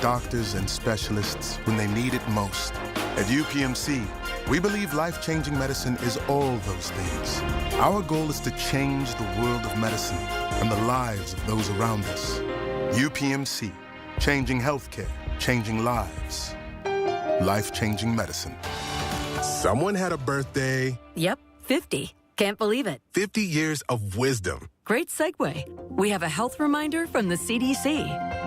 doctors and specialists when they need it most. At UPMC, we believe life-changing medicine is all those things. Our goal is to change the world of medicine and the lives of those around us. UPMC, changing healthcare, changing lives. Life-changing medicine. Someone had a birthday. Yep, 50. Can't believe it. 50 years of wisdom. Great segue. We have a health reminder from the CDC.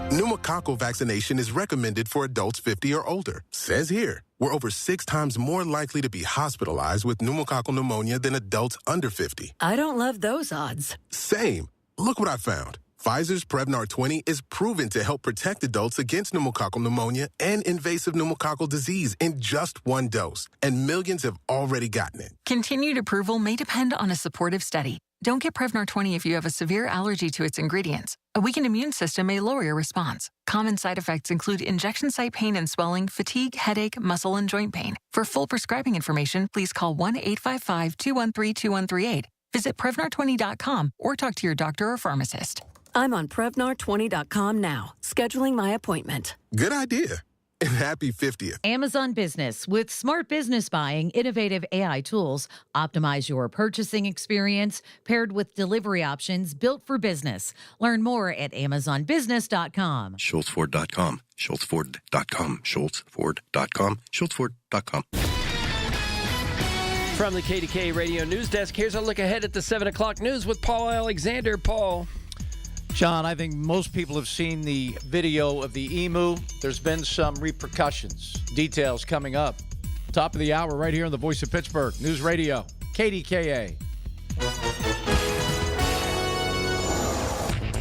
Pneumococcal vaccination is recommended for adults 50 or older. Says here, we're over 6 times more likely to be hospitalized with pneumococcal pneumonia than adults under 50. I don't love those odds. Same. Look what I found. Pfizer's Prevnar 20 is proven to help protect adults against pneumococcal pneumonia and invasive pneumococcal disease in just 1 dose. And millions have already gotten it. Continued approval may depend on a supportive study. Don't get Prevnar 20 if you have a severe allergy to its ingredients. A weakened immune system may lower your response. Common side effects include injection site pain and swelling, fatigue, headache, muscle, and joint pain. For full prescribing information, please call 1-855-213-2138. Visit Prevnar20.com or talk to your doctor or pharmacist. I'm on Prevnar20.com now, scheduling my appointment. Good idea. And happy 50th. Amazon Business. With smart business buying, innovative AI tools optimize your purchasing experience paired with delivery options built for business. Learn more at AmazonBusiness.com. SchultzFord.com. SchultzFord.com. SchultzFord.com. SchultzFord.com. From the KDKA Radio News Desk, here's a look ahead at the 7 o'clock news with Paul Alexander. Paul. John, I think most people have seen the video of the emu. There's been some repercussions. Details coming up. Top of the hour right here on the Voice of Pittsburgh News Radio, KDKA.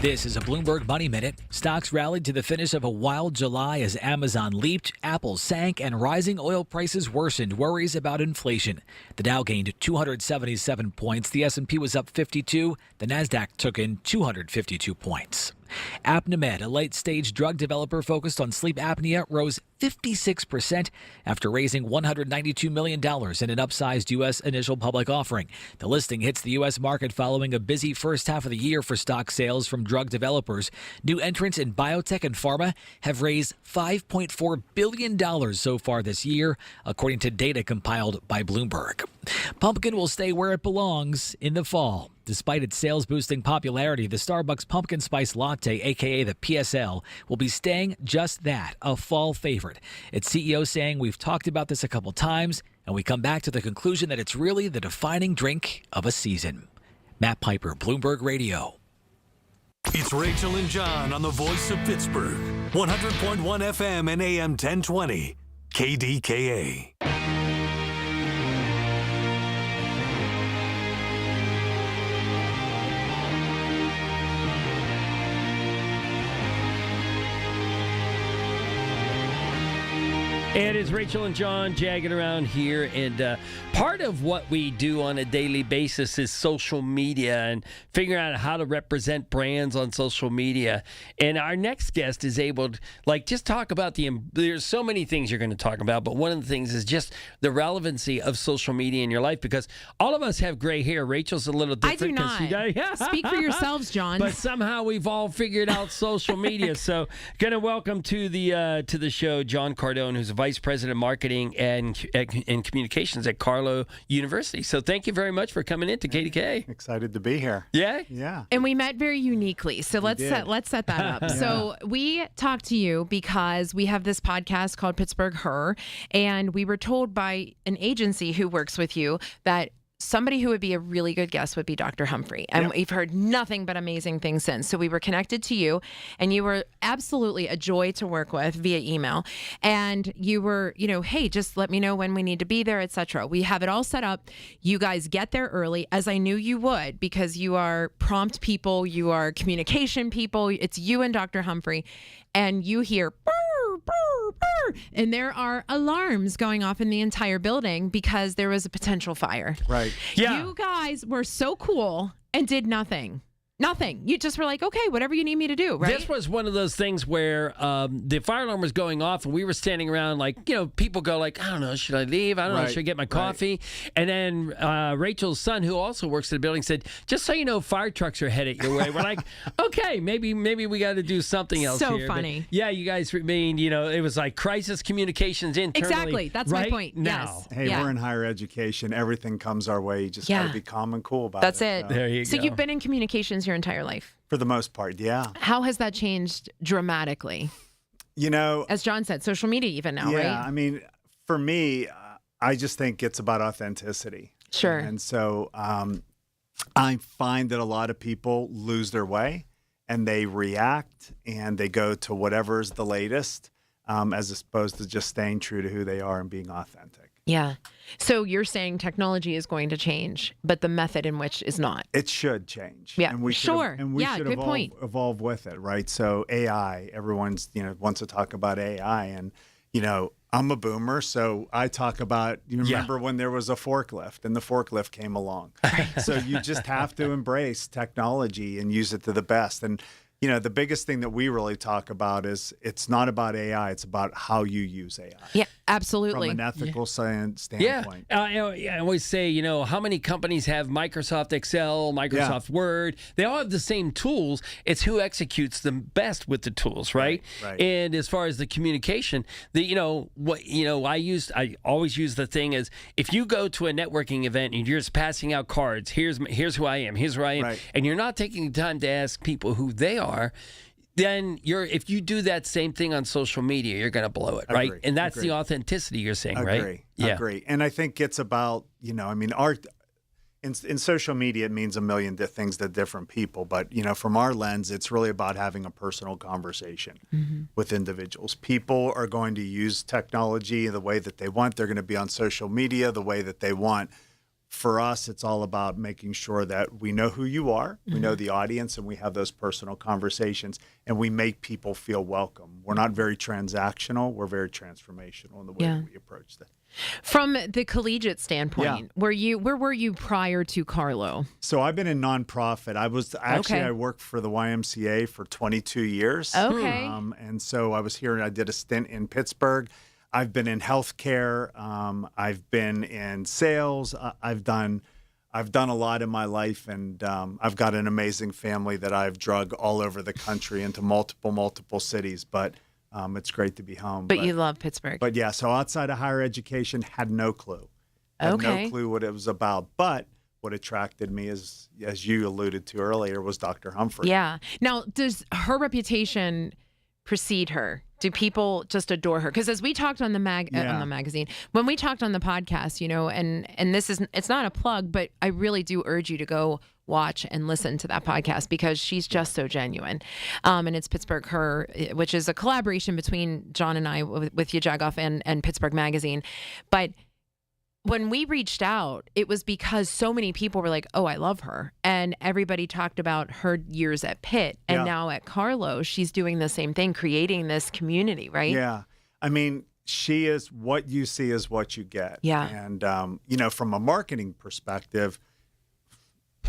This is a Bloomberg Money Minute. Stocks rallied to the finish of a wild July as Amazon leaped, Apple sank, and rising oil prices worsened worries about inflation. The Dow gained 277 points. The S&P was up 52. The Nasdaq took in 252 points. Apnimed, a late-stage drug developer focused on sleep apnea, rose 56% after raising $192 million in an upsized U.S. initial public offering. The listing hits the U.S. market following a busy first half of the year for stock sales from drug developers. New entrants in biotech and pharma have raised $5.4 billion so far this year, according to data compiled by Bloomberg. Pumpkin will stay where it belongs in the fall. Despite its sales-boosting popularity, the Starbucks Pumpkin Spice Latte, a.k.a. the PSL, will be staying just that, a fall favorite. Its CEO saying, "We've talked about this a couple times, and we come back to the conclusion that it's really the defining drink of a season." Matt Piper, Bloomberg Radio. It's Rachel and John on the Voice of Pittsburgh. 100.1 FM and AM 1020. KDKA. And it's Rachel and John jagging around here, and part of what we do on a daily basis is social media and figuring out how to represent brands on social media. And our next guest is able to, just talk about there's so many things you're going to talk about, but one of the things is just the relevancy of social media in your life, because all of us have gray hair. Rachel's a little different. I do not. Speak for yourselves, John. But somehow we've all figured out social media. So going to welcome to the show John Cardone, who's a Vice President of Marketing and Communications at Carlow University. So thank you very much for coming in to KDKA. Excited to be here. Yeah? Yeah. And we met very uniquely. So let's set that up. Yeah. So we talked to you because we have this podcast called Pittsburgh Her, and we were told by an agency who works with you that somebody who would be a really good guest would be Dr. Humphrey. And we've heard nothing but amazing things since. So we were connected to you, and you were absolutely a joy to work with via email. And you were, hey, just let me know when we need to be there, etc. We have it all set up. You guys get there early, as I knew you would, because you are prompt people, you are communication people. It's you and Dr. Humphrey. And you hear burr, burr, burr, and there are alarms going off in the entire building because there was a potential fire. Right. Yeah. You guys were so cool and did nothing. Nothing. You just were like, okay, whatever you need me to do, right? This was one of those things where the fire alarm was going off, and we were standing around like, people go like, I don't know, should I leave? I don't know, should I get my coffee? And then Rachel's son, who also works in the building, said, just so you know, fire trucks are headed your way. We're like, okay, maybe we got to do something else so here. Funny. But yeah, you guys remain, it was like crisis communications internally. Exactly. That's right my point. now. Yes. Hey, we're in higher education. Everything comes our way. You just got to be calm and cool about it. That's it. There you go. So you've been in communications your entire life? For the most part, yeah. How has that changed dramatically? As John said, social media even now, right? Yeah, I mean, for me, I just think it's about authenticity. Sure. And so I find that a lot of people lose their way and they react and they go to whatever's the latest as opposed to just staying true to who they are and being authentic. Yeah. So you're saying technology is going to change, but the method in which is not. It should change. Yeah, and we sure. Should, and we should good point. evolve with it, right? So AI, everyone's, wants to talk about AI. And, I'm a boomer, so I talk about, you remember when there was a forklift and the forklift came along. So you just have to embrace technology and use it to the best. And, the biggest thing that we really talk about is it's not about AI, it's about how you use AI. Yeah, absolutely. From an ethical standpoint. I always say, how many companies have Microsoft Excel, Microsoft Word? They all have the same tools. It's who executes them best with the tools, right? Right. And as far as the communication, I always use the thing as if you go to a networking event and you're just passing out cards, here's who I am, here's where I am, right. and you're not taking the time to ask people who they are, then if you do that same thing on social media, you're going to blow it, right? And that's the authenticity you're saying, right? Agree. And I think it's about, art in social media, it means a million things to different people. But, from our lens, it's really about having a personal conversation with individuals. People are going to use technology the way that they want. They're going to be on social media the way that they want. For us, it's all about making sure that we know who you are, we know the audience, and we have those personal conversations, and we make people feel welcome. We're not very transactional. We're very transformational in the way that we approach that. From the collegiate standpoint, where were you prior to Carlo? So I've been in nonprofit. I worked for the YMCA for 22 years. Okay. And so I was here and I did a stint in Pittsburgh. I've been in healthcare. I've been in sales. I've done a lot in my life, and I've got an amazing family that I've drug all over the country into multiple cities. But it's great to be home. But you love Pittsburgh. But yeah, so outside of higher education, had no clue. Had no clue what it was about. But what attracted me is, as you alluded to earlier, was Dr. Humphrey. Yeah. Now, does her reputation precede her? Do people just adore her? Because as we talked on the on the magazine, when we talked on the podcast, and it's not a plug, but I really do urge you to go watch and listen to that podcast because she's just so genuine. And it's Pittsburgh Her, which is a collaboration between John and I with Yajagoff and Pittsburgh Magazine. But when we reached out, it was because so many people were like, oh, I love her. And everybody talked about her years at Pitt. And now at Carlo, she's doing the same thing, creating this community, right? Yeah. I mean, she is what you see is what you get. Yeah. And, from a marketing perspective,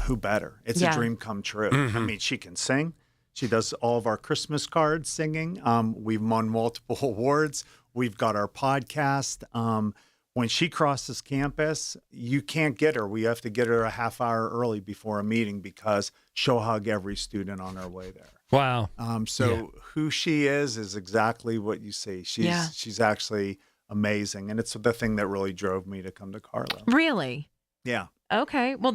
who better? It's a dream come true. I mean, she can sing. She does all of our Christmas cards singing. We've won multiple awards. We've got our podcast. When she crosses campus, you can't get her. We have to get her a half hour early before a meeting because she'll hug every student on her way there. Wow. Who she is exactly what you see. She's actually amazing. And it's the thing that really drove me to come to Carlo. Really? Yeah. Okay. Well,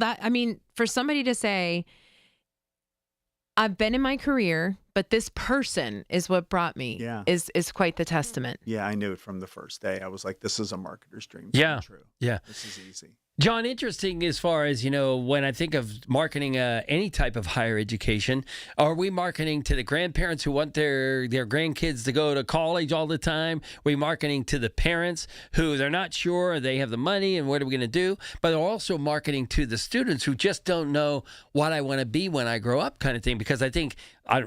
for somebody to say, I've been in my career, but this person is what brought me is quite the testament. Yeah, I knew it from the first day. I was like, this is a marketer's dream. True. Yeah. This is easy. John, interesting as far as, when I think of marketing any type of higher education, are we marketing to the grandparents who want their grandkids to go to college all the time? Are we marketing to the parents who they're not sure they have the money and what are we going to do? But they're also marketing to the students who just don't know what I want to be when I grow up kind of thing. Because I think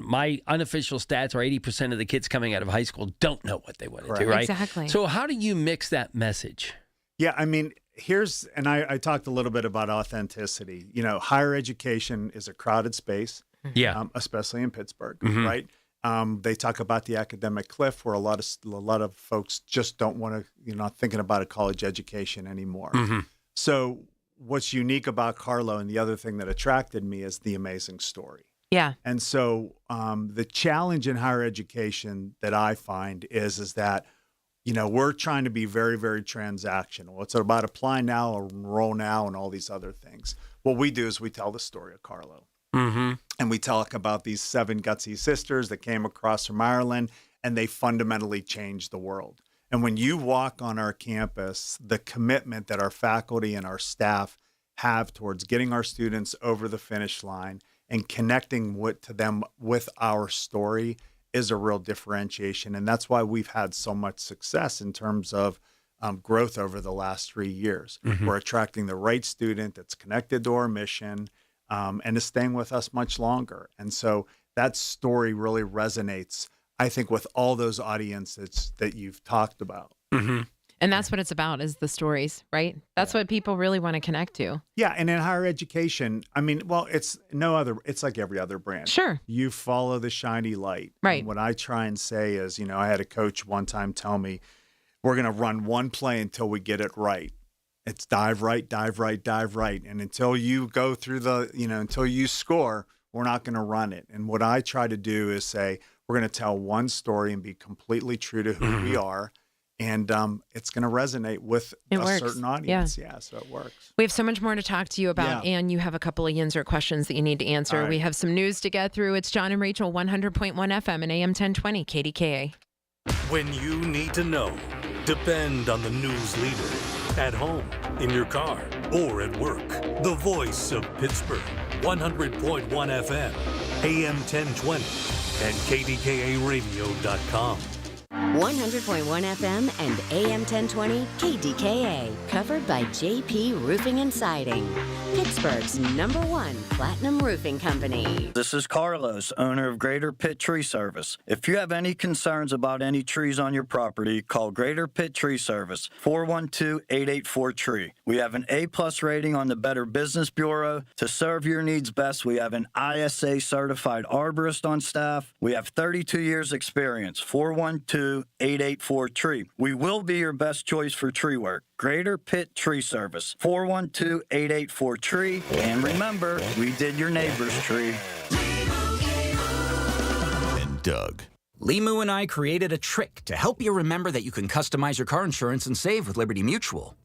my unofficial stats are 80% of the kids coming out of high school don't know what they want to do, right? Exactly. So how do you mix that message? Yeah, I mean, I talked a little bit about authenticity. Higher education is a crowded space. especially in Pittsburgh, Mm-hmm. right? They talk about the academic cliff, where a lot of folks just don't want to, not thinking about a college education anymore. Mm-hmm. So what's unique about Carlo, and the other thing that attracted me, is the amazing story. Yeah. And so the challenge in higher education that I find is that, we're trying to be very, very transactional. It's about apply now, enroll now, and all these other things. What we do is we tell the story of Carlo. Mm-hmm. And we talk about these 7 gutsy sisters that came across from Ireland, and they fundamentally changed the world. And when you walk on our campus, the commitment that our faculty and our staff have towards getting our students over the finish line and connecting to them with our story is a real differentiation. And that's why we've had so much success in terms of growth over the last 3 years. Mm-hmm. We're attracting the right student that's connected to our mission, and is staying with us much longer. And so that story really resonates, I think, with all those audiences that you've talked about. Mm-hmm. And that's what it's about, is the stories, right? That's what people really want to connect to. Yeah, and in higher education, it's like every other brand. Sure. You follow the shiny light. Right. And what I try and say is, I had a coach one time tell me, we're going to run one play until we get it right. It's dive right, dive right, dive right. And until you go through until you score, we're not going to run it. And what I try to do is say, we're going to tell one story and be completely true to who we are. And it's going to resonate with certain audience. Yeah, so it works. We have so much more to talk to you about, and you have a couple of Yinzer questions that you need to answer. Right. We have some news to get through. It's John and Rachel, 100.1 FM and AM 1020, KDKA. When you need to know, depend on the news leader. At home, in your car, or at work. The voice of Pittsburgh, 100.1 FM, AM 1020, and KDKARadio.com. 100.1 FM and AM 1020 KDKA, covered by JP Roofing and Siding, Pittsburgh's #1 platinum roofing company. This is Carlos, owner of Greater Pitt Tree Service. If you have any concerns about any trees on your property, call Greater Pitt Tree Service, 412-884-TREE. We have an A+ rating on the Better Business Bureau. To serve your needs best, we have an ISA certified arborist on staff. We have 32 years experience, 412-884-TREE. We will be your best choice for tree work. Greater Pitt Tree Service, 412-884-TREE. And remember, we did your neighbor's tree. And Doug. Limu and I created a trick to help you remember that you can customize your car insurance and save with Liberty Mutual.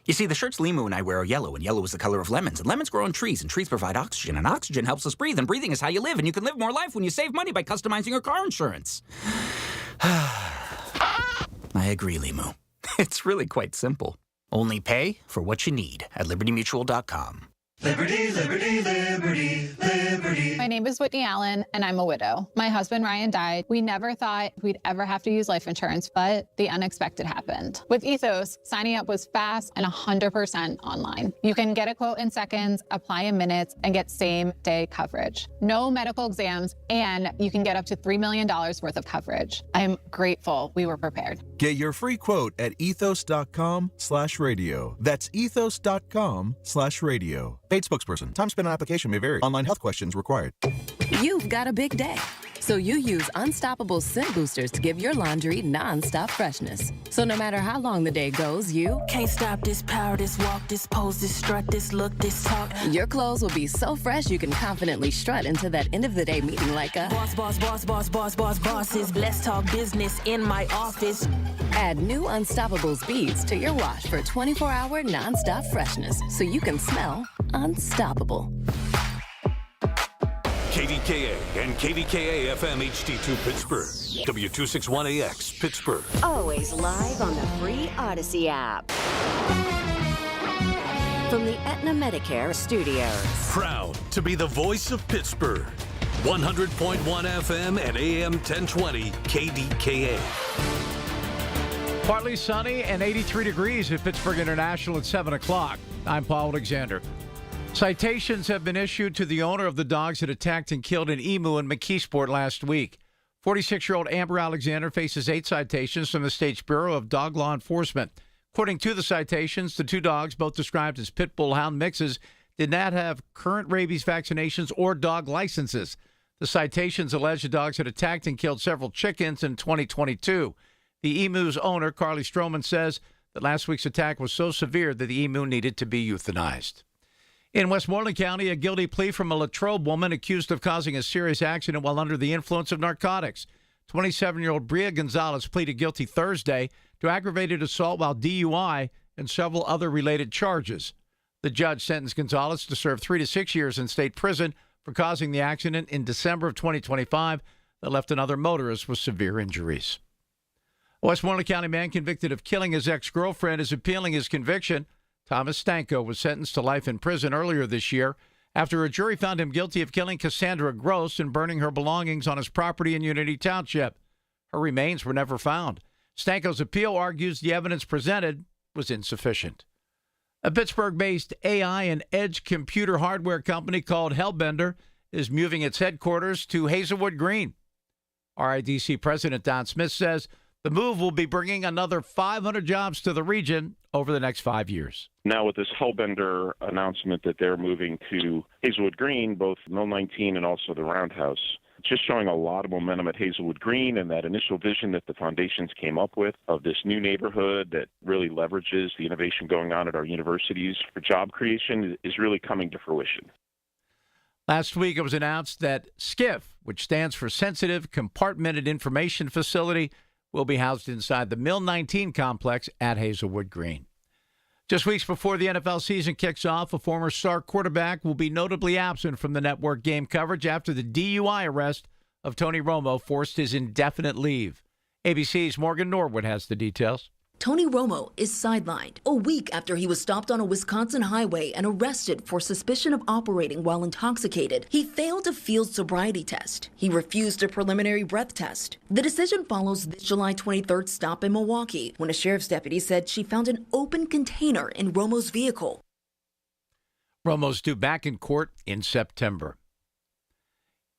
You see, the shirts Limu and I wear are yellow, and yellow is the color of lemons, and lemons grow on trees, and trees provide oxygen, and oxygen helps us breathe, and breathing is how you live, and you can live more life when you save money by customizing your car insurance. I agree, Limu. It's really quite simple. Only pay for what you need at libertymutual.com. Liberty, liberty, liberty, liberty. My name is Whitney Allen, and I'm a widow. My husband, Ryan, died. We never thought we'd ever have to use life insurance, but the unexpected happened. With Ethos, signing up was fast and 100% online. You can get a quote in seconds, apply in minutes, and get same-day coverage. No medical exams, and you can get up to $3 million worth of coverage. I'm grateful we were prepared. Get your free quote at ethos.com/radio. That's ethos.com/radio. Paid spokesperson. Time spent on application may vary. Online health questions required. You've got a big day, so you use Unstoppable scent boosters to give your laundry non-stop freshness. So no matter how long the day goes, you can't stop this power, this walk, this pose, this strut, this look, this talk. Your clothes will be so fresh you can confidently strut into that end of the day meeting like a boss, boss, boss, boss, boss, boss, bosses. Let's talk business in my office. Add new Unstoppables beads to your wash for 24-hour non-stop freshness, so you can smell unstoppable. KDKA and KDKA-FM HD2 Pittsburgh. W261AX Pittsburgh. Always live on the free Odyssey app. From the Aetna Medicare studios. Proud to be the voice of Pittsburgh. 100.1 FM and AM 1020 KDKA. Partly sunny and 83 degrees at Pittsburgh International at 7 o'clock. I'm Paul Alexander. Citations have been issued to the owner of the dogs that attacked and killed an emu in McKeesport last week. 46-year-old Amber Alexander faces 8 citations from the state's Bureau of Dog Law Enforcement. According to the citations, the 2 dogs, both described as pit bull hound mixes, did not have current rabies vaccinations or dog licenses. The citations allege the dogs had attacked and killed several chickens in 2022. The emu's owner, Carly Stroman, says that last week's attack was so severe that the emu needed to be euthanized. In Westmoreland County, a guilty plea from a Latrobe woman accused of causing a serious accident while under the influence of narcotics. 27-year-old Bria Gonzalez pleaded guilty Thursday to aggravated assault while DUI and several other related charges. The judge sentenced Gonzalez to serve 3 to 6 years in state prison for causing the accident in December of 2025 that left another motorist with severe injuries. A Westmoreland County man convicted of killing his ex-girlfriend is appealing his conviction. Thomas Stanko was sentenced to life in prison earlier this year after a jury found him guilty of killing Cassandra Gross and burning her belongings on his property in Unity Township. Her remains were never found. Stanko's appeal argues the evidence presented was insufficient. A Pittsburgh-based AI and edge computer hardware company called Hellbender is moving its headquarters to Hazelwood Green. RIDC President Don Smith says the move will be bringing another 500 jobs to the region over the next 5 years. Now with this Hellbender announcement that they're moving to Hazelwood Green, both Mill 19 and also the Roundhouse, just showing a lot of momentum at Hazelwood Green and that initial vision that the foundations came up with of this new neighborhood that really leverages the innovation going on at our universities for job creation is really coming to fruition. Last week, it was announced that SCIF, which stands for Sensitive Compartmented Information Facility, will be housed inside the Mill 19 complex at Hazelwood Green. Just weeks before the NFL season kicks off, a former star quarterback will be notably absent from the network game coverage after the DUI arrest of Tony Romo forced his indefinite leave. ABC's Morgan Norwood has the details. Tony Romo is sidelined a week after he was stopped on a Wisconsin highway and arrested for suspicion of operating while intoxicated. He failed a field sobriety test. He refused a preliminary breath test. The decision follows this July 23rd stop in Milwaukee when a sheriff's deputy said she found an open container in Romo's vehicle. Romo's due back in court in September.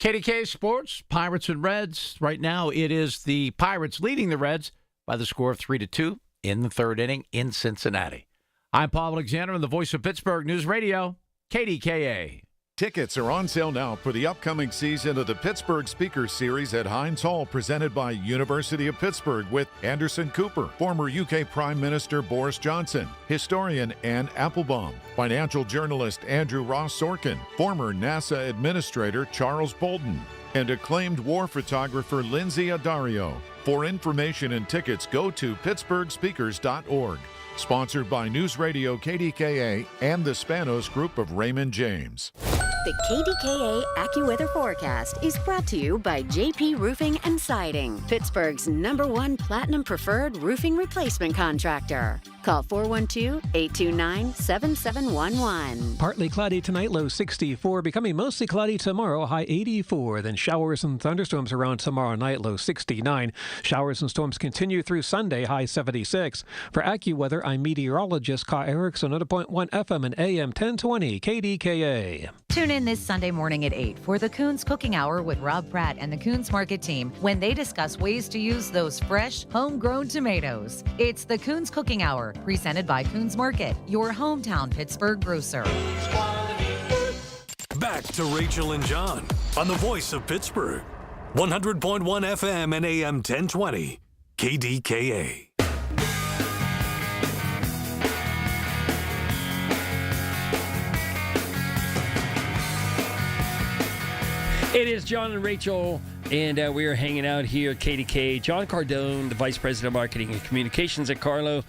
KDKA Sports, Pirates and Reds. Right now it is the Pirates leading the Reds by the score of 3-2. In the third inning in Cincinnati. I'm Paul Alexander, and the voice of Pittsburgh News Radio, KDKA. Tickets are on sale now for the upcoming season of the Pittsburgh Speaker Series at Heinz Hall, presented by University of Pittsburgh, with Anderson Cooper, former UK Prime Minister Boris Johnson, historian Anne Applebaum, financial journalist Andrew Ross Sorkin, former NASA Administrator Charles Bolden, and acclaimed war photographer Lindsay Addario. For information and tickets, go to pittsburghspeakers.org. Sponsored by News Radio KDKA and the Spanos Group of Raymond James. The KDKA AccuWeather forecast is brought to you by JP Roofing and Siding, Pittsburgh's #1 Platinum Preferred roofing replacement contractor. Call 412-829-7711. Partly cloudy tonight, low 64. Becoming mostly cloudy tomorrow, high 84. Then showers and thunderstorms around tomorrow night, low 69. Showers and storms continue through Sunday, high 76. For AccuWeather, I'm meteorologist Ka Erickson, 100.1 FM and AM 1020 KDKA. Tune in this Sunday morning at 8 for the Coons Cooking Hour with Rob Pratt and the Coons Market team when they discuss ways to use those fresh, homegrown tomatoes. It's the Coons Cooking Hour, presented by Coons Market, your hometown Pittsburgh grocer. Back to Rachel and John on the voice of Pittsburgh. 100.1 FM and AM 1020 KDKA. It is John and Rachel, and we are hanging out here at KDK. John Cardone, the Vice President of Marketing and Communications at Carlo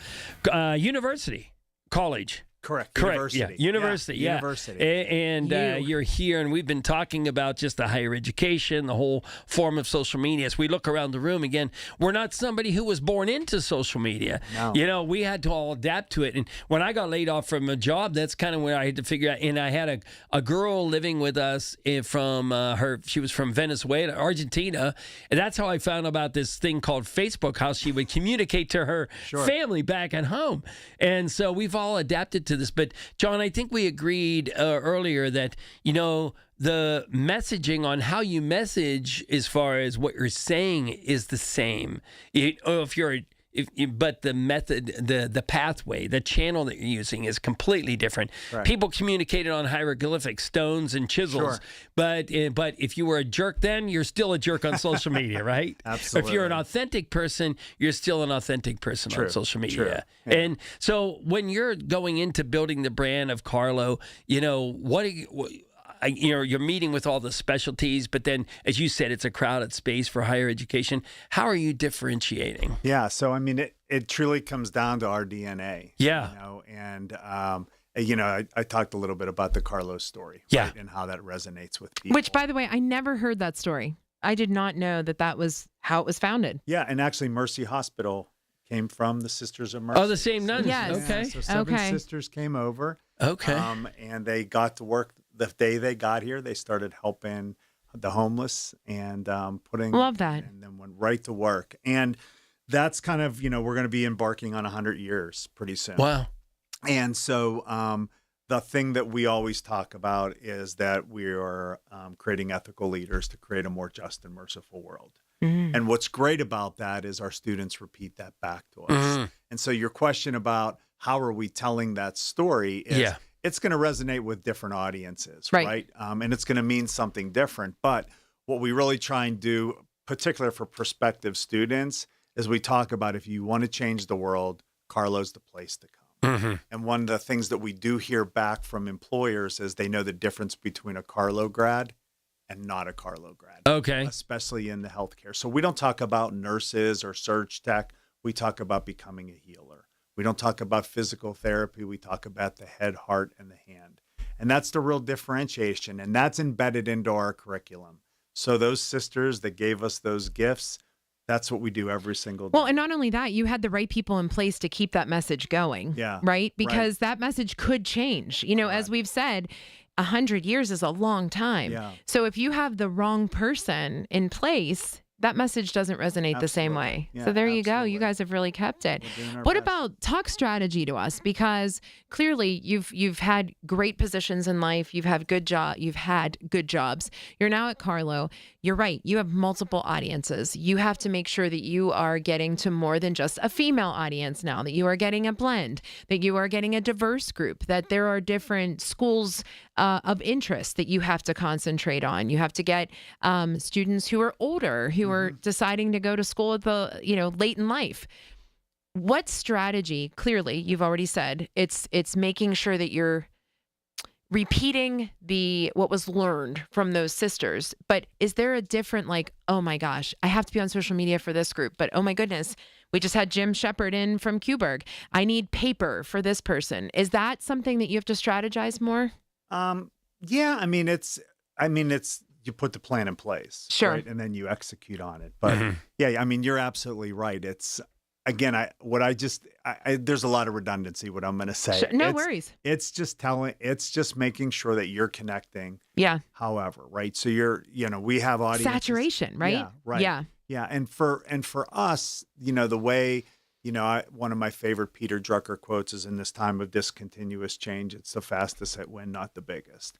University College. Correct. University. University. And you're here, and we've been talking about just the higher education, the whole form of social media. As we look around the room again, we're not somebody who was born into social media. No. You know, we had to all adapt to it. And when I got laid off from a job, that's kind of where I had to figure out. And I had a girl living with us from she was from Venezuela, Argentina. And that's how I found about this thing called Facebook, how she would communicate to her family back at home. And so we've all adapted to this. But John, I think we agreed earlier that, you know, the messaging on how you message as far as what you're saying is the same. If you're but the method, the pathway, the channel that you're using is completely different. Right. People communicated on hieroglyphics, stones and chisels. Sure. But if you were a jerk then, you're still a jerk on social media, right? Absolutely. If you're an authentic person, you're still an authentic person on social media. True. Yeah. And so when you're going into building the brand of Carlo, you're meeting with all the specialties, but then, as you said, it's a crowded space for higher education. How are you differentiating? Yeah, so I mean, it truly comes down to our DNA. Yeah. I talked a little bit about the Carlos story, yeah, right, and how that resonates with people. Which, by the way, I never heard that story. I did not know that was how it was founded. Yeah, and actually, Mercy Hospital came from the Sisters of Mercy. Oh, the same nuns. Yes. Okay. So 7 sisters came over. Okay. And they got to work the day they got here. They started helping the homeless and putting. Love that. And then went right to work. And that's kind of, we're going to be embarking on 100 years pretty soon. Wow. And so the thing that we always talk about is that we are creating ethical leaders to create a more just and merciful world. Mm-hmm. And what's great about that is our students repeat that back to us. Mm-hmm. And so your question about how are we telling that story is it's going to resonate with different audiences, right? And it's going to mean something different. But what we really try and do, particularly for prospective students, is we talk about if you want to change the world, Carlo's the place to come. Mm-hmm. And one of the things that we do hear back from employers is they know the difference between a Carlo grad and not a Carlo grad. Okay. Especially in the healthcare. So we don't talk about nurses or surge tech. We talk about becoming a healer. We don't talk about physical therapy. We talk about the head, heart, and the hand. And that's the real differentiation. And that's embedded into our curriculum. So those sisters that gave us those gifts, that's what we do every single day. Well, and not only that, you had the right people in place to keep that message going. Yeah. Right? Because that message could change. As we've said, 100 years is a long time. Yeah. So if you have the wrong person in place, that message doesn't resonate the same way. Yeah, so there you go. You guys have really kept it. What about talk strategy to us? Because clearly you've had great positions in life. You've had good jobs. You're now at Carlo. You're right. You have multiple audiences. You have to make sure that you are getting to more than just a female audience now, that you are getting a blend, that you are getting a diverse group, that there are different schools of interest that you have to concentrate on. You have to get students who are older, who are deciding to go to school at the, late in life. What strategy? Clearly, you've already said it's making sure that you're repeating what was learned from those sisters. But is there a different, oh my gosh, I have to be on social media for this group, but oh my goodness, we just had Jim Shepard in from Kuberg. I need paper for this person. Is that something that you have to strategize more? Yeah, it's you put the plan in place, sure, right? And then you execute on it. But you're absolutely right. It's again, there's a lot of redundancy. What I'm going to say, sure. No worries. It's just making sure that you're connecting. Yeah. However, right? So we have audience saturation, right? Yeah, right. Yeah. And for us, the way. One of my favorite Peter Drucker quotes is, in this time of discontinuous change, it's the fastest at win, not the biggest.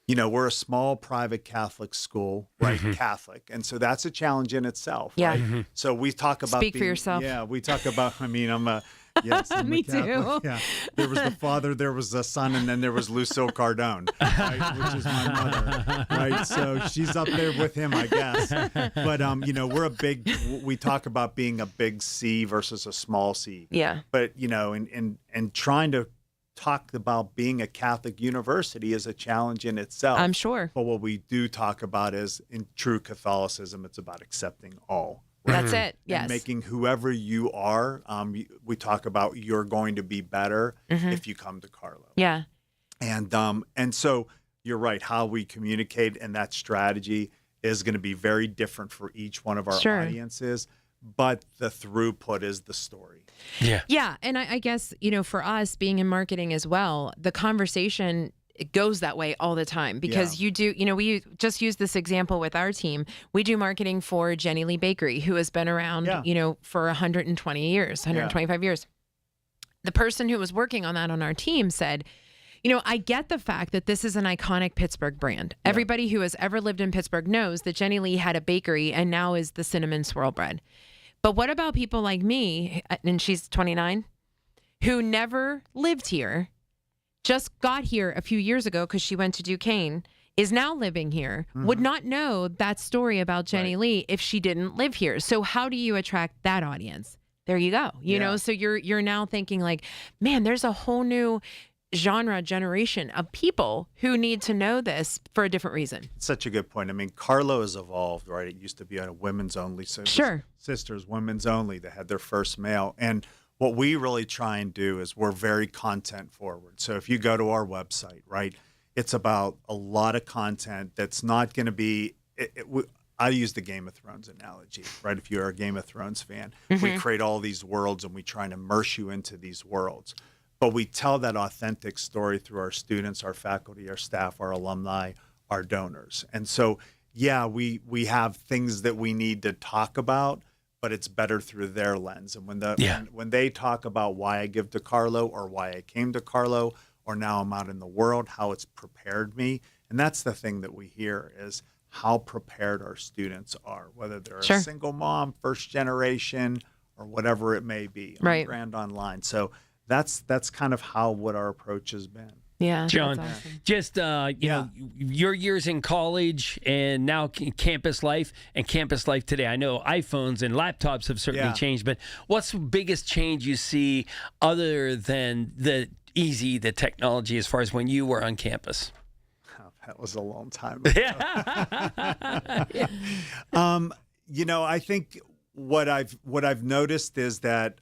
We're a small private Catholic school, right? Catholic. And so that's a challenge in itself. Yeah. Right? So we talk about Speak for yourself. Yeah, we talk about, I'm a Me too. Yeah. There was the Father, there was the Son, and then there was Lucille Cardone, right? Which is my mother, right? So she's up there with him, I guess. But, we talk about being a big C versus a small C. Yeah. But, and trying to talk about being a Catholic university is a challenge in itself. I'm sure. But what we do talk about is, in true Catholicism, it's about accepting all. That's it. Yes. And making whoever you are, we talk about you're going to be better if you come to Carlo. Yeah. And so you're right. How we communicate and that strategy is going to be very different for each one of our audiences. But the throughput is the story. Yeah. Yeah. And I guess, for us being in marketing as well, the conversation, it goes that way all the time because you do, we just use this example with our team. We do marketing for Jenny Lee Bakery, who has been around, for 120 years, 125 years. The person who was working on that on our team said, I get the fact that this is an iconic Pittsburgh brand. Yeah. Everybody who has ever lived in Pittsburgh knows that Jenny Lee had a bakery and now is the cinnamon swirl bread. But what about people like me, and she's 29, who never lived here, just got here a few years ago because she went to Duquesne, is now living here, would not know that story about Jenny Lee if she didn't live here. So how do you attract that audience? There you go. You know, so you're now thinking like, man, there's a whole new generation of people who need to know this for a different reason. It's such a good point. I mean, Carlo has evolved, right? It used to be on a women's only service. Sure. Sisters, women's only, that had their first male. And what we really try and do is we're very content forward. So if you go to our website, right, it's about a lot of content that's not going to be, I use the Game of Thrones analogy, right? If you're a Game of Thrones fan, we create all these worlds and we try and immerse you into these worlds. But we tell that authentic story through our students, our faculty, our staff, our alumni, our donors. And so, yeah, we have things that we need to talk about, but it's better through their lens. And when they talk about why I give to Carlo or why I came to Carlo, or now I'm out in the world, how it's prepared me. And that's the thing that we hear is how prepared our students are, whether they're a single mom, first generation, or whatever it may be, Grand Online. So that's kind of what our approach has been. Yeah, John, that's awesome. just, you know, your years in college and now campus life today. I know iPhones and laptops have certainly changed, but what's the biggest change you see other than the technology as far as when you were on campus? That was a long time ago. You know, I think what I've noticed is that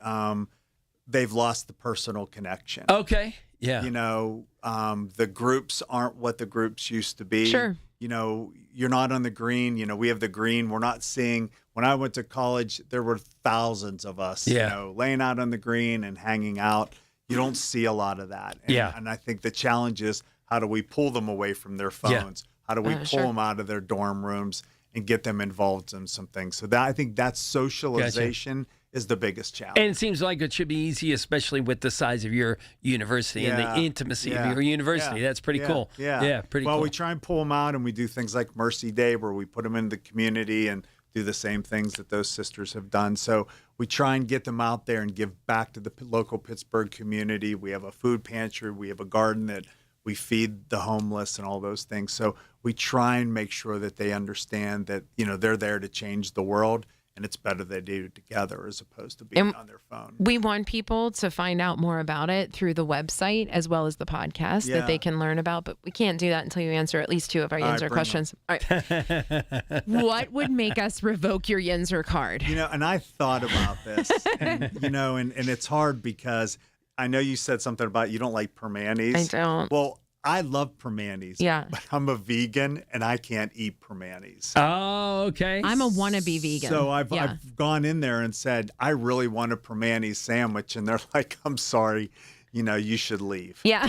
they've lost the personal connection. Okay. Yeah. You know, the groups aren't what the groups used to be. Sure. You know, you're not on the green. You know, we have the green. We're not seeing. When I went to college, there were thousands of us, you know, laying out on the green and hanging out. You don't see a lot of that. And, and I think the challenge is, how do we pull them away from their phones? How do we pull them out of their dorm rooms and get them involved in some things? So that I think that socialization is the biggest challenge. And it seems like it should be easy, especially with the size of your university and the intimacy of your university. That's pretty cool. Yeah, pretty cool. Well, we try and pull them out, and we do things like Mercy Day, where we put them in the community and do the same things that those sisters have done. So we try and get them out there and give back to the local Pittsburgh community. We have a food pantry. We have a garden that we feed the homeless and all those things. So we try and make sure that they understand that, you know, they're there to change the world, and it's better they do it together as opposed to being on their phone. We want people to find out more about it through the website as well as the podcast that they can learn about, but we can't do that until you answer at least two of our Yinzer questions. All right. What would make us revoke your Yinzer card? You know, and I thought about this, and, you know, and it's hard because I know you said something about you don't like permanis. I don't. Well, I love permanis. Yeah. But I'm a vegan and I can't eat permanis. Oh, okay. I'm a wannabe vegan. So I've gone in there and said, I really want a permani sandwich. And they're like, I'm sorry, you know, you should leave. Yeah.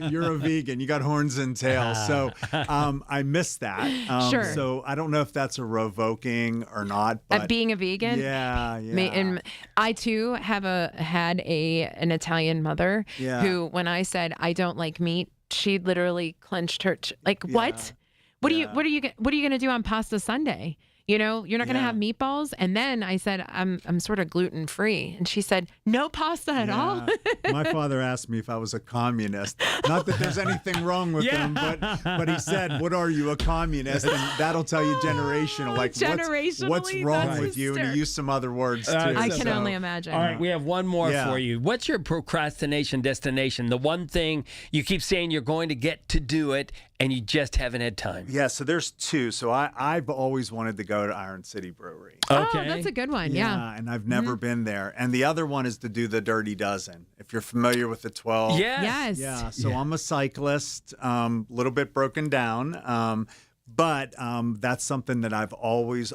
You're a vegan. You got horns and tails. So I miss that. Sure. So I don't know if that's a revoking or not. But being a vegan? Yeah. And I, too, had an Italian mother who, when I said I don't like meat, she literally clenched her, what? What are you going to do on pasta Sunday? You know, you're not going to have meatballs. And then I said, I'm sort of gluten free. And she said, no pasta at all. My father asked me if I was a communist. Not that there's anything wrong with him, but he said, what are you, a communist? And that'll tell you generational. Like, what's wrong with you? And he used some other words, too. I can only imagine. All right, we have one more for you. What's your procrastination destination? The one thing you keep saying you're going to get to do it, and you just haven't had time. Yeah, so there's two. So I've always wanted to go to Iron City Brewery. Okay. Oh, that's a good one. Yeah. And I've never been there. And the other one is to do the Dirty Dozen. If you're familiar with the 12. Yes. Yeah. So I'm a cyclist, a little bit broken down. But that's something that I've always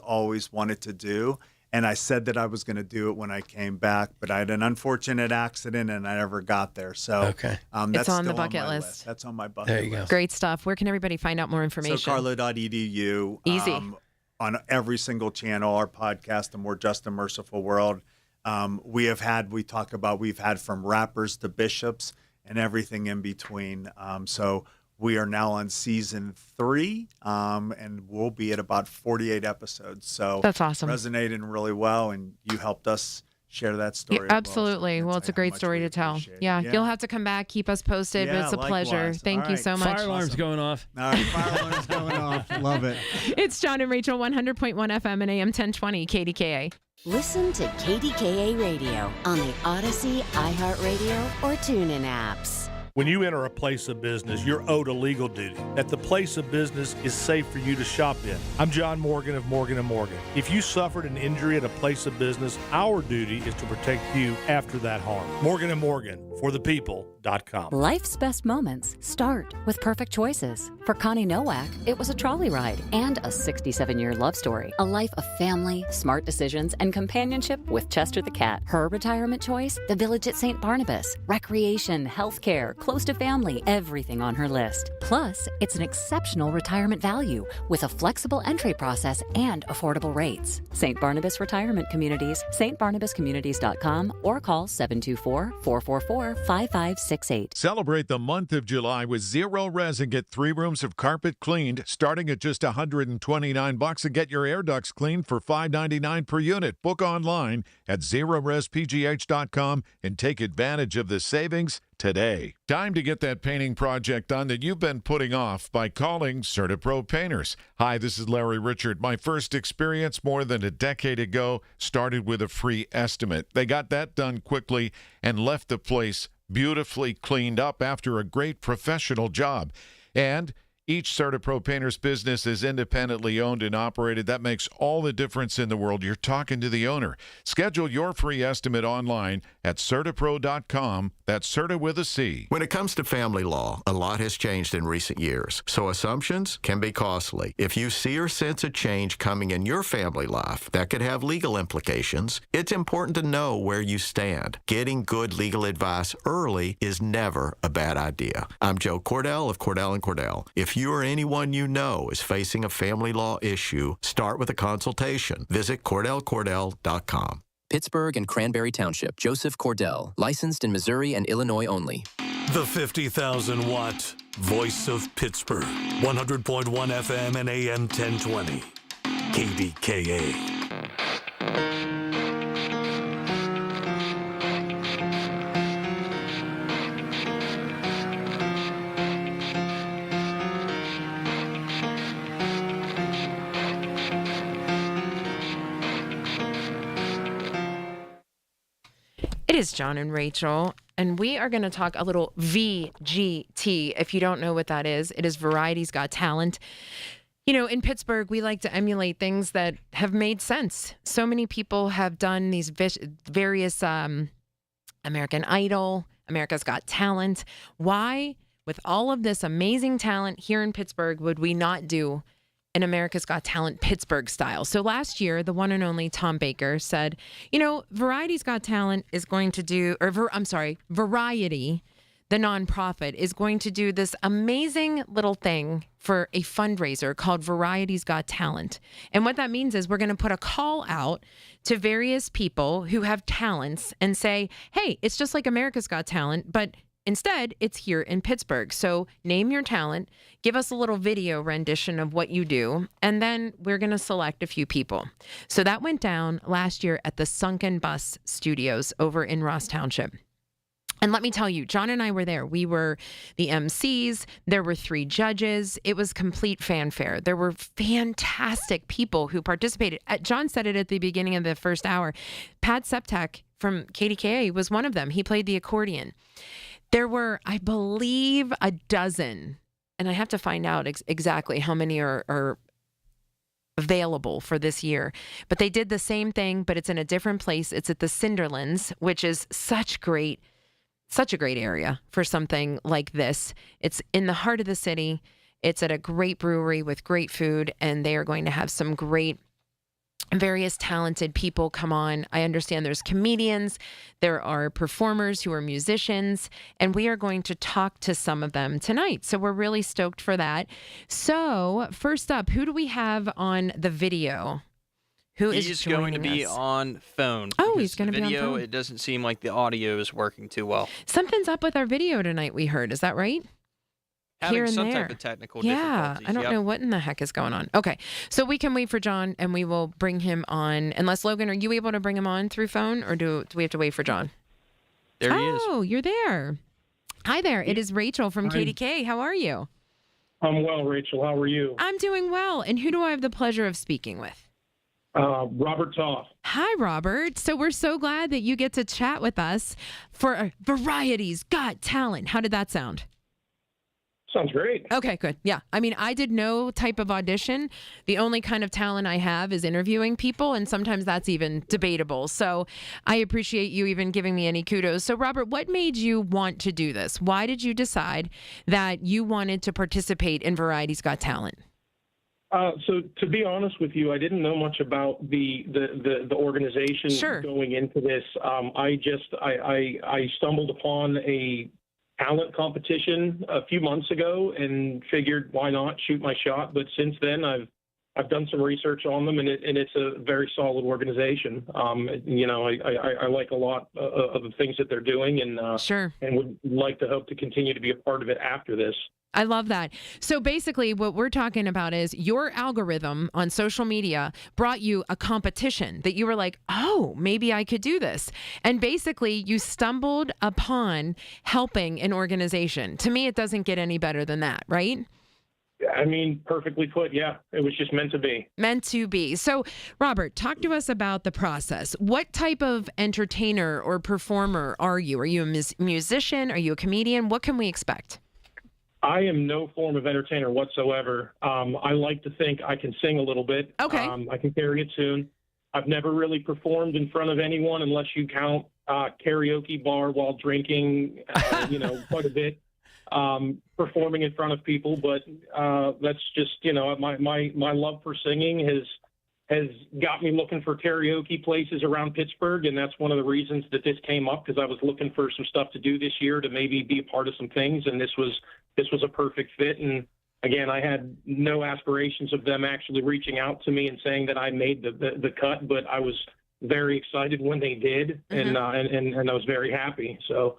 wanted to do. And I said that I was going to do it when I came back, but I had an unfortunate accident and I never got there. So that's it's on the still bucket my list. That's on my bucket there you list. Go. Great stuff. Where can everybody find out more information? So carlo.edu. Easy. On every single channel, our podcast, The More Just and Merciful World. We've had from rappers to bishops and everything in between. So We are now on season 3, and we'll be at about 48 episodes. So that's awesome. Resonating really well, and you helped us share that story. Yeah, absolutely. Well, it's a great story to tell. Yeah, you'll have to come back, keep us posted, but it's a pleasure. Thank you so much. Fire alarm's going off. All right, fire alarm's going off. Love it. It's John and Rachel, 100.1 FM and AM 1020 KDKA. Listen to KDKA Radio on the Odyssey, iHeartRadio, or TuneIn apps. When you enter a place of business, you're owed a legal duty, that the place of business is safe for you to shop in. I'm John Morgan of Morgan & Morgan. If you suffered an injury at a place of business, our duty is to protect you after that harm. Morgan & Morgan, for the people.com. Life's best moments start with perfect choices. For Connie Nowak, it was a trolley ride and a 67-year love story. A life of family, smart decisions, and companionship with Chester the cat. Her retirement choice, the village at St. Barnabas. Recreation, healthcare, close to family, everything on her list. Plus, it's an exceptional retirement value with a flexible entry process and affordable rates. St. Barnabas Retirement Communities, stbarnabascommunities.com, or call 724-444-5568. Celebrate the month of July with Zero Res and get 3 rooms of carpet cleaned starting at just $129 and get your air ducts cleaned for $5.99 per unit. Book online at ZeroResPGH.com and take advantage of the savings today. Time to get that painting project done that you've been putting off by calling CertaPro Painters. Hi, this is Larry Richard. My first experience more than a decade ago started with a free estimate. They got that done quickly and left the place beautifully cleaned up after a great professional job. And each CertaPro Painters business is independently owned and operated. That makes all the difference in the world. You're talking to the owner. Schedule your free estimate online at CertaPro.com. That's Certa with a C. When it comes to family law, a lot has changed in recent years, so assumptions can be costly. If you see or sense a change coming in your family life that could have legal implications, it's important to know where you stand. Getting good legal advice early is never a bad idea. I'm Joe Cordell of Cordell & Cordell. If you or anyone you know is facing a family law issue, start with a consultation. Visit CordellCordell.com. Pittsburgh and Cranberry Township. Joseph Cordell. Licensed in Missouri and Illinois only. The 50,000-watt voice of Pittsburgh. 100.1 FM and AM 1020. KDKA. It is John and Rachel, and we are going to talk a little VGT. If you don't know what that is, it is Variety's Got Talent. You know, in Pittsburgh, we like to emulate things that have made sense. So many people have done these various American Idol, America's Got Talent. Why, with all of this amazing talent here in Pittsburgh, would we not do an America's Got Talent Pittsburgh style? So last year, the one and only Tom Baker said, you know, Variety's Got Talent is going to do, Variety, the nonprofit, is going to do this amazing little thing for a fundraiser called Variety's Got Talent. And what that means is we're going to put a call out to various people who have talents and say, hey, it's just like America's Got Talent, but instead, it's here in Pittsburgh. So name your talent, give us a little video rendition of what you do, and then we're going to select a few people. So that went down last year at the Sunken Bus Studios over in Ross Township. And let me tell you, John and I were there. We were the MCs. There were 3 judges. It was complete fanfare. There were fantastic people who participated. John said it at the beginning of the first hour. Pat Septak from KDKA was one of them. He played the accordion. There were, I believe, a dozen, and I have to find out exactly how many are available for this year. But they did the same thing, but it's in a different place. It's at the Cinderlands, which is such a great area for something like this. It's in the heart of the city. It's at a great brewery with great food, and they are going to have some great, various talented people come on. I understand there's comedians, there are performers who are musicians, and we are going to talk to some of them tonight. So we're really stoked for that. So first up, who do we have on the video? He's going to be on phone. Oh, he's going to be on video, phone. It doesn't seem like the audio is working too well. Something's up with our video tonight, we heard. Is that right? here and some there. type of technical Yeah, difficulties. I don't know what in the heck is going on. Okay, so we can wait for John, and we will bring him on. Unless, Logan, are you able to bring him on through phone, or do we have to wait for John? There he is. Oh, you're there. Hi there. It is Rachel from KDKA. How are you? I'm well, Rachel. How are you? I'm doing well. And who do I have the pleasure of speaking with? Robert Toff. Hi, Robert. So we're so glad that you get to chat with us for Variety's Got Talent. How did that sound? Sounds great. Okay, good. Yeah. I mean, I did no type of audition. The only kind of talent I have is interviewing people, and sometimes that's even debatable. So I appreciate you even giving me any kudos. So, Robert, what made you want to do this? Why did you decide that you wanted to participate in Variety's Got Talent? So to be honest with you, I didn't know much about the organization going into this. I stumbled upon a talent competition a few months ago and figured why not shoot my shot. But since then, I've done some research on them, and it's a very solid organization. I like a lot of the things that they're doing, and would like to hope to continue to be a part of it after this. I love that. So basically what we're talking about is your algorithm on social media brought you a competition that you were like, oh, maybe I could do this. And basically you stumbled upon helping an organization. To me, it doesn't get any better than that, right? I mean, perfectly put. Yeah, it was just meant to be. Meant to be. So, Robert, talk to us about the process. What type of entertainer or performer are you? Are you a musician? Are you a comedian? What can we expect? I am no form of entertainer whatsoever. I like to think I can sing a little bit. Okay. I can carry a tune. I've never really performed in front of anyone unless you count karaoke bar while drinking, quite a bit. Performing in front of people, but that's just, my love for singing has got me looking for karaoke places around Pittsburgh, and that's one of the reasons that this came up, because I was looking for some stuff to do this year to maybe be a part of some things, and this was a perfect fit. And again, I had no aspirations of them actually reaching out to me and saying that I made the cut, but I was very excited when they did, and I was very happy. So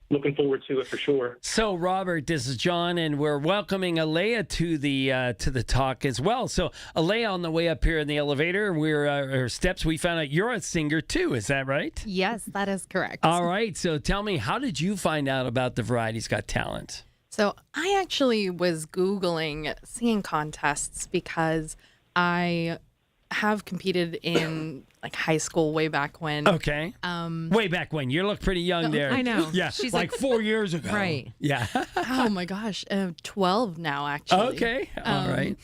looking forward to it for sure. So, Robert, this is John, and we're welcoming Alea to the talk as well. So, Alea, on the way up here in the elevator, her steps, we found out you're a singer too. Is that right? Yes, that is correct. All right. So, tell me, how did you find out about the Variety's Got Talent? So, I actually was Googling singing contests because I have competed in like high school way back when. Okay. Way back when. You look pretty young there. I know. Yeah. She's like 4 years ago. Right. Yeah. Oh my gosh. 12 now, actually. Okay. All right.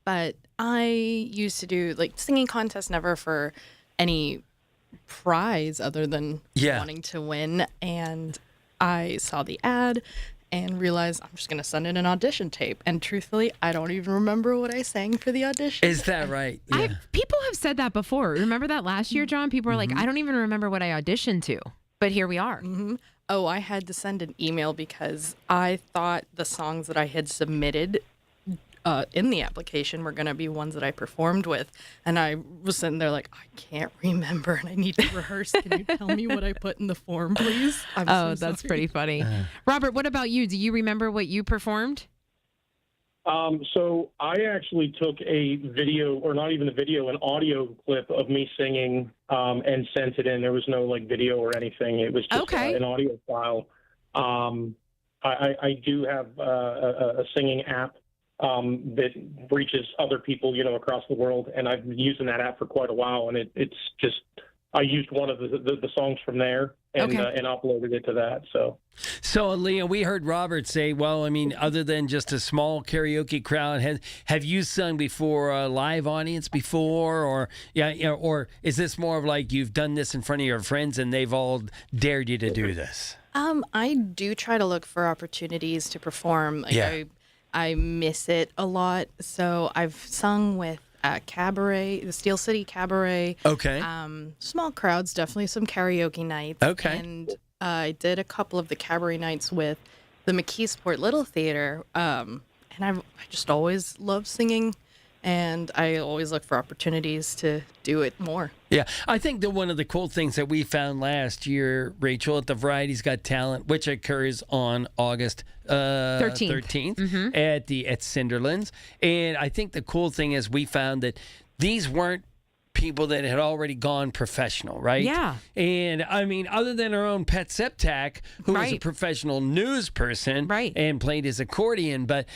But I used to do like singing contests, never for any prize other than wanting to win. And I saw the ad and realized I'm just going to send in an audition tape. And truthfully, I don't even remember what I sang for the audition. Is that right? Yeah. People have said that before. Remember that last year, John? People were like, I don't even remember what I auditioned to. But here we are. Mm-hmm. Oh, I had to send an email because I thought the songs that I had submitted in the application were going to be ones that I performed with. And I was sitting there like, I can't remember and I need to rehearse. Can you tell me what I put in the form, please? That's pretty funny. Robert, what about you? Do you remember what you performed? So I actually took a video, or not even a video, an audio clip of me singing and sent it in. There was no like video or anything. It was just an audio file. I do have a singing app that reaches other people, across the world. And I've been using that app for quite a while. And it's just, I used one of the songs from there and uploaded it to that. So, Leah, we heard Robert say, well, I mean, other than just a small karaoke crowd, have you sung before a live audience before? Or is this more of like you've done this in front of your friends and they've all dared you to do this? I do try to look for opportunities to perform. I miss it a lot. So I've sung with Cabaret, the Steel City Cabaret. Okay. Small crowds, definitely some karaoke nights. Okay. And I did a couple of the cabaret nights with the McKeesport Little Theater. And I just always loved singing and I always look for opportunities to do it more. Yeah, I think that one of the cool things that we found last year, Rachel, at the Variety's Got Talent, which occurs on August 13th at Cinderlands, and I think the cool thing is we found that these weren't people that had already gone professional, right? Yeah. And I mean, other than our own Pet Septak, who was a professional news person and played his accordion, but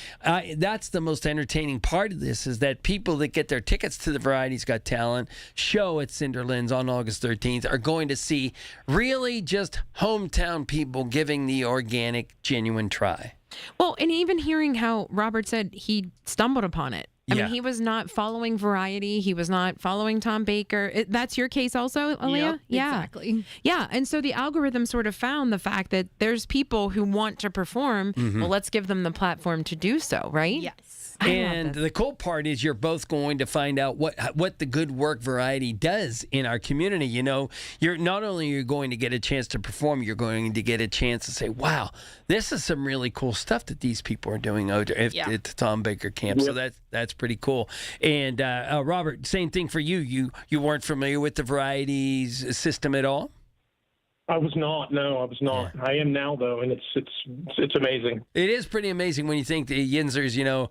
that's the most entertaining part of this is that people that get their tickets to the Variety's Got Talent show at Cinderlands on August 13th are going to see really just hometown people giving the organic, genuine try. Well, and even hearing how Robert said he stumbled upon it. I mean, he was not following Variety. He was not following Tom Baker. That's your case also, Aaliyah? Yep, Yeah. exactly. Yeah, and so the algorithm sort of found the fact that there's people who want to perform. Well, let's give them the platform to do so, right? Yes. And the cool part is you're both going to find out what the good work Variety does in our community. You know, you're not only you're going to get a chance to perform, you're going to get a chance to say, wow, this is some really cool stuff that these people are doing at the Tom Baker camp. So that's pretty cool. And Robert, same thing for you. You weren't familiar with the Variety's system at all? I was not. No, I was not. Yeah. I am now, though, and it's amazing. It is pretty amazing when you think the Yinzers, you know,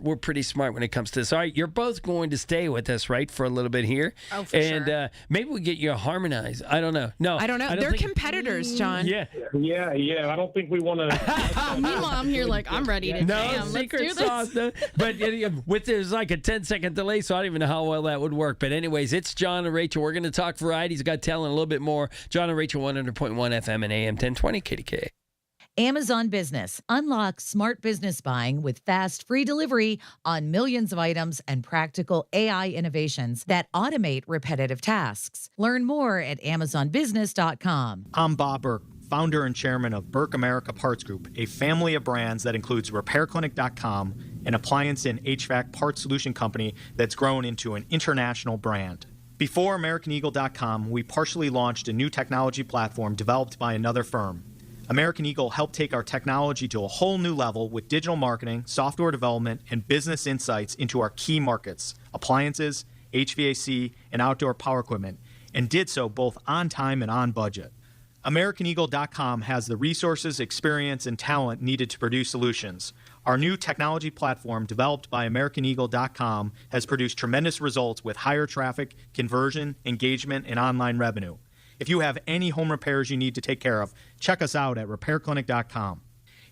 we're pretty smart when it comes to this. All right, you're both going to stay with us, right, for a little bit here. Oh, for sure. And maybe we get you harmonized. I don't know. No, I don't know. They're competitors, John. Yeah. I don't think we want to. Meanwhile, I'm here like I'm ready to jam. Let's do this. But with there's like a 10-second delay, so I don't even know how well that would work. But anyways, it's John and Rachel. We're going to talk Variety's Got Talent a little bit more. John and Rachel, 100.1 FM and AM 1020 KDKA. Amazon Business. Unlock smart business buying with fast, free delivery on millions of items and practical AI innovations that automate repetitive tasks. Learn more at amazonbusiness.com. I'm Bob Burke, founder and chairman of Burke America Parts Group, a family of brands that includes RepairClinic.com, an appliance and HVAC parts solution company that's grown into an international brand. Before AmericanEagle.com, we partially launched a new technology platform developed by another firm. American Eagle helped take our technology to a whole new level with digital marketing, software development, and business insights into our key markets, appliances, HVAC, and outdoor power equipment, and did so both on time and on budget. AmericanEagle.com has the resources, experience, and talent needed to produce solutions. Our new technology platform, developed by AmericanEagle.com, has produced tremendous results with higher traffic, conversion, engagement, and online revenue. If you have any home repairs you need to take care of, check us out at RepairClinic.com.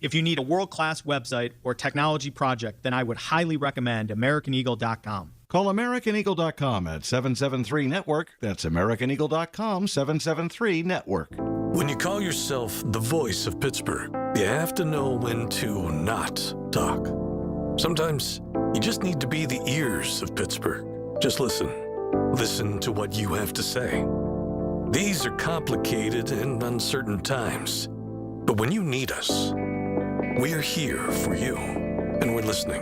If you need a world-class website or technology project, then I would highly recommend AmericanEagle.com. Call AmericanEagle.com at 773-NETWORK. That's AmericanEagle.com, 773-NETWORK. When you call yourself the voice of Pittsburgh, you have to know when to not talk. Sometimes you just need to be the ears of Pittsburgh. Just listen. Listen to what you have to say. These are complicated and uncertain times. But when you need us, we are here for you, and we're listening.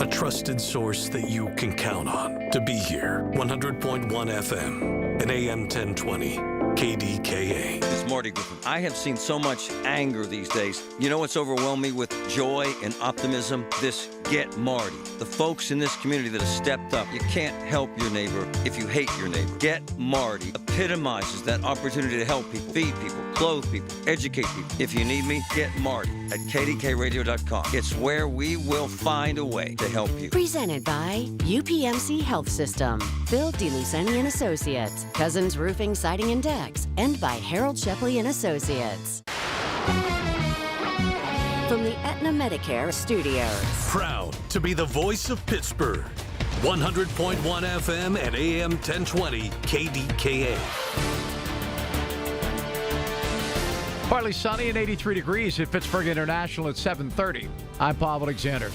A trusted source that you can count on to be here. 100.1 FM and AM 1020 KDKA. It's Marty Griffin. I have seen so much anger these days. You know what's overwhelmed me with joy and optimism? This Get Marty. The folks in this community that have stepped up. You can't help your neighbor if you hate your neighbor. Get Marty epitomizes that opportunity to help people, feed people, clothe people, educate people. If you need me, get Marty at KDKRadio.com. It's where we will find a way to help you. Presented by UPMC Health System, Phil DeLuceni and Associates, Cousins Roofing, Siding and Decks, and by Harold Shepley and Associates. From the Aetna Medicare Studios. Proud to be the voice of Pittsburgh. 100.1 FM and AM 1020 KDKA. Partly sunny and 83 degrees at Pittsburgh International at 7:30. I'm Paul Alexander.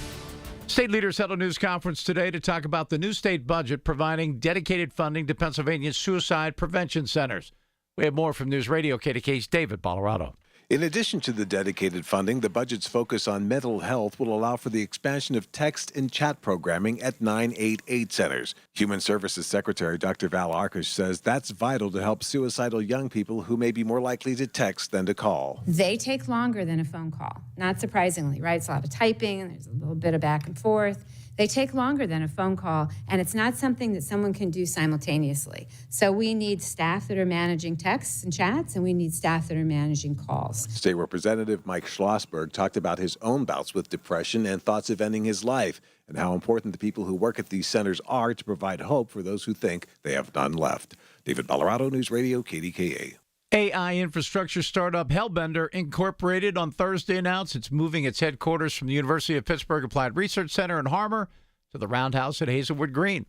State leaders held a news conference today to talk about the new state budget providing dedicated funding to Pennsylvania's suicide prevention centers. We have more from News Radio KDK's David Colorado. In addition to the dedicated funding, the budget's focus on mental health will allow for the expansion of text and chat programming at 988 centers. Human Services Secretary Dr. Val Arkush says that's vital to help suicidal young people who may be more likely to text than to call. They take longer than a phone call, not surprisingly, right? It's a lot of typing, there's a little bit of back and forth. They take longer than a phone call, and it's not something that someone can do simultaneously. So we need staff that are managing texts and chats, and we need staff that are managing calls. State Representative Mike Schlossberg talked about his own bouts with depression and thoughts of ending his life, and how important the people who work at these centers are to provide hope for those who think they have none left. David Ballarado, News Radio, KDKA. AI infrastructure startup Hellbender Incorporated on Thursday announced it's moving its headquarters from the University of Pittsburgh Applied Research Center in Harmar to the Roundhouse at Hazelwood Green.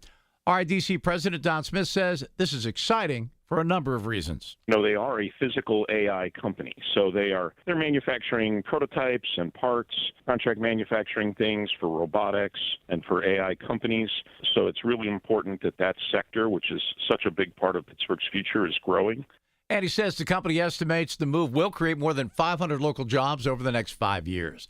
RIDC President Don Smith says this is exciting for a number of reasons. No, they are a physical AI company. So they're manufacturing prototypes and parts, contract manufacturing things for robotics and for AI companies. So it's really important that that sector, which is such a big part of Pittsburgh's future, is growing. And he says the company estimates the move will create more than 500 local jobs over the next 5 years.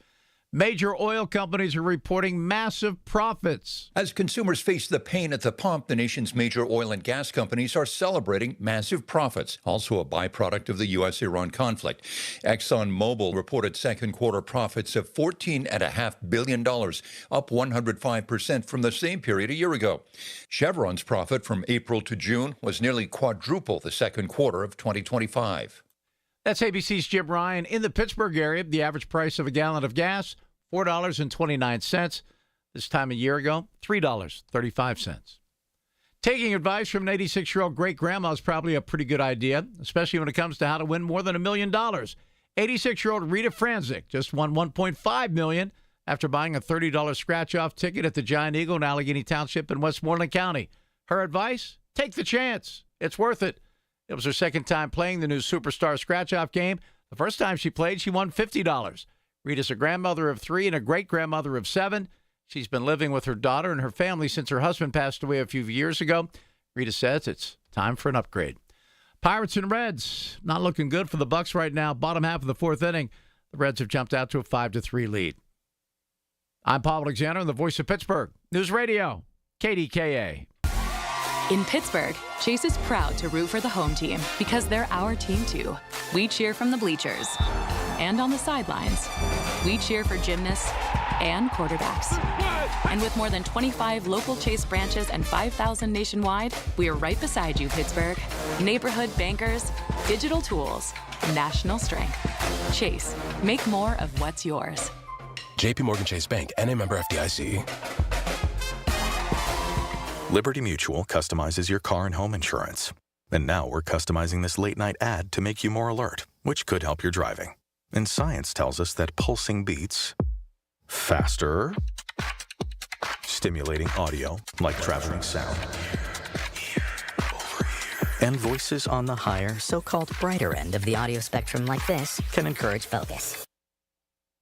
Major oil companies are reporting massive profits. As consumers face the pain at the pump, the nation's major oil and gas companies are celebrating massive profits, also a byproduct of the U.S.-Iran conflict. ExxonMobil reported second quarter profits of $14.5 billion, up 105% from the same period a year ago. Chevron's profit from April to June was nearly quadruple the second quarter of 2025. That's ABC's Jim Ryan. In the Pittsburgh area, the average price of a gallon of gas, $4.29. This time a year ago, $3.35. Taking advice from an 86-year-old great-grandma is probably a pretty good idea, especially when it comes to how to win more than $1 million. 86-year-old Rita Franzik just won $1.5 million after buying a $30 scratch-off ticket at the Giant Eagle in Allegheny Township in Westmoreland County. Her advice? Take the chance. It's worth it. It was her second time playing the new Superstar Scratch-Off game. The first time she played, she won $50. Rita's a grandmother of 3 and a great-grandmother of 7. She's been living with her daughter and her family since her husband passed away a few years ago. Rita says it's time for an upgrade. Pirates and Reds, not looking good for the Bucks right now. Bottom half of the fourth inning, the Reds have jumped out to a 5-3 lead. I'm Paul Alexander, the voice of Pittsburgh News Radio, KDKA. In Pittsburgh, Chase is proud to root for the home team because they're our team too. We cheer from the bleachers and on the sidelines. We cheer for gymnasts and quarterbacks. And with more than 25 local Chase branches and 5,000 nationwide, we are right beside you, Pittsburgh. Neighborhood bankers, digital tools, national strength. Chase, make more of what's yours. JP Morgan Chase Bank, N.A. member FDIC. Liberty Mutual customizes your car and home insurance. And now we're customizing this late-night ad to make you more alert, which could help your driving. And science tells us that pulsing beats faster, stimulating audio like traveling sound, and voices on the higher, so-called brighter end of the audio spectrum like this can encourage focus.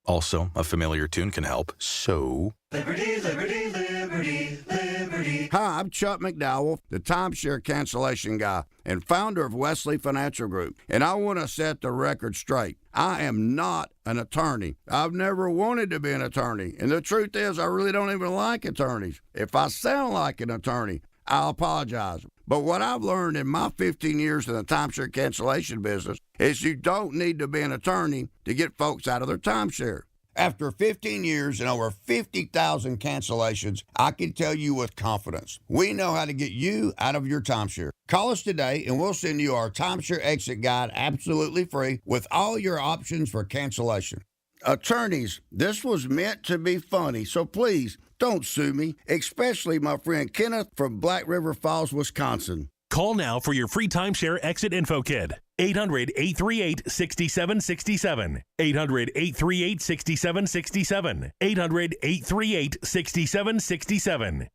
Also, a familiar tune can help, so... Liberty, liberty, liberty, liberty. Hi, I'm Chuck McDowell, the timeshare cancellation guy and founder of Wesley Financial Group. And I want to set the record straight. I am not an attorney. I've never wanted to be an attorney. And the truth is, I really don't even like attorneys. If I sound like an attorney, I'll apologize. But what I've learned in my 15 years in the timeshare cancellation business is you don't need to be an attorney to get folks out of their timeshare. After 15 years and over 50,000 cancellations, I can tell you with confidence, we know how to get you out of your timeshare. Call us today and we'll send you our timeshare exit guide absolutely free with all your options for cancellation. Attorneys, this was meant to be funny, so please don't sue me, especially my friend Kenneth from Black River Falls, Wisconsin. Call now for your free timeshare exit info kit. 800-838-6767. 800-838-6767. 800-838-6767.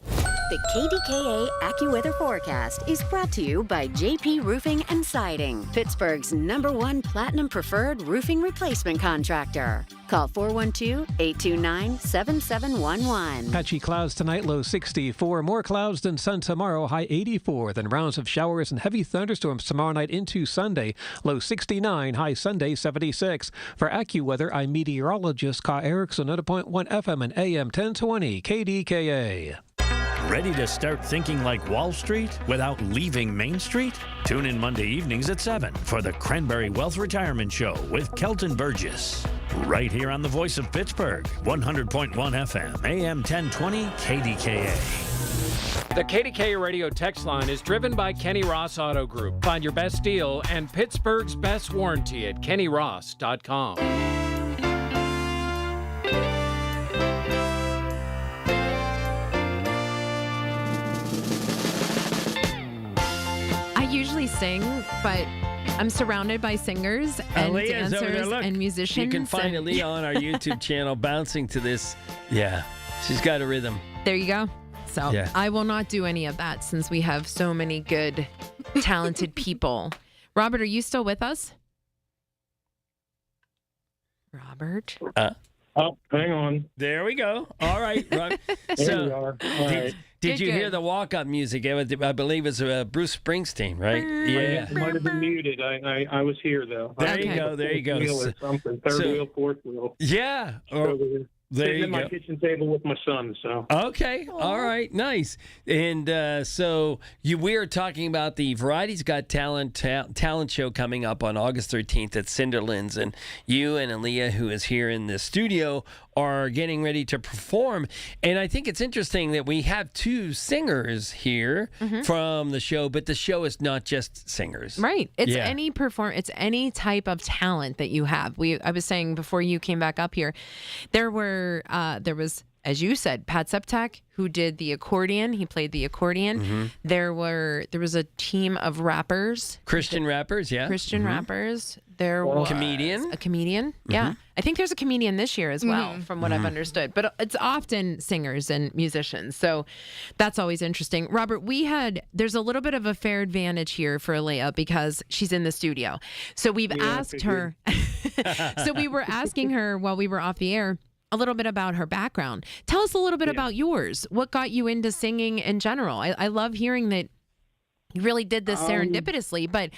The KDKA AccuWeather forecast is brought to you by JP Roofing and Siding, Pittsburgh's #1 Platinum Preferred Roofing Replacement Contractor. Call 412-829-7711. Patchy clouds tonight, low 64. More clouds than sun tomorrow, high 84. Then rounds of showers and heavy thunderstorms tomorrow night into Sunday, low 69, high Sunday 76. For AccuWeather, I'm meteorologist Ka Erickson at 101.1 FM and AM 1020 KDKA. Ready to start thinking like Wall Street without leaving Main Street? Tune in Monday evenings at 7 for the Cranberry Wealth Retirement Show with Kelton Burgess. right here on the Voice of Pittsburgh, 100.1 FM, AM 1020, KDKA. The KDKA radio text line is driven by Kenny Ross Auto Group. Find your best deal and Pittsburgh's best warranty at kennyross.com. I usually sing, but I'm surrounded by singers and Aaliyah's over there. dancers Look, and musicians. You can find Aaliyah on our YouTube channel bouncing to this. Yeah, she's got a rhythm. There you go. So Yeah. I will not do any of that since we have so many good, talented people. Robert, are you still with us? Robert? Oh, hang on. There we go. All right. Rob. There we are. All right. Did you Good, hear good. the walk-up music? I believe it's Bruce Springsteen, right? Yeah. It might have been muted. I was here, though. There you go. There you go. Wheel or something. Third wheel, fourth wheel. Yeah. Or, there Sitting you at my go. kitchen table with my son, so. Okay. All right. Nice. And so we are talking about the Variety's Got Talent talent show coming up on August 13th at Cinderlands. And you and Aaliyah, who is here in the studio, are getting ready to perform. And I think it's interesting that we have two singers here from the show, but the show is not just singers. Right. It's Yeah. it's any type of talent that you have. I was saying before you came back up here, there was, as you said, Pat Septak, who did the accordion. He played the accordion. There was a team of rappers. Christian rappers, yeah. Christian rappers. There was Comedian. a comedian. Yeah. I think there's a comedian this year as well, from what I've understood. But it's often singers and musicians. So that's always interesting. Robert, there's a little bit of a fair advantage here for Aaliyah because she's in the studio. So we've asked her. So we were asking her while we were off the air a little bit about her background. Tell us a little bit about yours. What got you into singing in general? I love hearing that you really did this serendipitously, but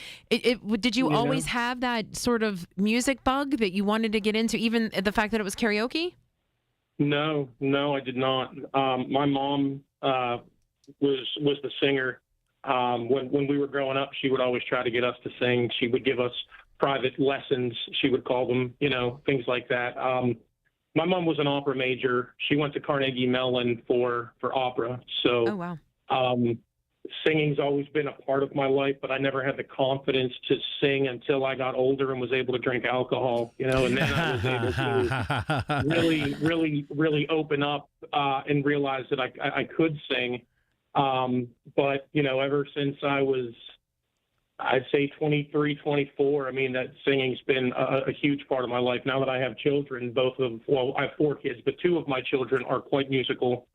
did you always have that sort of music bug that you wanted to get into, even the fact that it was karaoke? No, I did not. My mom was the singer. When we were growing up, she would always try to get us to sing. She would give us private lessons, she would call them, things like that. My mom was an opera major. She went to Carnegie Mellon for opera. So Oh, wow. Singing's always been a part of my life, but I never had the confidence to sing until I got older and was able to drink alcohol, and then I was able to really open up and realize that I could sing. But, ever since I was, I'd say 23, 24, that singing's been a huge part of my life. Now that I have children, I have 4 kids, but 2 of my children are quite musical.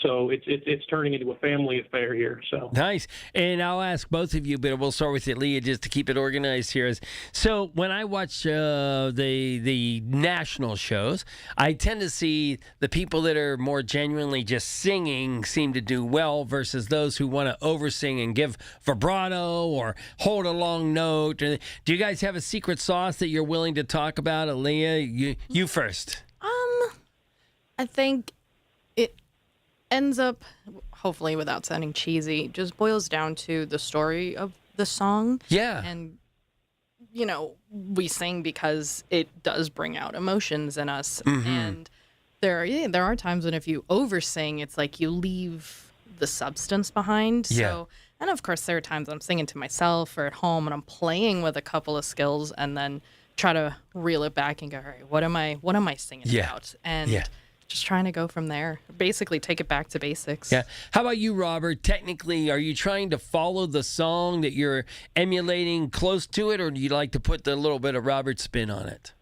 So it's turning into a family affair here. So nice. And I'll ask both of you, but we'll start with you, Leah, just to keep it organized here. So when I watch the national shows, I tend to see the people that are more genuinely just singing seem to do well versus those who want to oversing and give vibrato or hold a long note. Do you guys have a secret sauce that you're willing to talk about? Leah, you first. I think it ends up, hopefully without sounding cheesy, just boils down to the story of the song. Yeah. And, we sing because it does bring out emotions in us. And there are times when if you oversing, it's like you leave the substance behind. Yeah. So, and of course, there are times I'm singing to myself or at home and I'm playing with a couple of skills and then try to reel it back and go, all right, what am I singing about? And just trying to go from there. Basically, take it back to basics. Yeah. How about you, Robert? Technically, are you trying to follow the song that you're emulating close to it, or do you like to put the little bit of Robert spin on it?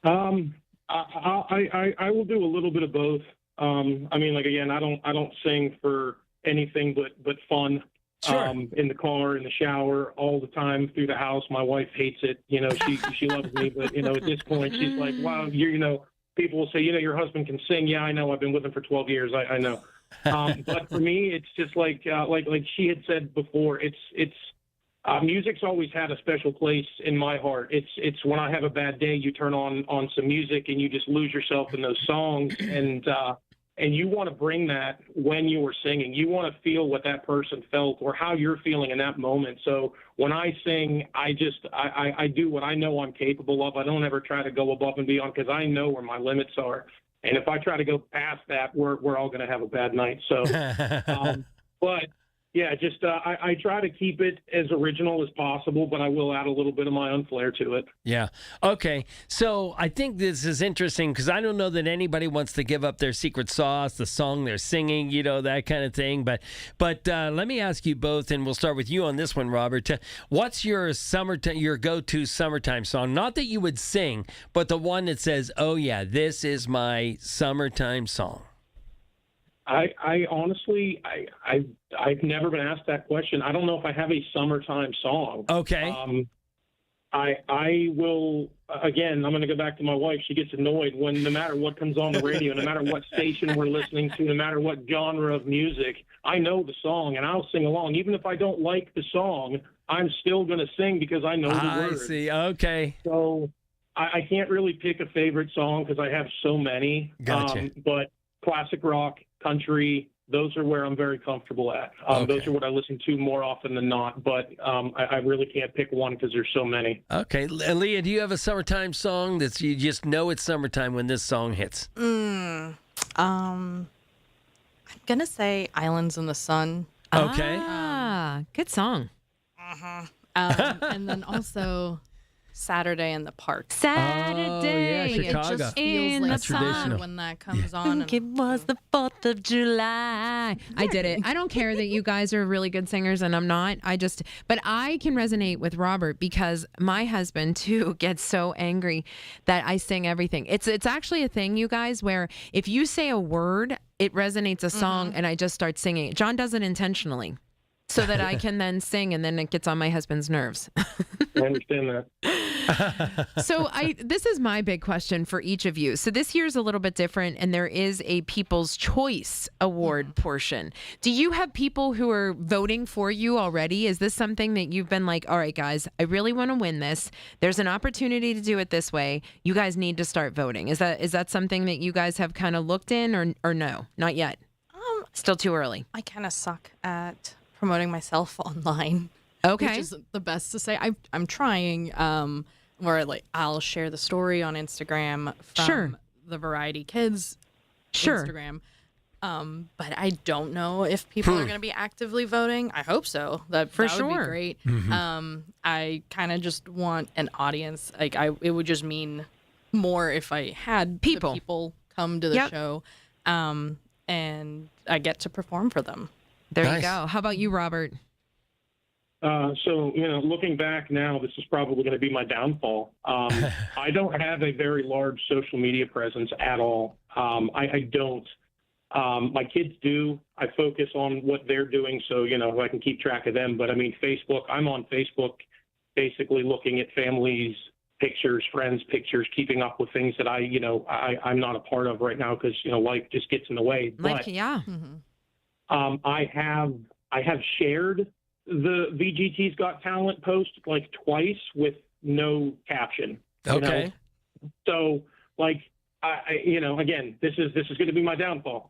I will do a little bit of both. Again, I don't sing for anything but fun. Sure. In the car, in the shower, all the time, through the house. My wife hates it. She loves me, but at this point, she's like, "Wow, people will say, your husband can sing." Yeah, I know. I've been with him for 12 years. I know. But for me, it's just like she had said before. It's music's always had a special place in my heart. It's when I have a bad day, you turn on some music and you just lose yourself in those songs. And and you want to bring that when you are singing. You want to feel what that person felt or how you're feeling in that moment. So when I sing, I do what I know I'm capable of. I don't ever try to go above and beyond because I know where my limits are. And if I try to go past that, we're all going to have a bad night. So, but yeah, just I try to keep it as original as possible, but I will add a little bit of my own flair to it. Yeah. Okay. So I think this is interesting because I don't know that anybody wants to give up their secret sauce, the song they're singing, that kind of thing. But let me ask you both, and we'll start with you on this one, Robert. What's your go-to summertime song? Not that you would sing, but the one that says, "Oh yeah, this is my summertime song." I honestly, I've never been asked that question. I don't know if I have a summertime song. Okay. I will, again, I'm going to go back to my wife. She gets annoyed when no matter what comes on the radio, no matter what station we're listening to, no matter what genre of music, I know the song and I'll sing along. Even if I don't like the song, I'm still going to sing because I know the words. I see. Okay. So I can't really pick a favorite song because I have so many. Gotcha. But classic rock, country, those are where I'm very comfortable at. Those are what I listen to more often than not, but I really can't pick one because there's so many. Okay. Leah, do you have a summertime song that you just know it's summertime when this song hits? I'm going to say Islands in the Sun. Okay. Good song. And then also Saturday in the Park. Saturday. Oh, yeah, Chicago. It just feels in like the sun summer when that comes on. It was the 4th of July. I did it. I don't care that you guys are really good singers and I'm not. But I can resonate with Robert because my husband too gets so angry that I sing everything. It's actually a thing, you guys, where if you say a word, it resonates a song and I just start singing. John does it intentionally so that I can then sing and then it gets on my husband's nerves. I understand that. So this is my big question for each of you. So this year's a little bit different and there is a People's Choice Award portion. Do you have people who are voting for you already? Is this something that you've been like, all right, guys, I really want to win this. There's an opportunity to do it this way. You guys need to start voting. Is that something that you guys have kind of looked in or no? Not yet? Still too early? I kind of suck at promoting myself online. Okay. Which is the best to say. I'm trying, where I'll share the story on Instagram from the Variety Kids Instagram. But I don't know if people are going to be actively voting. I hope so. That would be great. I kind of just want an audience. It would just mean more if I had people come to the show, and I get to perform for them. There you go. How about you, Robert? So, looking back now, this is probably going to be my downfall. I don't have a very large social media presence at all. I don't. My kids do. I focus on what they're doing so, I can keep track of them. But, Facebook, I'm on Facebook basically looking at families' pictures, friends' pictures, keeping up with things that I'm not a part of right now because, life just gets in the way. But, I have shared the VGT's Got Talent post twice with no caption. Okay. So again, this is going to be my downfall.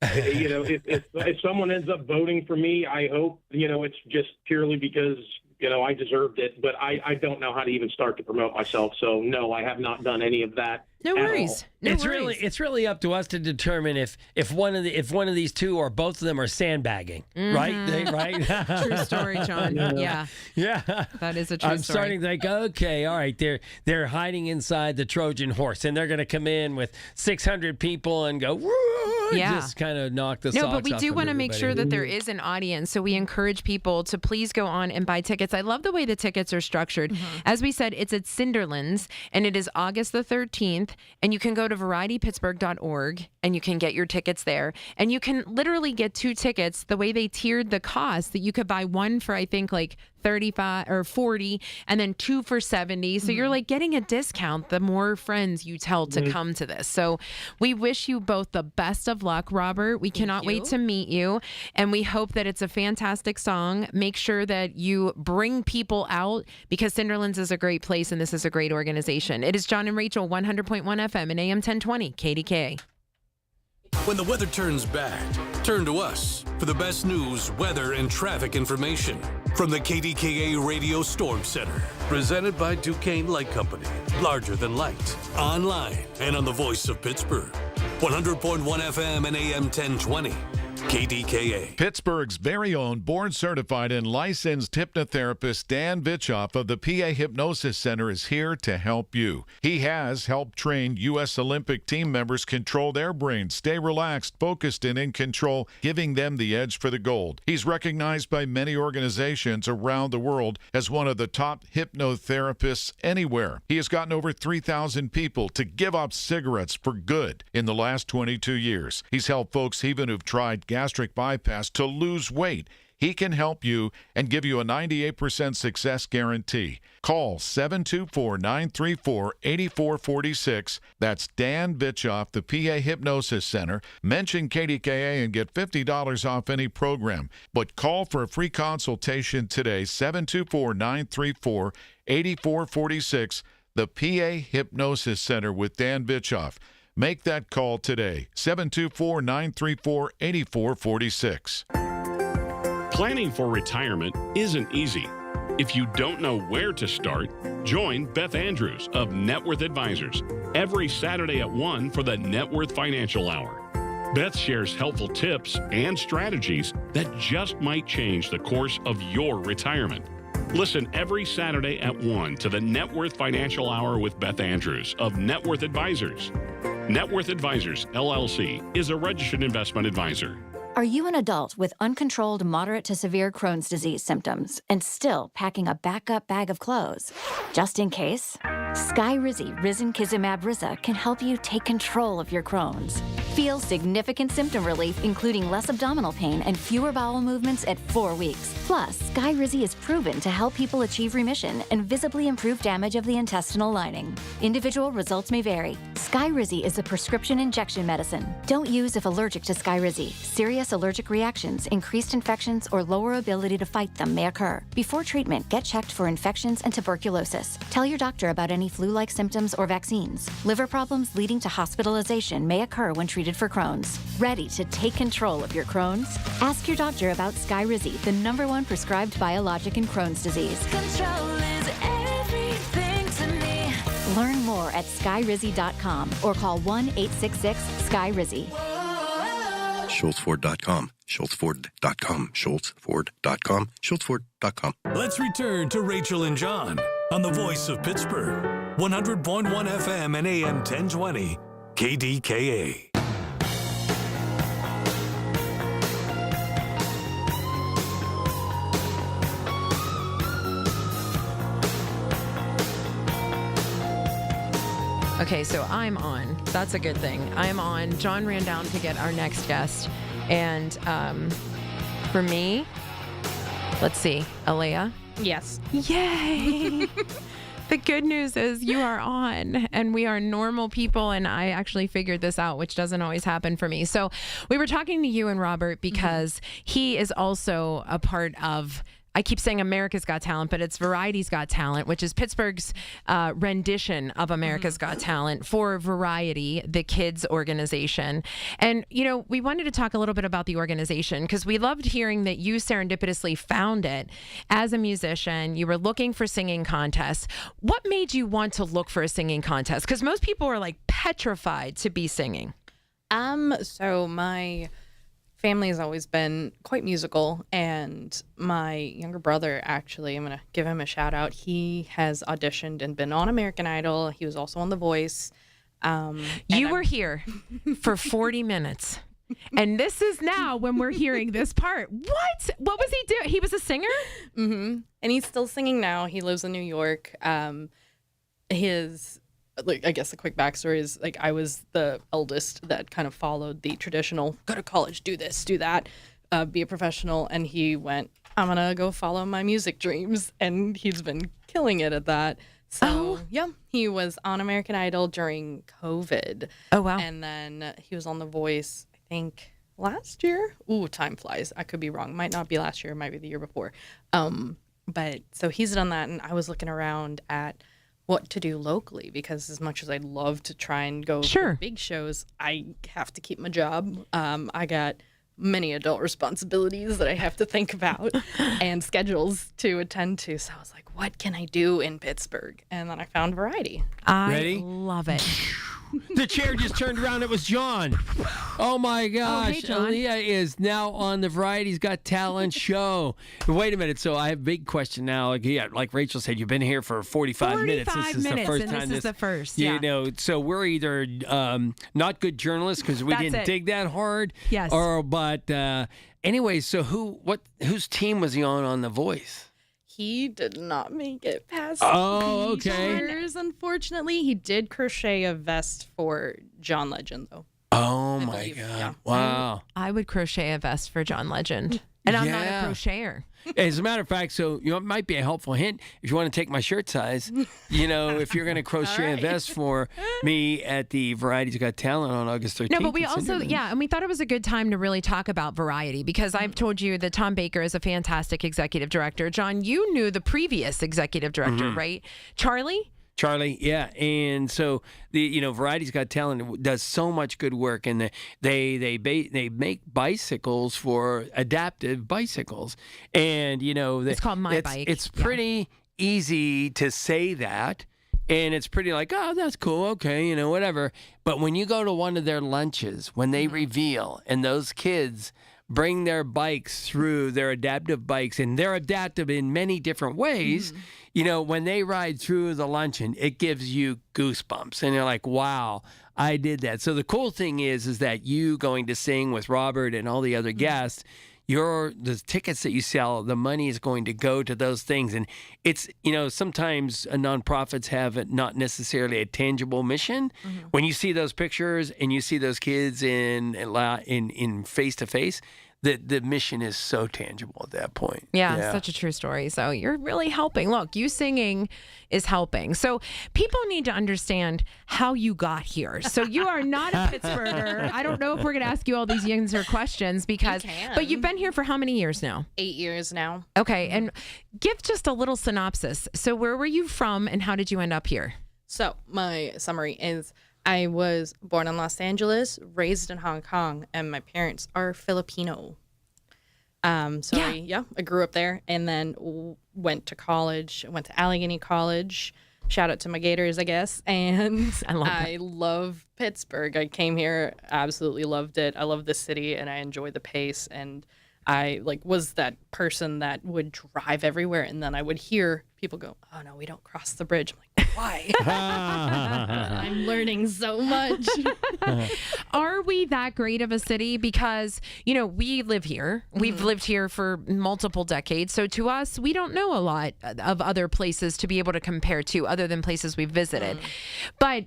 If someone ends up voting for me, I hope, it's just purely because, I deserved it, but I don't know how to even start to promote myself. So no, I have not done any of that. No worries. It's really up to us to determine if one of these two or both of them are sandbagging, right? Right. True story, John. Yeah. That is a true story. I'm starting to think, okay, all right, they're hiding inside the Trojan horse, and they're going to come in with 600 people and go, just kind of knock the socks off. No, but we do want to make sure that there is. is an audience, so we encourage people to please go on and buy tickets. I love the way the tickets are structured. As we said, it's at Cinderlands, and it is August the 13th. And you can go to varietypittsburgh.org and you can get your tickets there. And you can literally get 2 tickets the way they tiered the cost, that you could buy one for, I think, 35 or 40 and then 2 for 70. So you're getting a discount the more friends you tell to come to this. So we wish you both the best of luck, Robert. We cannot wait to meet you. And we hope that it's a fantastic song. Make sure that you bring people out because Cinderlands is a great place and this is a great organization. It is John and Rachel, 100.1 FM and AM 1020 KDKA. When the weather turns bad, turn to us for the best news, weather, and traffic information from the KDKA Radio Storm Center. Presented by Duquesne Light Company. Larger than light. Online and on the voice of Pittsburgh. 100.1 FM and AM 1020. KDKA. Pittsburgh's very own board-certified and licensed hypnotherapist Dan Vitchoff of the PA Hypnosis Center is here to help you. He has helped train U.S. Olympic team members control their brains, stay relaxed, focused, and in control, giving them the edge for the gold. He's recognized by many organizations around the world as one of the top hypnotherapists anywhere. He has gotten over 3,000 people to give up cigarettes for good in the last 22 years. He's helped folks even who've tried gastric bypass to lose weight. He can help you and give you a 98% success guarantee. Call 724-934-8446. That's Dan Vitchoff, the PA Hypnosis Center. Mention KDKA and get $50 off any program. But call for a free consultation today, 724-934-8446. The PA Hypnosis Center with Dan Vitchoff. Make that call today, 724-934-8446. Planning for retirement isn't easy. If you don't know where to start, join Beth Andrews of Net Worth Advisors every Saturday at 1 for the Net Worth Financial Hour. Beth shares helpful tips and strategies that just might change the course of your retirement. Listen every Saturday at 1 to the Net Worth Financial Hour with Beth Andrews of Net Worth Advisors. Net Worth Advisors, LLC, is a registered investment advisor. Are you an adult with uncontrolled moderate to severe Crohn's disease symptoms and still packing a backup bag of clothes? Just in case, Skyrizi Risankizumab Riza can help you take control of your Crohn's. Feel significant symptom relief, including less abdominal pain and fewer bowel movements at 4 weeks. Plus, Skyrizi is proven to help people achieve remission and visibly improve damage of the intestinal lining. Individual results may vary. Skyrizi is a prescription injection medicine. Don't use if allergic to Skyrizi. Serious allergic reactions, increased infections, or lower ability to fight them may occur. Before treatment, get checked for infections and tuberculosis. Tell your doctor about any flu-like symptoms or vaccines. Liver problems leading to hospitalization may occur when treated for Crohn's. Ready to take control of your Crohn's? Ask your doctor about Skyrizi, the #1 prescribed biologic in Crohn's disease. Control is everything to me. Learn more at skyrizi.com or call 1-866-SKY-RIZZI. SchultzFord.com, SchultzFord.com, SchultzFord.com, SchultzFord.com. Let's return to Rachel and John on the voice of Pittsburgh. 100.1 FM and AM 1020. KDKA. Okay, so I'm on. That's a good thing. I'm on. John ran down to get our next guest. And for me, let's see, Alea? Yes. Yay! The good news is you are on, and we are normal people, and I actually figured this out, which doesn't always happen for me. So we were talking to you and Robert because he is also a part of, I keep saying America's Got Talent, but it's Variety's Got Talent, which is Pittsburgh's rendition of America's Got Talent for Variety, the kids organization. And, you know, we wanted to talk a little bit about the organization because we loved hearing that you serendipitously found it as a musician. You were looking for singing contests. What made you want to look for a singing contest? Because most people are like petrified to be singing. So my family has always been quite musical, and my younger brother, actually, I'm going to give him a shout out. He has auditioned and been on American Idol. He was also on The Voice. You were here for 40 minutes. And this is now when we're hearing this part. What was he doing? He was a singer? Mm-hmm. And he's still singing now. He lives in New York. I guess the quick backstory is, like, I was the eldest that kind of followed the traditional, go to college, do this, do that, be a professional. And he went, I'm going to go follow my music dreams. And he's been killing it at that. So, yeah, he was on American Idol during COVID. Oh, wow. And then he was on The Voice, I think, last year. Ooh, time flies. I could be wrong. Might not be last year. Might be the year before. But so he's done that. And I was looking around at what to do locally, because as much as I'd love to try and go to the big shows, I have to keep my job. I got many adult responsibilities that I have to think about and schedules to attend to. So I was like, what can I do in Pittsburgh? And then I found Variety. I love it. The chair just turned around. It was John. Oh, my gosh. hey, John. Aaliyah is now on the Variety's Got Talent show. Wait a minute. So I have a big question now. Yeah, like Rachel said, you've been here for 45 minutes. This is the first time. This is the first. You know, so we're either not good journalists because we didn't dig that hard. Yes. But anyway, so whose team was he on The Voice? He did not make it past okay. unfortunately. He did crochet a vest for John Legend, though. Oh, my God. Yeah. Wow. I would crochet a vest for John Legend. And I'm not a crocheter. As a matter of fact, so it might be a helpful hint if you want to take my shirt size. If you're going to crochet a vest for me at the Variety's Got Talent on August 13th. No, but we also, and we thought it was a good time to really talk about Variety, because I've told you that Tom Baker is a fantastic executive director. John, you knew the previous executive director, right? Charlie, yeah, and so the Variety's Got Talent does so much good work, and they make bicycles for adaptive bicycles, and it's called My Bike. It's pretty easy to say that, and it's pretty like, oh, that's cool, okay, whatever. But when you go to one of their lunches, when they reveal, and those kids bring their bikes through, their adaptive bikes, and they're adaptive in many different ways. When they ride through the luncheon, it gives you goosebumps, and you're like, wow, I did that. So the cool thing is that you going to sing with Robert and all the other guests, the tickets that you sell, the money is going to go to those things. And it's, sometimes nonprofits have not necessarily a tangible mission. When you see those pictures and you see those kids in face to face, the mission is so tangible at that point. Yeah, such a true story. So you're really helping. Look, you singing is helping. So people need to understand how you got here. So you are not a Pittsburgher. I don't know if we're going to ask you all these answer questions but you've been here for how many years now? 8 years now. Okay, and give just a little synopsis. So where were you from and how did you end up here? So my summary is, I was born in Los Angeles, raised in Hong Kong, and my parents are Filipino. I grew up there and then went to college. Went to Allegheny College. Shout out to my Gators, I guess. And I love Pittsburgh. I came here, absolutely loved it. I love the city, and I enjoy the pace. And I was that person that would drive everywhere, and then I would hear people go, "Oh no, we don't cross the bridge." I'm like, why? I'm learning so much. Are we that great of a city? Because, we live here. We've lived here for multiple decades. So to us, we don't know a lot of other places to be able to compare to other than places we've visited. But,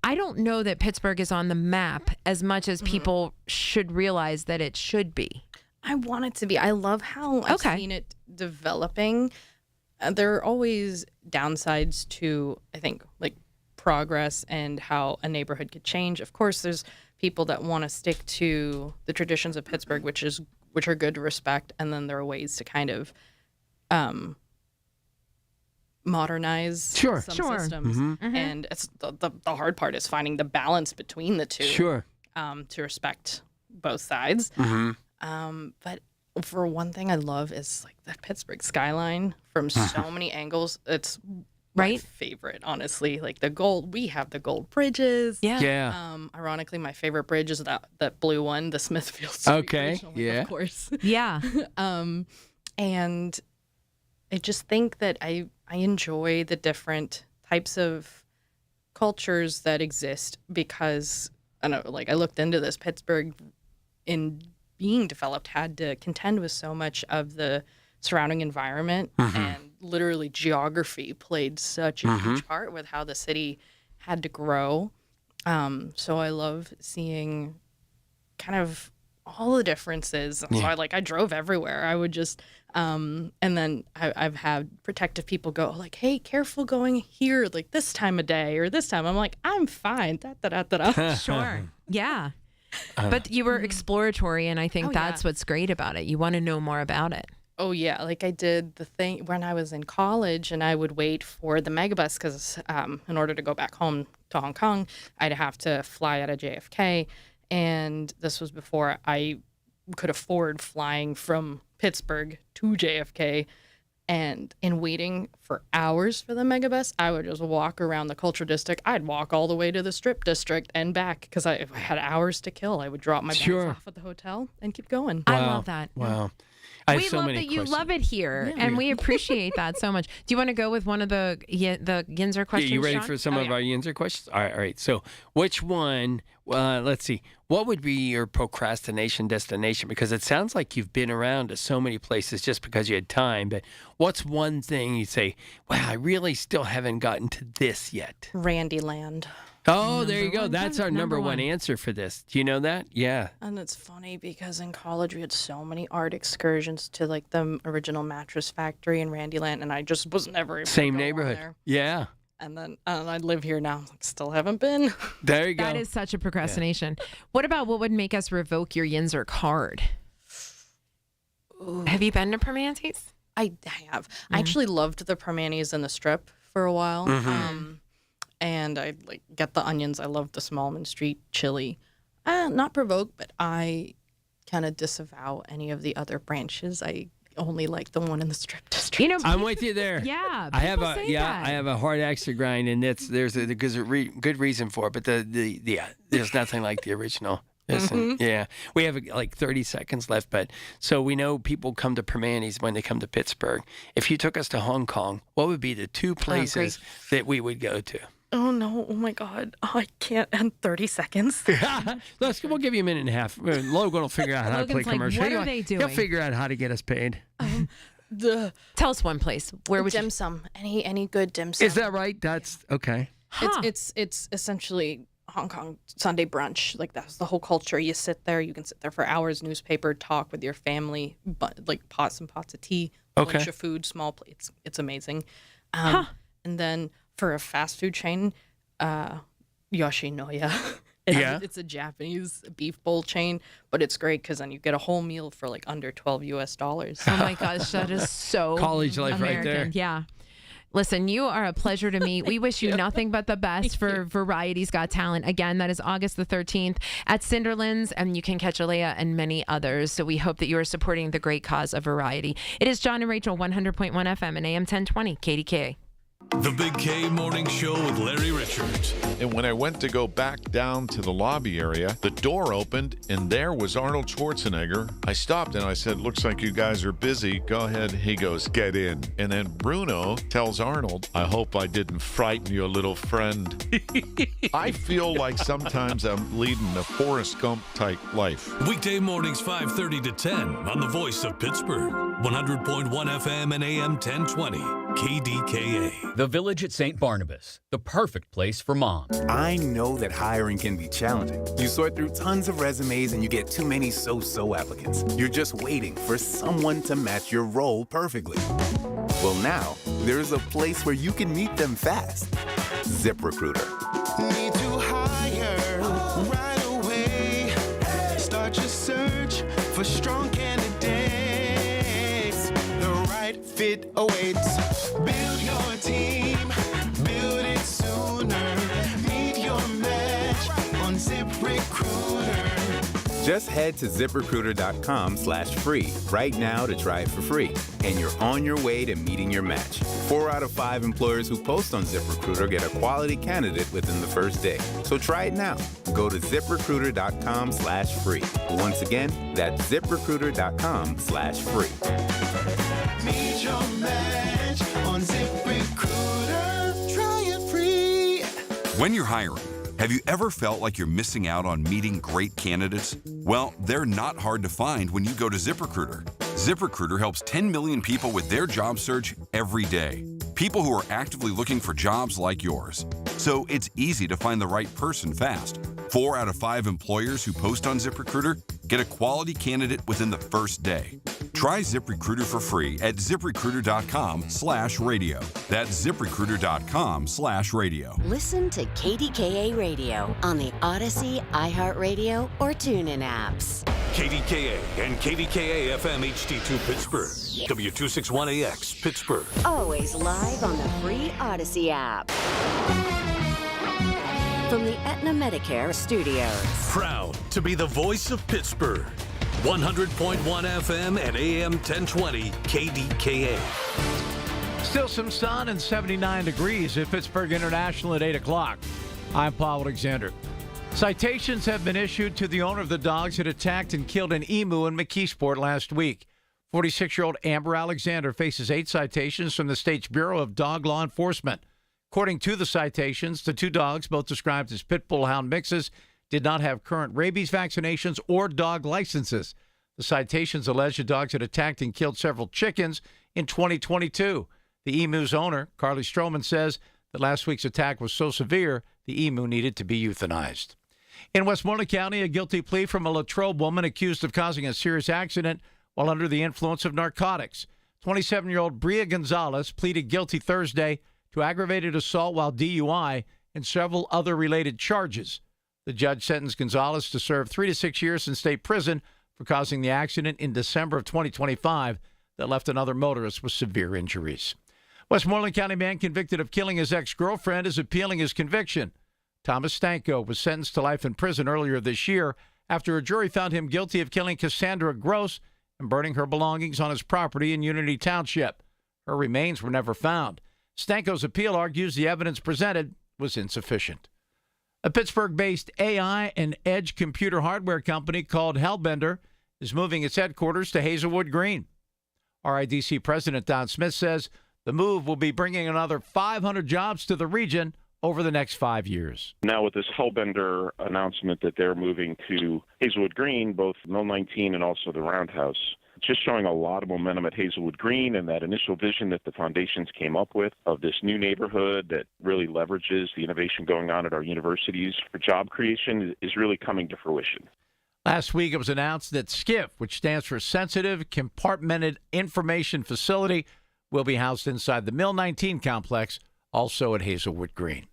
I don't know that Pittsburgh is on the map as much as people should realize that it should be. I want it to be. I love how I've seen it developing. There are always downsides to, I think, progress and how a neighborhood could change. Of course, there's people that want to stick to the traditions of Pittsburgh, which are good to respect, and then there are ways to kind of modernize some systems. And it's the hard part is finding the balance between the two. To respect both sides. But for one thing I love is the Pittsburgh skyline from so many angles. It's my favorite, honestly. We have the gold bridges. Ironically, my favorite bridge is that blue one, the Smithfield Street Bridge. Of course. And I just think that I enjoy the different types of cultures that exist, because I know, I looked into this. Pittsburgh, in being developed, had to contend with so much of the surrounding environment, and literally geography played such a huge part with how the city had to grow. So I love seeing kind of all the differences. So I drove everywhere. I would just and then I've had protective people go hey, careful going here this time of day or this time. I'm like, I'm fine. Sure. Yeah. But you were exploratory, and I think that's what's great about it. You want to know more about it. Oh, yeah. Like I did the thing when I was in college and I would wait for the megabus because in order to go back home to Hong Kong, I'd have to fly out of JFK. And this was before I could afford flying from Pittsburgh to JFK. And in waiting for hours for the megabus, I would just walk around the cultural district. I'd walk all the way to the strip district and back because I had hours to kill. I would drop my bags off at the hotel and keep going. I love that. Wow. I have We so love many that you questions. love it here, and we appreciate that so much. Do you want to go with one of the Yinzer questions? You ready Sean? for some of our Yinzer questions? All right. So which one, let's see, what would be your procrastination destination? Because it sounds like you've been around to so many places just because you had time, but what's one thing you'd say, wow, I really still haven't gotten to this yet? Randyland. Oh, there you go. That's our number one answer for this. Do you know that? Yeah. And it's funny because in college we had so many art excursions to like the original mattress factory in Randyland, and I just was never able Same to go neighborhood. on there. Yeah. And then I live here now. Like, still haven't been. There you go. That is such a procrastination. What about what would make us revoke your Yinzer card? Have you been to Permanentes? I have. I actually loved the Permanis and the Strip for a while. And I like get the onions. I love the Smallman Street chili. Not provoke, but I kind of disavow any of the other branches. I only like the one in the Strip district. You know, I'm with you there. Yeah, I have people say that. I have a hard axe to grind, and there's a good reason for it. But there's nothing like the original. Listen, yeah, we have like 30 seconds left, but so we know people come to Permanis when they come to Pittsburgh. If you took us to Hong Kong, what would be the two places that we would go to? Oh no! Oh my God! Oh, I can't end 30 seconds. We'll give you a minute and a half. Logan will figure out how to play Logan's like, commercial. what are they doing? He'll figure out how to get us paid. Tell us one place. Where would dim sum? Any good dim sum? Is that right? That's okay. It's essentially Hong Kong Sunday brunch. Like that's the whole culture. You sit there. You can sit there for hours. Newspaper talk with your family. But like pots and pots of tea. Okay. Bunch of food. Small plates. It's amazing. And then for a fast food chain, Yoshinoya. It's a Japanese beef bowl chain, but it's great because then you get a whole meal for like under $12. Oh my gosh, that is so college life American. right there. Yeah. Listen, you are a pleasure to meet. We wish you nothing but the best for Variety's Got Talent. Again, that is August the 13th at Cinderlands, and you can catch Alea and many others. So we hope that you are supporting the great cause of variety. It is John and Rachel, 100.1 FM and AM 1020, KDKA. The Big K Morning Show with Larry Richards. And when I went to go back down to the lobby area, the door opened and there was Arnold Schwarzenegger. I stopped and I said, looks like you guys are busy. Go ahead. He goes, get in. And then Bruno tells Arnold, I hope I didn't frighten your little friend. I feel like sometimes I'm leading a Forrest Gump type life. Weekday mornings 5:30 to 10 on the Voice of Pittsburgh. 100.1 FM and AM 1020. KDKA. The Village at St. Barnabas, the perfect place for moms. I know that hiring can be challenging. You sort through tons of resumes and you get too many so-so applicants. You're just waiting for someone to match your role perfectly. Well, now, there's a place where you can meet them fast. ZipRecruiter. Need to hire right away. Start your search for strong candidates. The right fit awaits. Build your team, build it sooner. Meet your match on ZipRecruiter. Just head to ZipRecruiter.com/free right now to try it for free. And you're on your way to meeting your match. 4 out of 5 employers who post on ZipRecruiter get a quality candidate within the first day. So try it now. Go to ZipRecruiter.com/free. Once again, that's ZipRecruiter.com/free. Meet your match on ZipRecruiter. Try it free. When you're hiring, have you ever felt like you're missing out on meeting great candidates? Well, they're not hard to find when you go to ZipRecruiter. ZipRecruiter helps 10 million people with their job search every day. People who are actively looking for jobs like yours. So it's easy to find the right person fast. 4 out of 5 employers who post on ZipRecruiter get a quality candidate within the first day. Try ZipRecruiter for free at ZipRecruiter.com/radio. That's ZipRecruiter.com/radio. Listen to KDKA Radio on the Odyssey, iHeartRadio, or TuneIn apps. KDKA and KDKA-FM HD2 Pittsburgh. W261AX Pittsburgh. Always live on the free Odyssey app. From the Aetna Medicare studios. Proud to be the voice of Pittsburgh. 100.1 FM and AM 1020 KDKA. Still some sun and 79 degrees at Pittsburgh International at 8 o'clock. I'm Paul Alexander. Citations have been issued to the owner of the dogs that attacked and killed an emu in McKeesport last week. 46-year-old Amber Alexander faces 8 citations from the state's Bureau of Dog Law Enforcement. According to the citations, the 2 dogs, both described as pit bull hound mixes, did not have current rabies vaccinations or dog licenses. The citations allege the dogs had attacked and killed several chickens in 2022. The emu's owner, Carly Stroman, says that last week's attack was so severe, the emu needed to be euthanized. In Westmoreland County, a guilty plea from a Latrobe woman accused of causing a serious accident while under the influence of narcotics. 27-year-old Bria Gonzalez pleaded guilty Thursday to aggravated assault while DUI and several other related charges. The judge sentenced Gonzalez to serve 3 to 6 years in state prison for causing the accident in December of 2025 that left another motorist with severe injuries. Westmoreland County man convicted of killing his ex-girlfriend is appealing his conviction. Thomas Stanko was sentenced to life in prison earlier this year after a jury found him guilty of killing Cassandra Gross and burning her belongings on his property in Unity Township. Her remains were never found. Stanko's appeal argues the evidence presented was insufficient. A Pittsburgh-based AI and edge computer hardware company called Hellbender is moving its headquarters to Hazelwood Green. RIDC President Don Smith says the move will be bringing another 500 jobs to the region over the next 5 years. Now with this Hellbender announcement that they're moving to Hazelwood Green, both Mill 19 and also the Roundhouse, just showing a lot of momentum at Hazelwood Green and that initial vision that the foundations came up with of this new neighborhood that really leverages the innovation going on at our universities for job creation is really coming to fruition. Last week it was announced that SCIF, which stands for Sensitive Compartmented Information Facility, will be housed inside the Mill 19 complex, also at Hazelwood Green.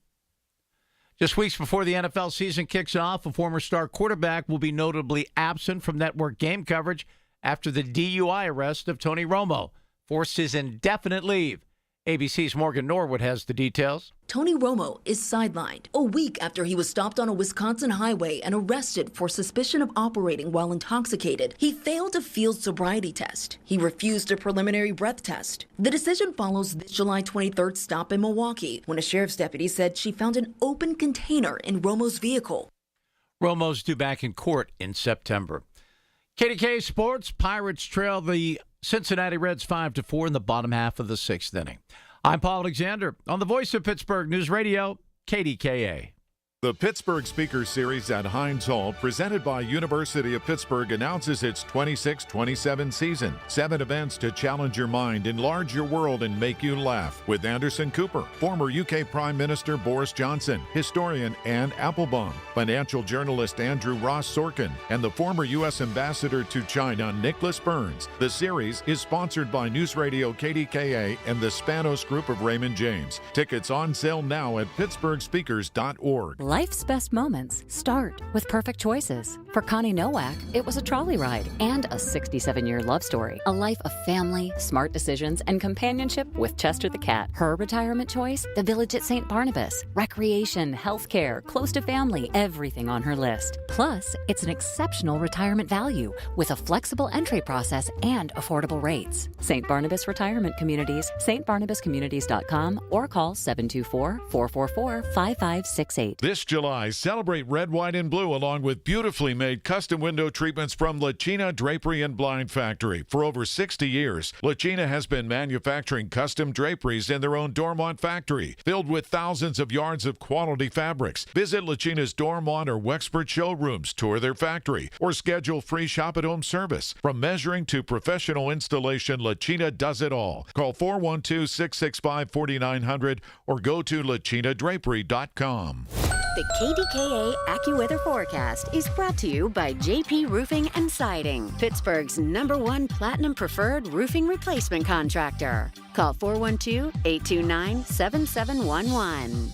Just weeks before the NFL season kicks off, a former star quarterback will be notably absent from network game coverage after the DUI arrest of Tony Romo forced his indefinite leave. ABC's Morgan Norwood has the details. Tony Romo is sidelined a week after he was stopped on a Wisconsin highway and arrested for suspicion of operating while intoxicated. He failed a field sobriety test. He refused a preliminary breath test. The decision follows this July 23rd stop in Milwaukee when a sheriff's deputy said she found an open container in Romo's vehicle. Romo's due back in court in September. KDKA Sports, Pirates trail the Cincinnati Reds 5-4 in the bottom half of the 6th inning. I'm Paul Alexander on the voice of Pittsburgh News Radio, KDKA. The Pittsburgh Speaker Series at Heinz Hall, presented by University of Pittsburgh, announces its 26-27 season. 7 events to challenge your mind, enlarge your world, and make you laugh. With Anderson Cooper, former UK Prime Minister Boris Johnson, historian Anne Applebaum, financial journalist Andrew Ross Sorkin, and the former U.S. Ambassador to China, Nicholas Burns. The series is sponsored by News Radio KDKA and the Spanos Group of Raymond James. Tickets on sale now at pittsburghspeakers.org. Life's best moments start with perfect choices. For Connie Nowak, it was a trolley ride and a 67-year love story. A life of family, smart decisions, and companionship with Chester the cat. Her retirement choice, the Village at St. Barnabas. Recreation, healthcare, close to family, everything on her list. Plus, it's an exceptional retirement value with a flexible entry process and affordable rates. St. Barnabas Retirement Communities, stbarnabascommunities.com, or call 724-444-5568. This July, celebrate red, white, and blue along with beautifully made custom window treatments from Lachina Drapery and Blind Factory. For over 60 years, Lachina has been manufacturing custom draperies in their own Dormont factory, filled with thousands of yards of quality fabrics. Visit Lachina's Dormont or Wexford showrooms, tour their factory, or schedule free shop-at-home service. From measuring to professional installation, Lachina does it all. Call 412-665-4900 or go to lachinadrapery.com. The KDKA AccuWeather forecast is brought to you by JP Roofing and Siding, Pittsburgh's #1 Platinum Preferred Roofing Replacement Contractor. Call 412-829-7711.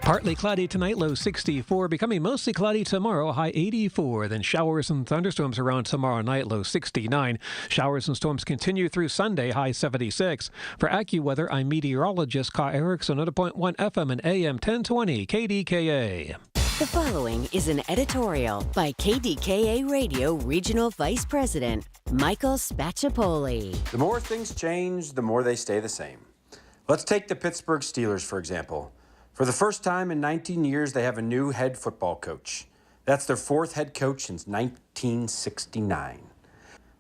Partly cloudy tonight, low 64. Becoming mostly cloudy tomorrow, high 84. Then showers and thunderstorms around tomorrow night, low 69. Showers and storms continue through Sunday, high 76. For AccuWeather, I'm meteorologist Kai Erickson, 100.1 FM and AM 1020 KDKA. The following is an editorial by KDKA Radio Regional Vice President Michael Spacciapoli. The more things change, the more they stay the same. Let's take the Pittsburgh Steelers, for example. For the first time in 19 years, they have a new head football coach. That's their fourth head coach since 1969.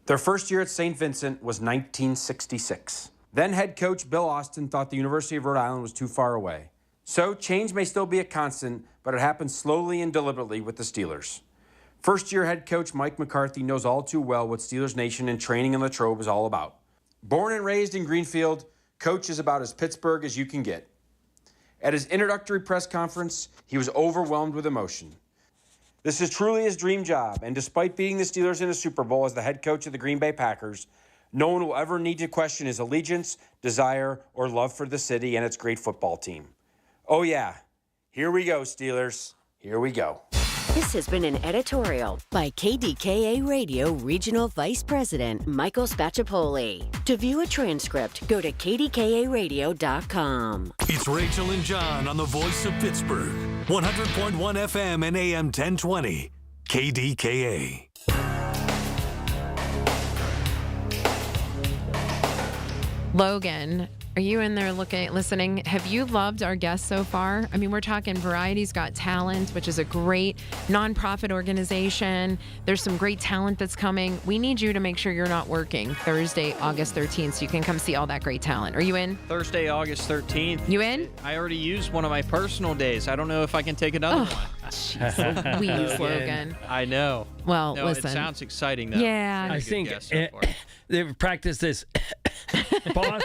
Their first year at St. Vincent was 1966. Then head coach Bill Austin thought the University of Rhode Island was too far away. So change may still be a constant, but it happens slowly and deliberately with the Steelers. First-year head coach Mike McCarthy knows all too well what Steelers Nation and training in Latrobe is all about. Born and raised in Greenfield, Coach is about as Pittsburgh as you can get. At his introductory press conference, he was overwhelmed with emotion. This is truly his dream job, and despite beating the Steelers in a Super Bowl as the head coach of the Green Bay Packers, no one will ever need to question his allegiance, desire, or love for the city and its great football team. Oh yeah, here we go, Steelers. Here we go. This has been an editorial by KDKA Radio Regional Vice President Michael Spacciapoli. To view a transcript, go to kdkaradio.com. It's Rachel and John on the voice of Pittsburgh. 100.1 FM and AM 1020. KDKA. Logan, are you in there listening? Have you loved our guests so far? I mean, we're talking Variety's Got Talent, which is a great nonprofit organization. There's some great talent that's coming. We need you to make sure you're not working Thursday, August 13th, so you can come see all that great talent. Are you in? Thursday, August 13th. You in? I already used one of my personal days. I don't know if I can take another one. Jeez Louise, Logan. I know. Well, no, listen. It sounds exciting, though. Yeah. I think they've practiced this. Boss,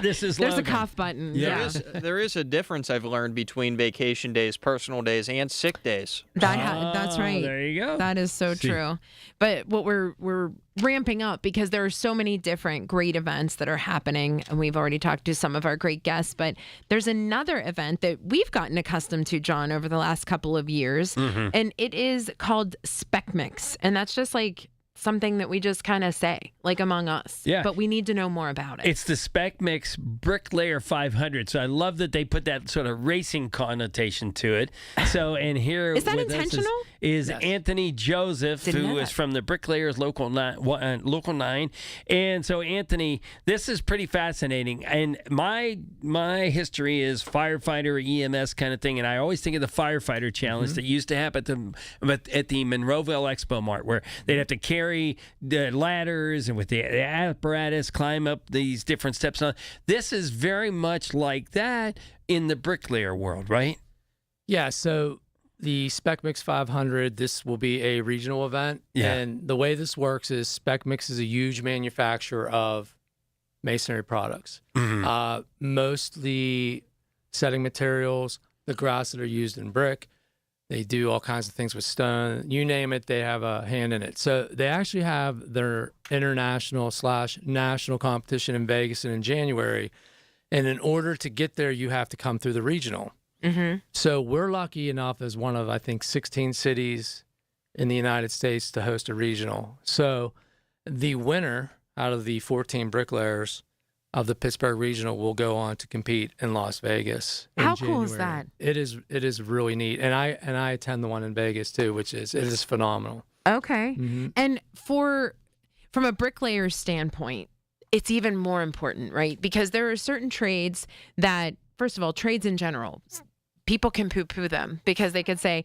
this is There's Logan. a cough button. Yeah. There is a difference I've learned between vacation days, personal days, and sick days. That's right. There you go. That is so true. But what we're ramping up because there are so many different great events that are happening, and we've already talked to some of our great guests, but there's another event that we've gotten accustomed to, John, over the last couple of years, and it is called Spec Mix, and that's just like something that we just kind of say, like among us. Yeah. But we need to know more about it. It's the Spec Mix Bricklayer 500. So I love that they put that sort of racing connotation to it. So, and here is that with intentional? Us is Anthony Joseph, who is from the Bricklayers Local 9. And so, Anthony, this is pretty fascinating. And my history is firefighter, EMS kind of thing. And I always think of the firefighter challenge that used to happen at the Monroeville Expo Mart, where they'd have to carry the ladders and with the apparatus climb up these different steps. This is very much like that in the bricklayer world, right? Yeah, so the Spec Mix 500, this will be a regional event. Yeah. And the way this works is Spec Mix is a huge manufacturer of masonry products. Mostly setting materials, the grass that are used in brick. They do all kinds of things with stone. You name it, they have a hand in it. So they actually have their international/national competition in Vegas and in January. And in order to get there, you have to come through the regional. So we're lucky enough as one of, I think, 16 cities in the United States to host a regional. So the winner out of the 14 bricklayers of the Pittsburgh Regional will go on to compete in Las Vegas. How cool is that? It is really neat, and I attend the one in Vegas too, it is phenomenal. Okay, and from a bricklayer standpoint, it's even more important, right? Because there are certain trades that, first of all, trades in general, people can poo-poo them because they could say,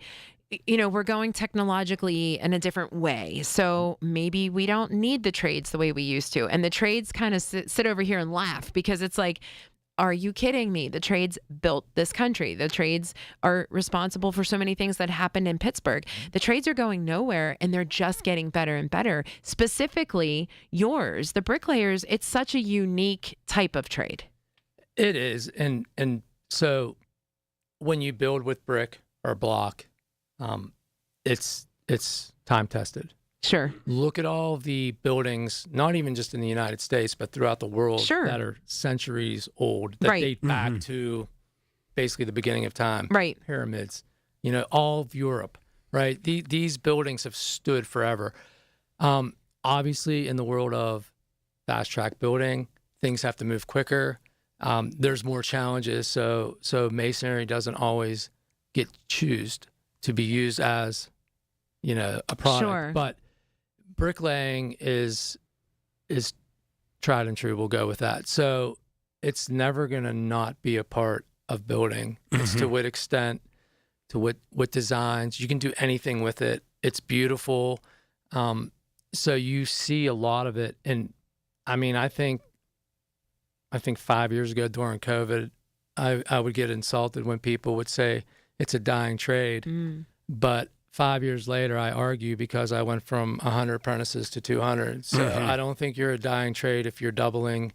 you know, we're going technologically in a different way. So maybe we don't need the trades the way we used to. And the trades kind of sit over here and laugh because it's like, are you kidding me? The trades built this country. The trades are responsible for so many things that happened in Pittsburgh. The trades are going nowhere and they're just getting better and better. Specifically yours, the bricklayers, it's such a unique type of trade. It is. And so when you build with brick or block, it's time tested. Sure. Look at all the buildings, not even just in the United States, but throughout the world that are centuries old, that date back to basically the beginning of time. Right. Pyramids, all of Europe, right? These buildings have stood forever. Obviously, in the world of fast track building, things have to move quicker. There's more challenges, so masonry doesn't always get chosen to be used as, a product. Sure. But bricklaying is tried and true. We'll go with that. So it's never going to not be a part of building. It's to what extent, to what designs. You can do anything with it. It's beautiful. So you see a lot of it. And I mean, I think 5 years ago during COVID, I would get insulted when people would say it's a dying trade. But 5 years later, I argue because I went from 100 apprentices to 200. So I don't think you're a dying trade if you're doubling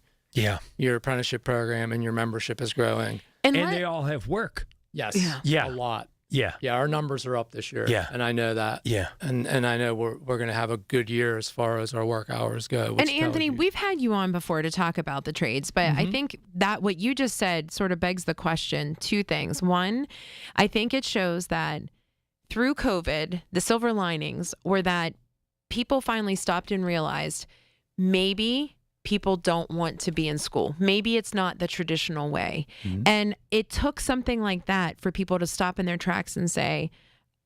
your apprenticeship program and your membership is growing. And they all have work. Yes. Yeah. A lot. Yeah. Yeah. Our numbers are up this year. Yeah. And I know that. Yeah. And I know we're going to have a good year as far as our work hours go. And Anthony, we've had you on before to talk about the trades, but I think that what you just said sort of begs the question, two things. One, I think it shows that through COVID, the silver linings were that people finally stopped and realized maybe people don't want to be in school. Maybe it's not the traditional way. And it took something like that for people to stop in their tracks and say,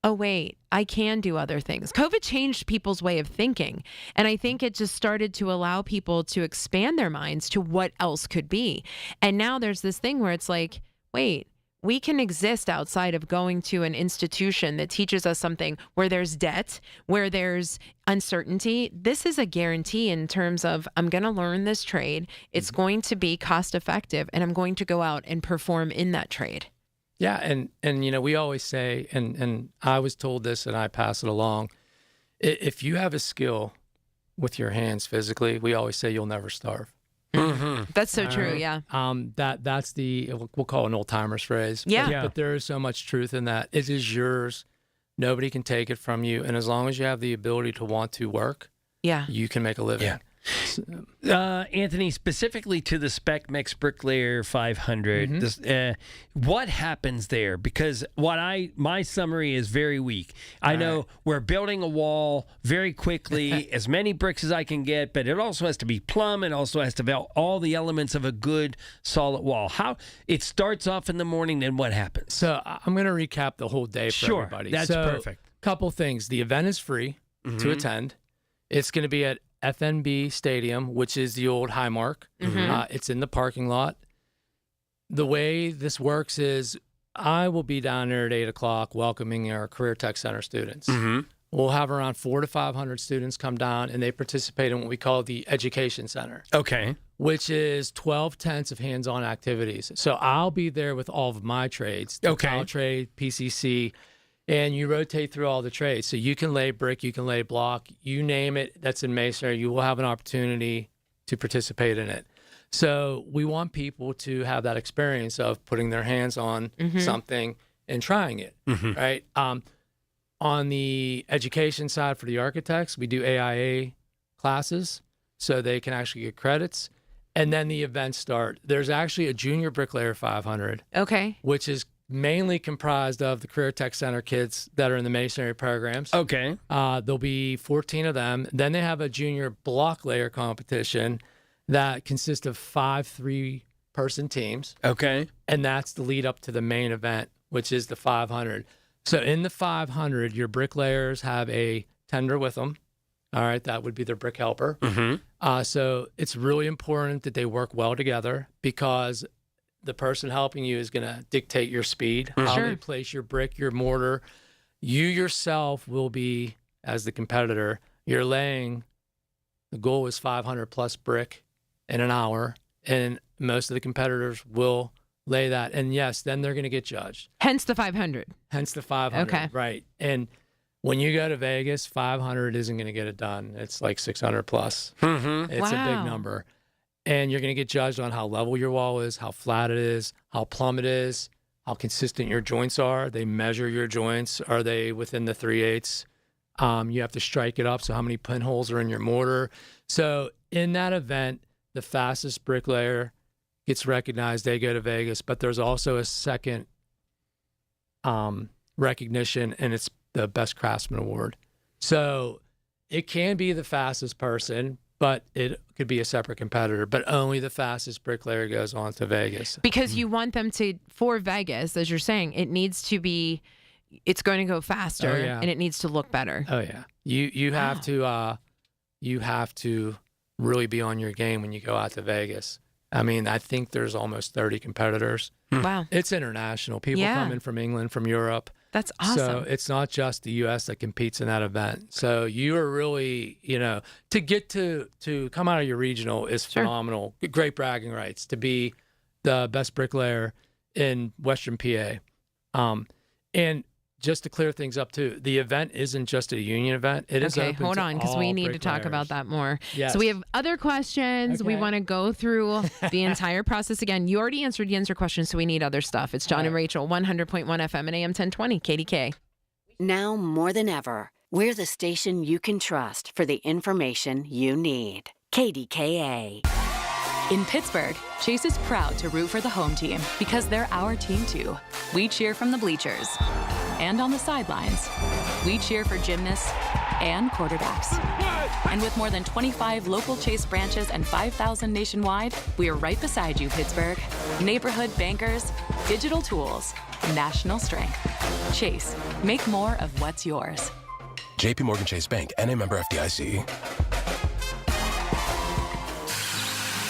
oh, wait, I can do other things. COVID changed people's way of thinking. And I think it just started to allow people to expand their minds to what else could be. And now there's this thing where it's like, wait, we can exist outside of going to an institution that teaches us something where there's debt, where there's uncertainty. This is a guarantee in terms of I'm going to learn this trade. It's going to be cost effective, and I'm going to go out and perform in that trade. Yeah. And we always say, and I was told this and I pass it along, if you have a skill with your hands physically, we always say you'll never starve. That's so true. Yeah. That's we'll call it an old timers phrase. Yeah. But there is so much truth in that. It is yours. Nobody can take it from you. And as long as you have the ability to want to work, you can make a living. Yeah. Anthony, specifically to the Spec Mix Bricklayer 500, what happens there? Because my summary is very weak. I know we're building a wall very quickly, as many bricks as I can get, but it also has to be plumb. It also has to have all the elements of a good solid wall. How it starts off in the morning, then what happens? So I'm going to recap the whole day for everybody. That's perfect. Couple things. The event is free to attend. It's going to be at FNB Stadium, which is the old Highmark. It's in the parking lot. The way this works is I will be down there at 8 o'clock welcoming our Career Tech Center students. We'll have around 400 to 500 students come down, and they participate in what we call the Education Center. Okay. Which is 12 tenths of hands-on activities. So I'll be there with all of my trades. The tile trade, PCC, and you rotate through all the trades. So you can lay brick, you can lay block, you name it, that's in masonry. You will have an opportunity to participate in it. So we want people to have that experience of putting their hands on something and trying it, right? On the education side for the architects, we do AIA classes so they can actually get credits. And then the events start. There's actually a Junior Bricklayer 500. Okay. Which is mainly comprised of the Career Tech Center kids that are in the masonry programs. Okay. There'll be 14 of them. Then they have a junior block layer competition that consists of 5 3-person teams. Okay. And that's the lead up to the main event, which is the 500. So in the 500, your bricklayers have a tender with them. All right. That would be their brick helper. So it's really important that they work well together because the person helping you is going to dictate your speed, how they place your brick, your mortar. You yourself will be, as the competitor, you're laying, the goal is 500 plus brick in an hour, and most of the competitors will lay that. And yes, then they're going to get judged. Hence the 500. Hence the 500. Okay. Right. And when you go to Vegas, 500 isn't going to get it done. It's like 600 plus. It's a big number. And you're going to get judged on how level your wall is, how flat it is, how plumb it is, how consistent your joints are. They measure your joints. Are they within the 3/8? You have to strike it up. So how many pinholes are in your mortar? So in that event, the fastest bricklayer gets recognized, they go to Vegas. But there's also a second recognition, and it's the Best Craftsman Award. So it can be the fastest person, but it could be a separate competitor. But only the fastest bricklayer goes on to Vegas. Because you want them to, for Vegas, as you're saying, it needs to be, it's going to go faster, and it needs to look better. Oh yeah, you have to really be on your game when you go out to Vegas. I mean, I think there's almost 30 competitors. Wow. It's international. People come in from England, from Europe. That's awesome. So it's not just the U.S. that competes in that event. So you are really, to get to come out of your regional is phenomenal. Great bragging rights to be the best bricklayer in Western PA. And just to clear things up too, the event isn't just a union event. It is open hold to on, because we need to talk about that more. Yes. So we have other questions. We want to go through the entire process again. You already answered your question, so we need other stuff. It's John and Rachel, 100.1 FM and AM 1020, KDKA. Now more than ever, we're the station you can trust for the information you need. KDKA. In Pittsburgh, Chase is proud to root for the home team because they're our team too. We cheer from the bleachers and on the sidelines. We cheer for gymnasts and quarterbacks. And with more than 25 local Chase branches and 5,000 nationwide, we are right beside you, Pittsburgh. Neighborhood bankers, digital tools, national strength. Chase, make more of what's yours. JP Morgan Chase Bank, N.A. member FDIC.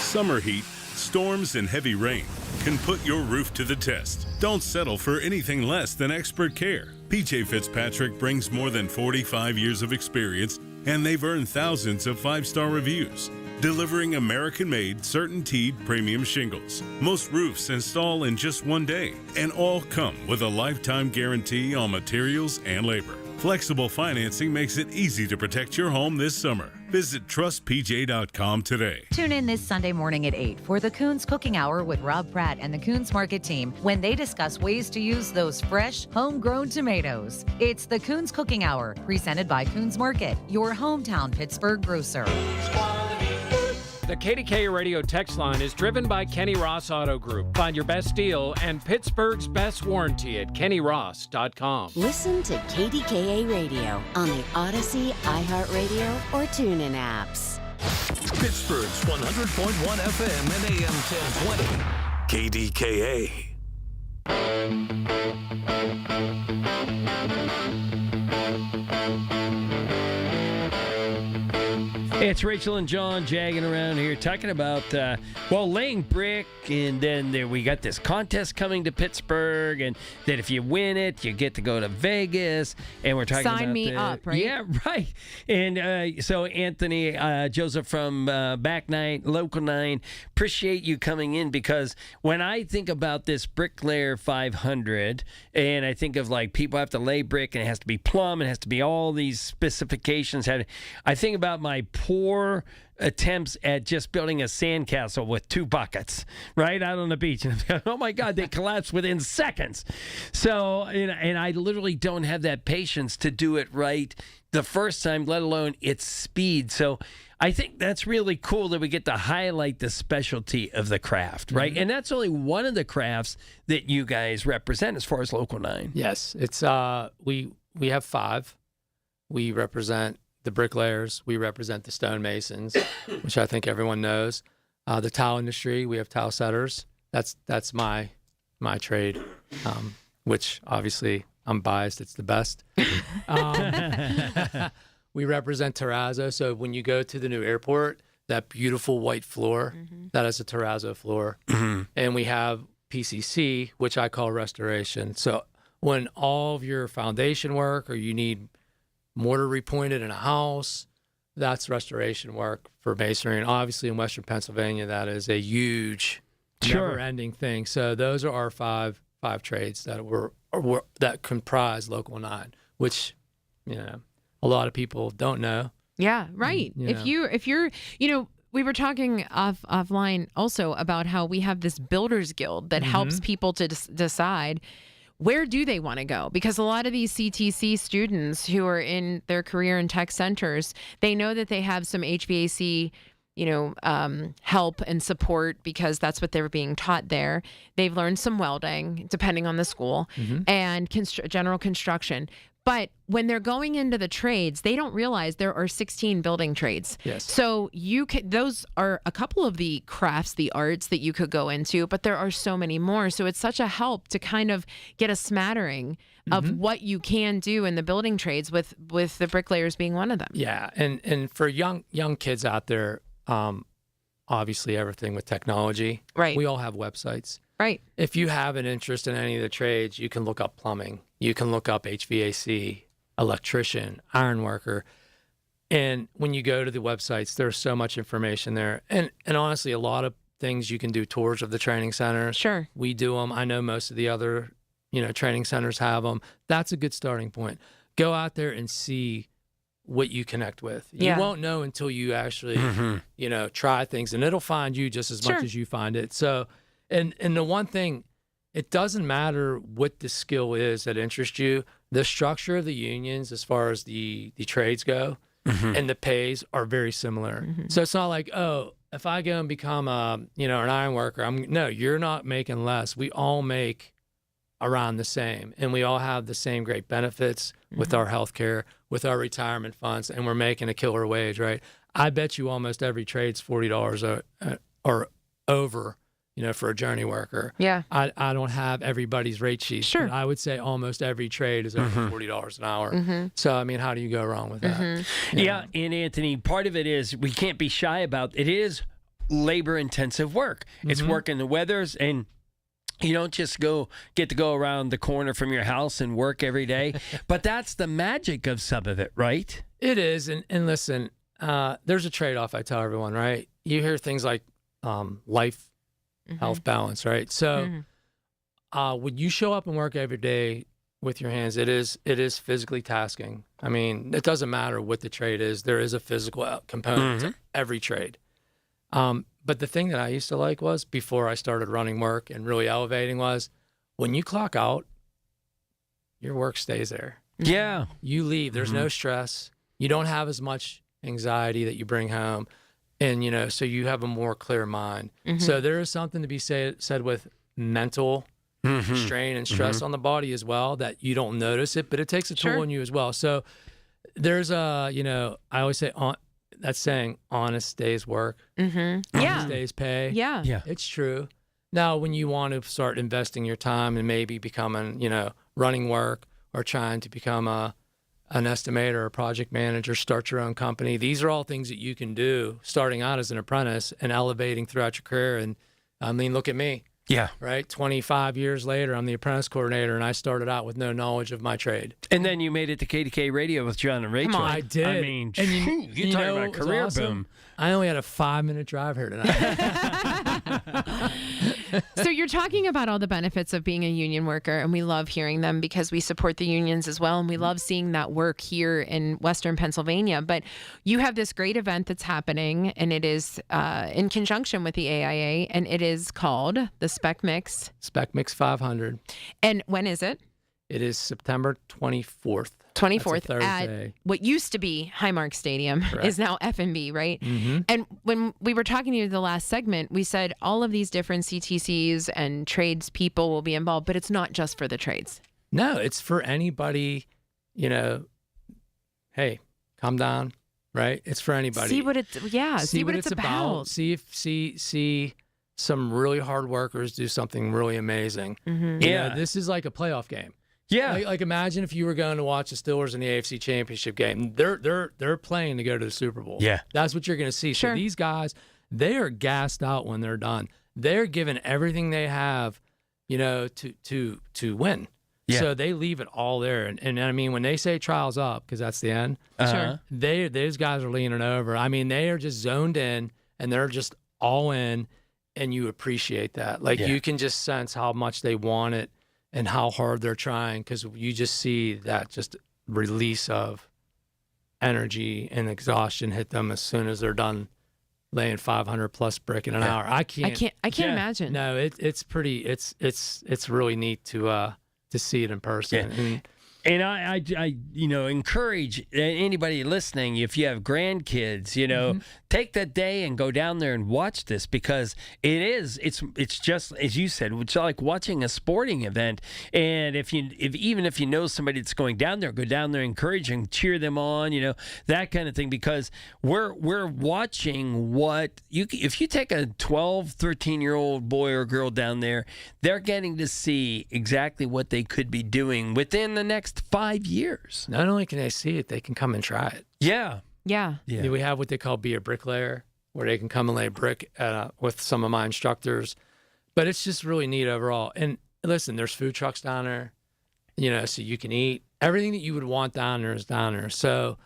Summer heat, storms, and heavy rain can put your roof to the test. Don't settle for anything less than expert care. PJ Fitzpatrick brings more than 45 years of experience, and they've earned thousands of 5-star reviews, delivering American-made CertainTeed premium shingles. Most roofs install in just one day, and all come with a lifetime guarantee on materials and labor. Flexible financing makes it easy to protect your home this summer. Visit trustpj.com today. Tune in this Sunday morning at 8 for the Coons Cooking Hour with Rob Pratt and the Coons Market team when they discuss ways to use those fresh, homegrown tomatoes. It's the Coons Cooking Hour, presented by Coons Market, your hometown Pittsburgh grocer. The KDKA radio text line is driven by Kenny Ross Auto Group. Find your best deal and Pittsburgh's best warranty at kennyross.com. Listen to KDKA Radio on the Odyssey, iHeartRadio, or TuneIn apps. Pittsburgh's 100.1 FM and AM 1020. KDKA. It's Rachel and John jagging around here talking about, laying brick, and then we got this contest coming to Pittsburgh, and that if you win it, you get to go to Vegas, and we're talking about... Sign me up, right? Yeah, right. And so Anthony, Joseph from Back 9, Local 9, appreciate you coming in, because when I think about this Bricklayer 500, and I think of like people have to lay brick, and it has to be plumb, it has to be all these specifications, I think about my poor attempts at just building a sandcastle with 2 buckets right out on the beach. And oh my God, they collapse within seconds. So, and I literally don't have that patience to do it right the first time, let alone its speed. So I think that's really cool that we get to highlight the specialty of the craft, right? Mm-hmm. And that's only one of the crafts that you guys represent as far as Local 9. Yes, it's we have 5. We represent the bricklayers, we represent the stonemasons, which I think everyone knows. The tile industry, we have tile setters. That's my trade, which obviously I'm biased. It's the best. We represent terrazzo. So when you go to the new airport, that beautiful white floor, that is a terrazzo floor. Mm-hmm. And we have PCC, which I call restoration. So when all of your foundation work, or you need mortar repointed in a house, that's restoration work for masonry. And obviously in Western Pennsylvania, that is a huge, never-ending thing. So those are our five trades that that comprise Local 9, which, a lot of people don't know. Yeah, right. If you're, we were talking offline also about how we have this builders guild that helps people to decide where do they want to go? Because a lot of these CTC students who are in their career in tech centers, they know that they have some HVAC, help and support because that's what they're being taught there. They've learned some welding, depending on the school, and general construction. But when they're going into the trades, they don't realize there are 16 building trades. Yes. So those are a couple of the crafts, the arts that you could go into, but there are so many more. So it's such a help to kind of get a smattering of what you can do in the building trades, with the bricklayers being one of them. Yeah, and for young kids out there, obviously everything with technology. Right. We all have websites. Right. If you have an interest in any of the trades, you can look up plumbing. You can look up HVAC, electrician, ironworker. And when you go to the websites, there's so much information there. And honestly, a lot of things you can do tours of the training centers. Sure. We do them. I know most of the other, training centers have them. That's a good starting point. Go out there and see what you connect with. You won't know until you actually, try things, and it'll find you just as much as you find it. So, and the one thing, it doesn't matter what the skill is that interests you. The structure of the unions, as far as the trades go, and the pays are very similar. So it's not like, oh, if I go and become an iron worker, no, you're not making less. We all make around the same, and we all have the same great benefits with our health care, with our retirement funds, and we're making a killer wage, right? I bet you almost every trade's $40 or over, for a journey worker. Yeah. I don't have everybody's rate sheet. Sure. But I would say almost every trade is over $40 an hour. So, I mean, how do you go wrong with that? Yeah, and Anthony, part of it is we can't be shy about it is labor-intensive work. It's work in the weathers, and you don't just get to go around the corner from your house and work every day. But that's the magic of some of it, right? It is. And listen, there's a trade-off, I tell everyone, right? You hear things like life, health balance, right? So when you show up and work every day with your hands, it is physically tasking. I mean, it doesn't matter what the trade is. There is a physical component to every trade. But the thing that I used to like was, before I started running work and really elevating, was when you clock out, your work stays there. Yeah. You leave. There's no stress. You don't have as much anxiety that you bring home. And, so you have a more clear mind. So there is something to be said with mental strain and stress on the body as well, that you don't notice it, but it takes a toll on you as well. So there's I always say, that saying, honest day's work, honest day's pay. Yeah. It's true. Now, when you want to start investing your time and maybe becoming, running work or trying to become an estimator or a project manager, start your own company, these are all things that you can do starting out as an apprentice and elevating throughout your career. And I mean, look at me. Yeah. Right? 25 years later, I'm the apprentice coordinator, and I started out with no knowledge of my trade. And then you made it to KDKA Radio with John and Rachel. Come on, I did. I mean, and you're talking about a career boom. I only had a 5-minute drive here tonight. So you're talking about all the benefits of being a union worker, and we love hearing them because we support the unions as well, and we love seeing that work here in Western Pennsylvania. But you have this great event that's happening, and it is in conjunction with the AIA, and it is called the Spec Mix. Spec Mix 500. And when is it? It is September 24th. 24th at what used to be Highmark Stadium. Correct. Is now F&B, right? And when we were talking to you the last segment, we said all of these different CTCs and trades people will be involved, but it's not just for the trades. No, it's for anybody, hey, calm down, right? It's for anybody. See what it's about. See some really hard workers do something really amazing. This is like a playoff game. Yeah. Like imagine if you were going to watch the Steelers in the AFC Championship game. They're playing to go to the Super Bowl. Yeah. That's what you're going to see. Sure. So these guys, they are gassed out when they're done. They're giving everything they have, to win. Yeah. So they leave it all there. And I mean, when they say trials up, because that's the end, those guys are leaning over. I mean, they are just zoned in, and they're just all in, and you appreciate that. Like you can just sense how much they want it and how hard they're trying, because you just see that just release of energy and exhaustion hit them as soon as they're done laying 500 plus brick in an hour. I can't imagine. No, it's pretty. It's really neat to see it in person. Yeah. And I encourage anybody listening, if you have grandkids, take that day and go down there and watch this, because it's just, as you said, it's like watching a sporting event. And even if you know somebody that's going down there, go down there, encourage and cheer them on, that kind of thing, because we're watching if you take a 12, 13-year-old boy or girl down there, they're getting to see exactly what they could be doing within the next 5 years. Not only can they see it, they can come and try it. Yeah. We have what they call Be a Bricklayer, where they can come and lay brick with some of my instructors. But it's just really neat overall. And listen, there's food trucks down there, so you can eat. Everything that you would want down there is down there. So,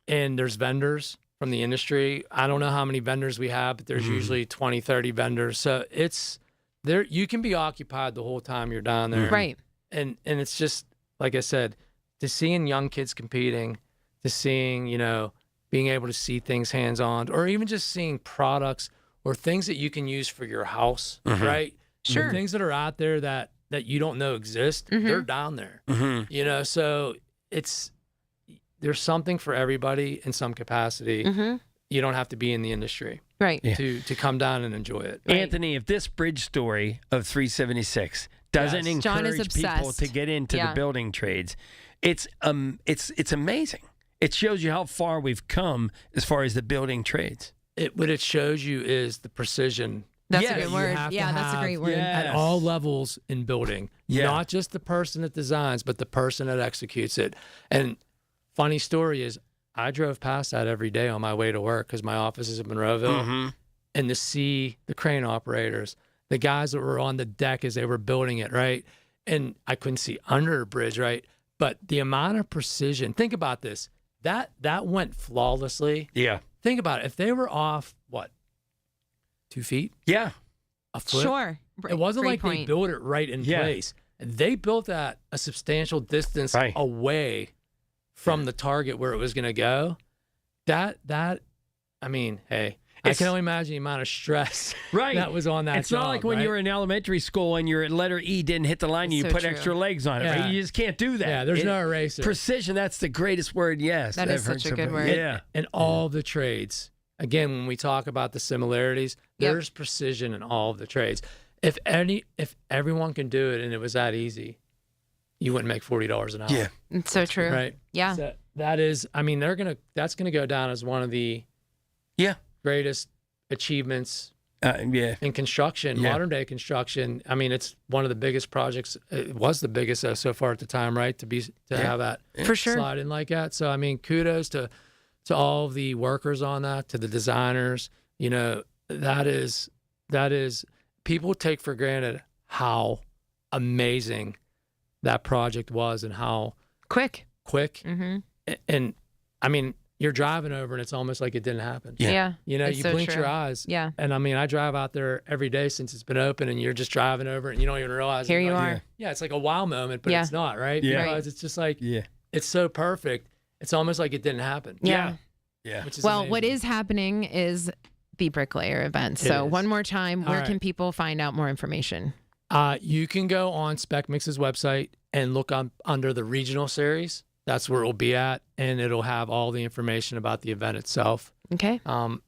and there's vendors from the industry. I don't know how many vendors we have, but there's usually 20, 30 vendors. So it's there. You can be occupied the whole time you're down there. Right. And it's just, like I said, to seeing young kids competing, to seeing, being able to see things hands-on, or even just seeing products or things that you can use for your house, right? Sure. The things that are out there that you don't know exist, they're down there. So there's something for everybody in some capacity. You don't have to be in the industry. Right. To come down and enjoy it. Right. Anthony, if this bridge story of 376 doesn't encourage people to get into the building trades, it's amazing. It shows you how far we've come as far as the building trades. What it shows you is the precision. That's a good word. Yeah, that's a great word. At all levels in building. Not just the person that designs, but the person that executes it. And funny story is, I drove past that every day on my way to work because my office is in Monroeville, and to see the crane operators, the guys that were on the deck as they were building it, right? And I couldn't see under the bridge, right? But the amount of precision, think about this. That went flawlessly. Yeah. Think about it. If they were off, 2 feet? Yeah. A foot? Sure. It wasn't Great like point. they built it right in place. They built that a substantial distance away from the target where it was going to go. I can only imagine the amount of stress that was on that It's job, not like when you were in elementary school and your letter E didn't hit the line and you put extra legs on it. Yeah. Right? You just can't do that. Yeah, there's no eraser. Precision, that's the greatest word, yes. That is such a good word. Yeah. And all the trades. Again, when we talk about the similarities, there's precision in all of the trades. If everyone can do it and it was that easy, you wouldn't make $40 an hour. Yeah. It's so true. Right. Yeah. So that's gonna go down as one of the greatest achievements in construction, modern day construction. I mean, it's one of the biggest projects. It was the biggest so far at the time, right? To have that for sure slide in like that. So I mean, kudos to all of the workers on that, to the designers. That is people take for granted how amazing that project was and how quick. And I mean, you're driving over and it's almost like it didn't happen. Yeah. You blink your eyes. Yeah. And I mean, I drive out there every day since it's been open, and you're just driving over and you don't even realize. Here you are. Yeah. It's like a wow moment, but it's not, right? Yeah. Because it's just like, it's so perfect. It's almost like it didn't happen. Yeah. Which is well, amazing. what is happening is the Bricklayer event. So one more time, where can people find out more information? You can go on Spec Mix's website and look under the regional series. That's where it'll be at, and it'll have all the information about the event itself. Okay. And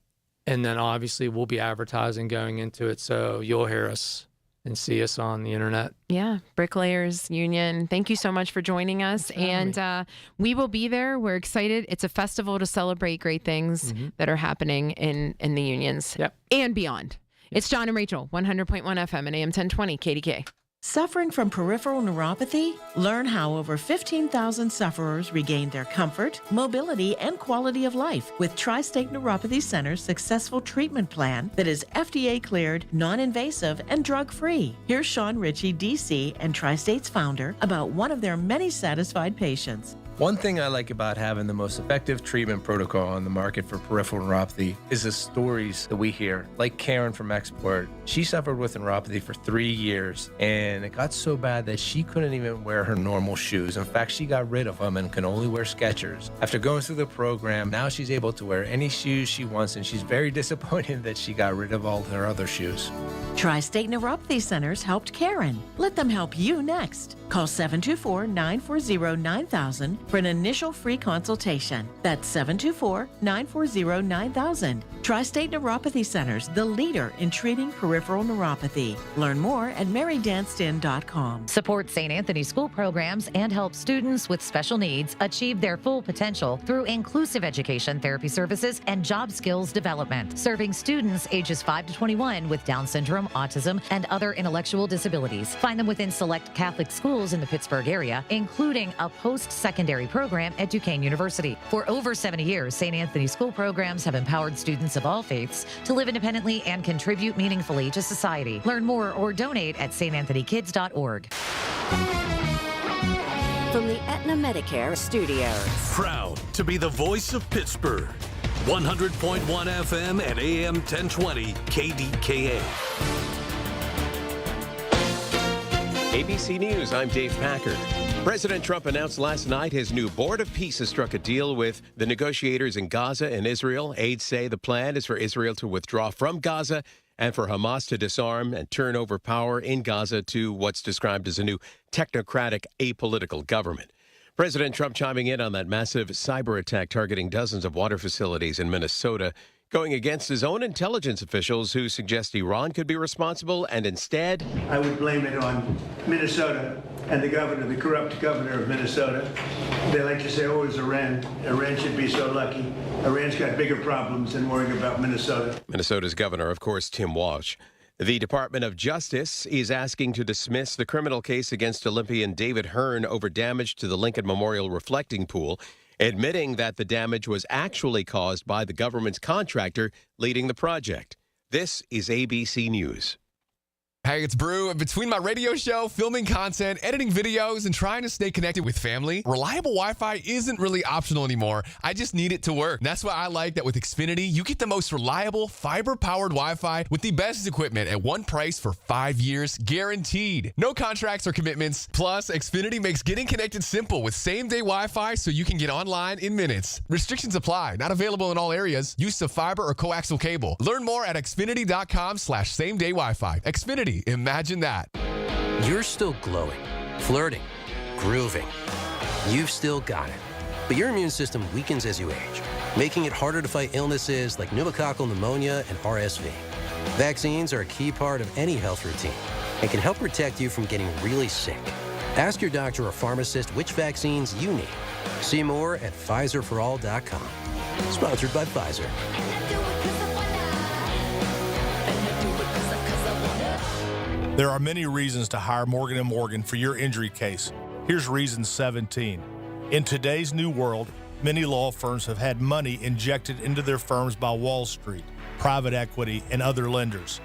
then obviously we'll be advertising going into it, so you'll hear us and see us on the internet. Yeah, Bricklayers Union. Thank you so much for joining us, and we will be there. We're excited. It's a festival to celebrate great things that are happening in the unions and beyond. It's John and Rachel, 100.1 FM and AM 1020 KDKA. Suffering from peripheral neuropathy? Learn how over 15,000 sufferers regained their comfort, mobility, and quality of life with Tri-State Neuropathy Center's successful treatment plan that is FDA cleared, non-invasive, and drug-free. Here's Sean Ritchie, DC, and Tri-State's founder about one of their many satisfied patients. One thing I like about having the most effective treatment protocol on the market for peripheral neuropathy is the stories that we hear. Like Karen from Export, she suffered with neuropathy for 3 years, and it got so bad that she couldn't even wear her normal shoes. In fact, she got rid of them and can only wear Skechers. After going through the program, now she's able to wear any shoes she wants, and she's very disappointed that she got rid of all her other shoes. Tri-State Neuropathy Centers helped Karen. Let them help you next. Call 724-940-9000 for an initial free consultation. That's 724-940-9000. Tri-State Neuropathy Centers, the leader in treating peripheral neuropathy. Learn more at marydanston.com. Support St. Anthony school programs and help students with special needs achieve their full potential through inclusive education, therapy services, and job skills development. Serving students ages 5 to 21 with Down syndrome, autism, and other intellectual disabilities. Find them within select Catholic schools in the Pittsburgh area, including a post-secondary program at Duquesne University. For over 70 years, St. Anthony school programs have empowered students of all faiths to live independently and contribute meaningfully to society. Learn more or donate at stanthonykids.org. From the Aetna Medicare Studios. Proud to be the voice of Pittsburgh. 100.1 FM and AM 1020 KDKA. ABC News, I'm Dave Packard. President Trump announced last night his new Board of Peace has struck a deal with the negotiators in Gaza and Israel. Aides say the plan is for Israel to withdraw from Gaza and for Hamas to disarm and turn over power in Gaza to what's described as a new technocratic, apolitical government. President Trump chiming in on that massive cyber attack targeting dozens of water facilities in Minnesota, going against his own intelligence officials who suggest Iran could be responsible, and instead, I would blame it on Minnesota and the governor, the corrupt governor of Minnesota. They like to say, oh, it's Iran. Iran should be so lucky. Iran's got bigger problems than worrying about Minnesota. Minnesota's governor, of course, Tim Walsh. The Department of Justice is asking to dismiss the criminal case against Olympian David Hearn over damage to the Lincoln Memorial reflecting pool, admitting that the damage was actually caused by the government's contractor leading the project. This is ABC News. Hey, it's Brew. Between my radio show, filming content, editing videos, and trying to stay connected with family, reliable Wi-Fi isn't really optional anymore. I just need it to work. That's why I like that with Xfinity, you get the most reliable, fiber-powered Wi-Fi with the best equipment at one price for 5 years, guaranteed. No contracts or commitments. Plus, Xfinity makes getting connected simple with same-day Wi-Fi so you can get online in minutes. Restrictions apply. Not available in all areas. Use of fiber or coaxial cable. Learn more at xfinity.com/same-day Wi-Fi. Xfinity. Imagine that. You're still glowing, flirting, grooving. You've still got it. But your immune system weakens as you age, making it harder to fight illnesses like pneumococcal pneumonia and RSV. Vaccines are a key part of any health routine and can help protect you from getting really sick. Ask your doctor or pharmacist which vaccines you need. See more at PfizerForAll.com. Sponsored by Pfizer. There are many reasons to hire Morgan & Morgan for your injury case. Here's reason 17. In today's new world, many law firms have had money injected into their firms by Wall Street, private equity, and other lenders.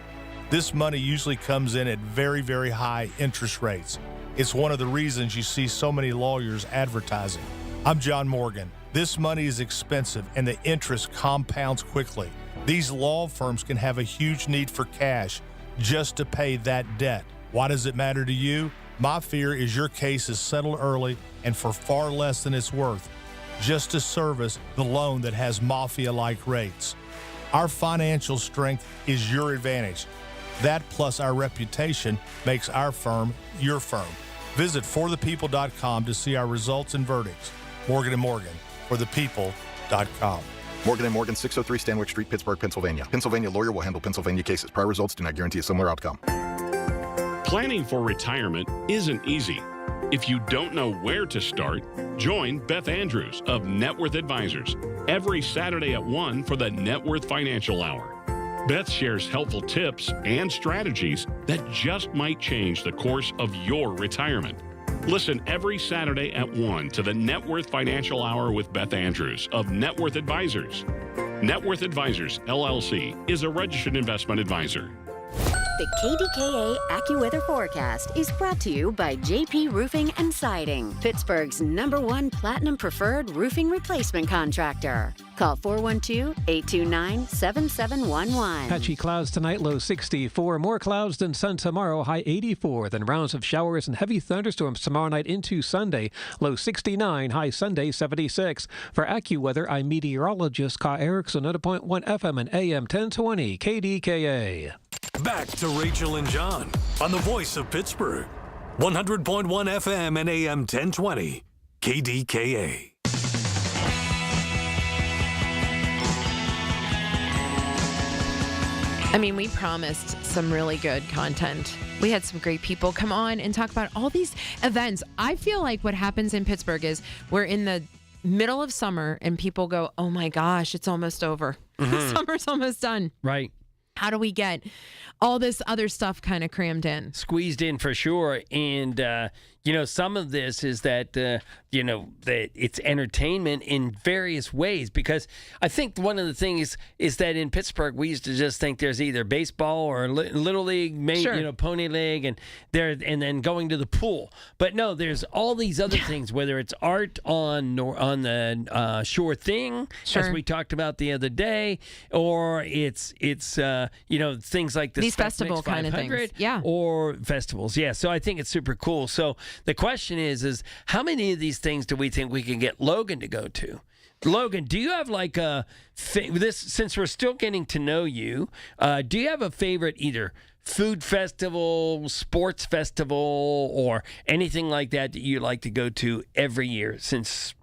This money usually comes in at very, very high interest rates. It's one of the reasons you see so many lawyers advertising. I'm John Morgan. This money is expensive and the interest compounds quickly. These law firms can have a huge need for cash just to pay that debt. Why does it matter to you? My fear is your case is settled early and for far less than it's worth, just to service the loan that has mafia-like rates. Our financial strength is your advantage. That plus our reputation makes our firm your firm. Visit forthepeople.com to see our results and verdicts. Morgan & Morgan, forthepeople.com. Morgan & Morgan, 603 Stanwick Street, Pittsburgh, Pennsylvania. Pennsylvania lawyer will handle Pennsylvania cases. Prior results do not guarantee a similar outcome. Planning for retirement isn't easy. If you don't know where to start, join Beth Andrews of Net Worth Advisors every Saturday at 1 for the Net Worth Financial Hour. Beth shares helpful tips and strategies that just might change the course of your retirement. Listen every Saturday at 1 to the Net Worth Financial Hour with Beth Andrews of Net Worth Advisors. Net Worth Advisors, LLC, is a registered investment advisor. The KDKA AccuWeather forecast is brought to you by JP Roofing and Siding, Pittsburgh's #1 Platinum Preferred roofing replacement contractor. Call 412-829-7711. Patchy clouds tonight, low 64. More clouds than sun tomorrow, high 84. Then rounds of showers and heavy thunderstorms tomorrow night into Sunday, low 69, high Sunday 76. For AccuWeather, I'm meteorologist Ka Erickson at 100.1 FM and AM 1020 KDKA. Back to Rachel and John on the voice of Pittsburgh. 100.1 FM and AM 1020 KDKA. I mean, we promised some really good content. We had some great people come on and talk about all these events. I feel like what happens in Pittsburgh is we're in the middle of summer and people go, oh my gosh, it's almost over. Summer's almost done. Right. How do we get all this other stuff kind of crammed in? Squeezed in for sure. And, some of this is that, that it's entertainment in various ways. Because I think one of the things is that in Pittsburgh, we used to just think there's either baseball or Little League, Pony League, and then going to the pool. But no, there's all these other things, whether it's art on the Sure Thing, as we talked about the other day, or it's things like the these festival kind of things, or festivals, So I think it's super cool. So the question is how many of these things do we think we can get Logan to go to? Logan, do you have like since we're still getting to know you, do you have a favorite either food festival, sports festival, or anything like that you like to go to every year since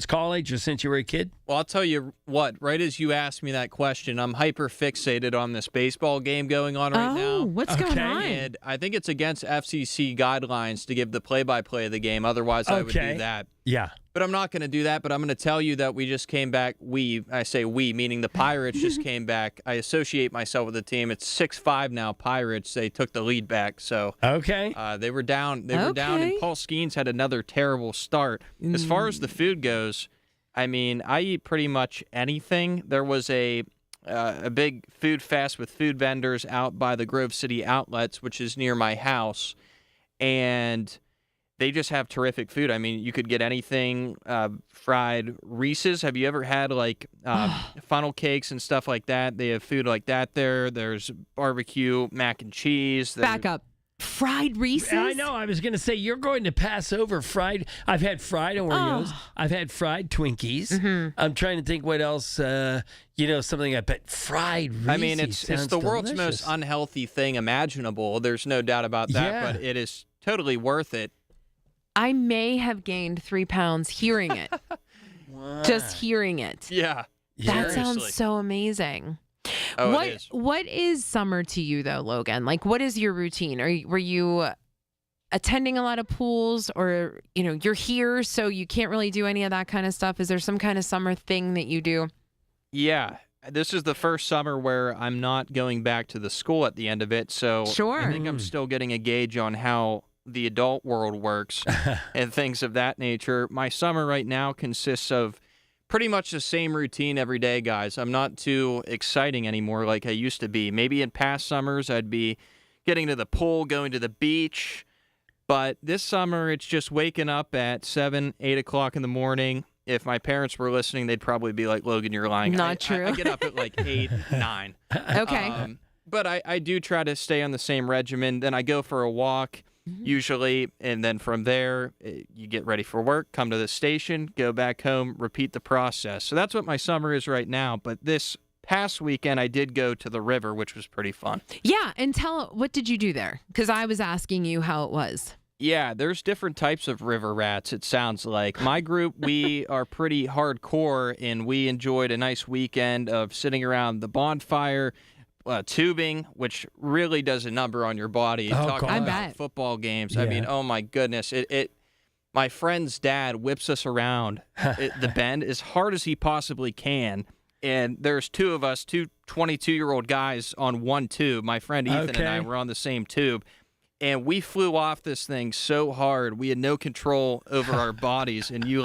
college or since you were a kid? Well, I'll tell you what, right as you asked me that question, I'm hyper fixated on this baseball game going on right now. Oh, what's going on? And I think it's against FCC guidelines to give the play-by-play of the game. Otherwise, I would do that. Yeah. But I'm not going to do that. But I'm going to tell you that we just came back. I say we, meaning the Pirates just came back. I associate myself with the team. It's 6-5 now, Pirates. They took the lead back. So they were down. They were down, and Paul Skeens had another terrible start. As far as the food goes, I mean, I eat pretty much anything. There was a big food fest with food vendors out by the Grove City Outlets, which is near my house, and they just have terrific food. I mean, you could get anything, fried Reese's. Have you ever had, funnel cakes and stuff like that? They have food like that there. There's barbecue, mac and cheese. Back up. Fried Reese's? I know. I was going to say, you're going to pass over fried. I've had fried Oreos. I've had fried Twinkies. I'm trying to think what else, something I bet fried Reese's. I mean, it's the world's most unhealthy thing imaginable. There's no doubt about that, but it is totally worth it. I may have gained 3 pounds hearing it. Just hearing it. Yeah. That sounds so amazing. Oh, it is. What is summer to you, though, Logan? Like, what is your routine? Were you attending a lot of pools, or, you're here, so you can't really do any of that kind of stuff? Is there some kind of summer thing that you do? Yeah. This is the first summer where I'm not going back to the school at the end of it, so I think I'm still getting a gauge on how the adult world works and things of that nature. My summer right now consists of pretty much the same routine every day, guys. I'm not too exciting anymore like I used to be. Maybe in past summers I'd be getting to the pool, going to the beach, but this summer it's just waking up at 7, 8 o'clock in the morning. If my parents were listening, they'd probably be like, Logan, you're lying. Not true. I get up at like 8, 9. Okay. But I do try to stay on the same regimen. Then I go for a walk. Usually, and then from there, you get ready for work, come to the station, go back home, repeat the process. So that's what my summer is right now. But this past weekend, I did go to the river, which was pretty fun. Yeah, and what did you do there? Because I was asking you how it was. Yeah, there's different types of river rats, it sounds like. My group, we are pretty hardcore, and we enjoyed a nice weekend of sitting around the bonfire, tubing, which really does a number on your body. Talking about football games. Yeah. I mean, oh my goodness. My friend's dad whips us around the bend as hard as he possibly can. And there's two of us, two 22-year-old guys on one tube. My friend Ethan and I were on the same tube. And we flew off this thing so hard. We had no control over our bodies. And you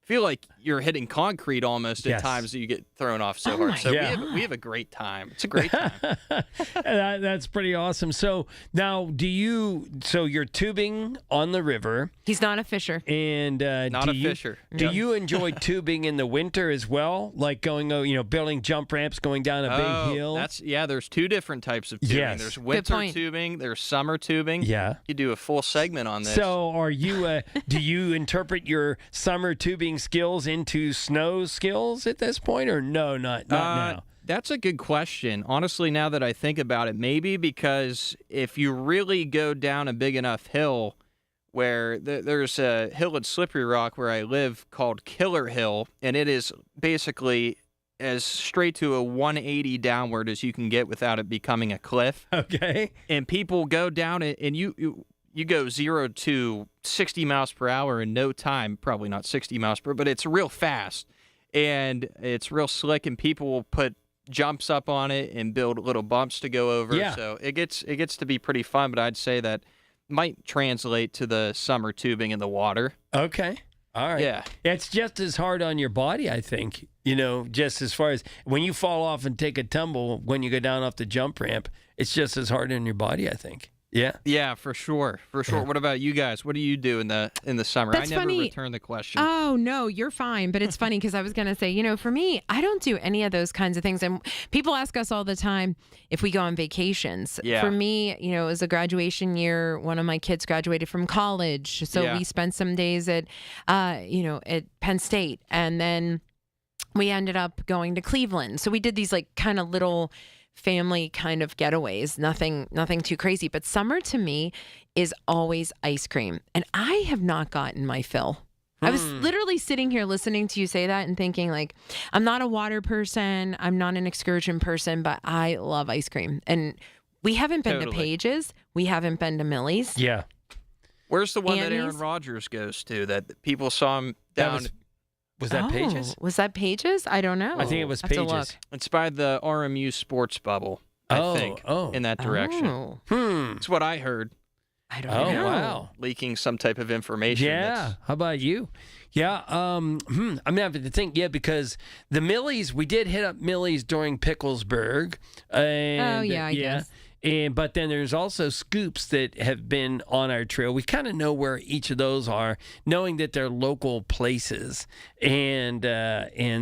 feel like you're hitting concrete almost at times that you get thrown off so hard. So we have a great time. It's a great time. That's pretty awesome. So now so you're tubing on the river. He's not a fisher. And fisher. Do you enjoy tubing in the winter as well? Like going, building jump ramps, going down a big hill? There's two different types of tubing. Yes. There's winter tubing, there's summer tubing. Yeah. You do a full segment on this. So are you, do you interpret your summer tubing skills into snow skills at this point, or no, not now? That's a good question. Honestly, now that I think about it, maybe because if you really go down a big enough hill, where there's a hill at Slippery Rock where I live called Killer Hill, and it is basically as straight to a 180 downward as you can get without it becoming a cliff. Okay. And people go down it, and you go 0 to 60 miles per hour in no time. Probably not 60 miles per hour, but it's real fast. And it's real slick, and people will put jumps up on it and build little bumps to go over. Yeah. So it gets to be pretty fun, but I'd say that might translate to the summer tubing in the water. Okay. All right. Yeah. It's just as hard on your body, I think, just as far as when you fall off and take a tumble, when you go down off the jump ramp, it's just as hard on your body, I think. Yeah. Yeah, for sure. For sure. Yeah. What about you guys? What do you do in the summer? That's I never funny. return the question. Oh, no, you're fine. But it's funny because I was going to say, for me, I don't do any of those kinds of things. And people ask us all the time if we go on vacations. Yeah. For me, it was a graduation year. One of my kids graduated from college. So we spent some days at Penn State. And then we ended up going to Cleveland. So we did these like kind of little family kind of getaways, nothing too crazy. But summer to me is always ice cream. And I have not gotten my fill. I was literally sitting here listening to you say that and thinking like, I'm not a water person. I'm not an excursion person, but I love ice cream. And we haven't been to Page's. We haven't been to Millie's. Yeah. Where's the one that Annie's? Aaron Rodgers goes to that people saw him down? Was that Page's? Was that Page's? I don't know. I think it was I have to Page's. look. It's by the RMU Sports Bubble, I think, in that direction. Oh. It's what I heard. I don't know. Oh, wow. Leaking some type of information. Yeah. How about you? Yeah. I'm having to think. Yeah, because the Millies, we did hit up Millie's during Picklesburg. And, I guess. But then there's also scoops that have been on our trail. We kind of know where each of those are, knowing that they're local places. And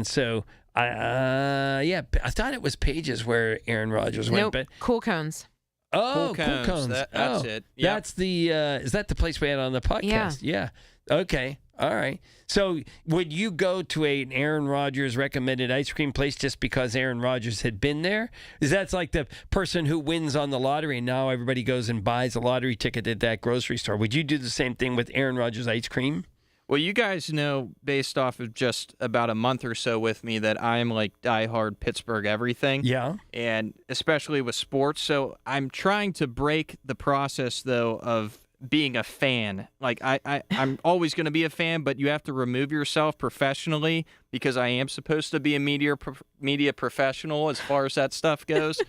so, I thought it was Page's where Aaron Rodgers went. Nope. But Cool Cones. Oh, Cool Cool Cones. Cones. That's it. Yep. That's the, is that the place we had on the podcast? Yeah. Okay. All right. So would you go to an Aaron Rodgers recommended ice cream place just because Aaron Rodgers had been there? Is that like the person who wins on the lottery and now everybody goes and buys a lottery ticket at that grocery store? Would you do the same thing with Aaron Rodgers ice cream? Well, you guys know, based off of just about a month or so with me, that I'm like diehard Pittsburgh everything. Yeah. And especially with sports. So I'm trying to break the process, though, of being a fan. Like, I'm always going to be a fan, but you have to remove yourself professionally because I am supposed to be a media professional as far as that stuff goes.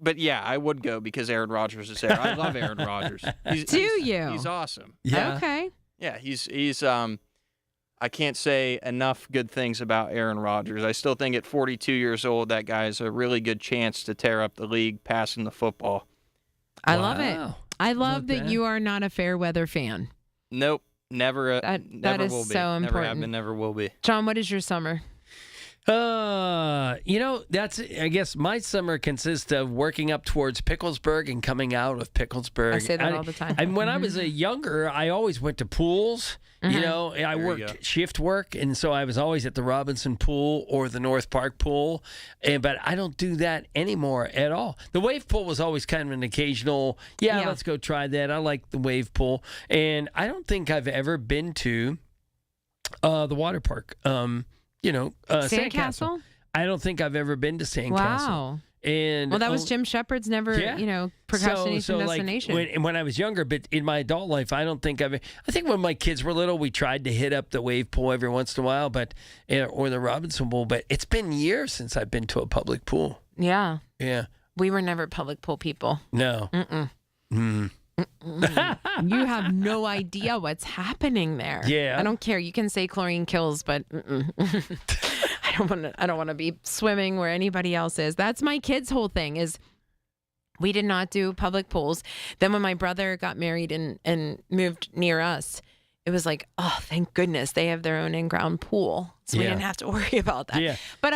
But yeah, I would go because Aaron Rodgers is there. I love Aaron Rodgers. He's awesome. Yeah. Okay. Yeah, he's I can't say enough good things about Aaron Rodgers. I still think at 42 years old, that guy has a really good chance to tear up the league passing the football. I love it. I love that you are not a fair weather fan. Nope, never. That never is will be. so important. Never have been, never will be. John, what is your summer? That's, I guess my summer consists of working up towards Picklesburg and coming out of Picklesburg. I say that all the time. And when I was a younger, I always went to pools. I worked shift work, and so I was always at the Robinson Pool or the North Park Pool. But I don't do that anymore at all. The wave pool was always kind of an occasional, let's go try that. I like the wave pool. And I don't think I've ever been to the water park. Sandcastle? I don't think I've ever been to Sandcastle. Wow. And well, that was Jim Shepard's procrastination destination. When I was younger, but in my adult life, I don't think I think when my kids were little, we tried to hit up the wave pool every once in a while, or the Robinson Pool. But it's been years since I've been to a public pool. Yeah. Yeah. We were never public pool people. No. Mm-mm. Mm. You have no idea what's happening there. Yeah. I don't care. You can say chlorine kills, but I don't want to be swimming where anybody else is. That's my kids' whole thing is we did not do public pools. Then when my brother got married and moved near us, it was like, oh, thank goodness they have their own in-ground pool. So we didn't have to worry about that. Yeah. But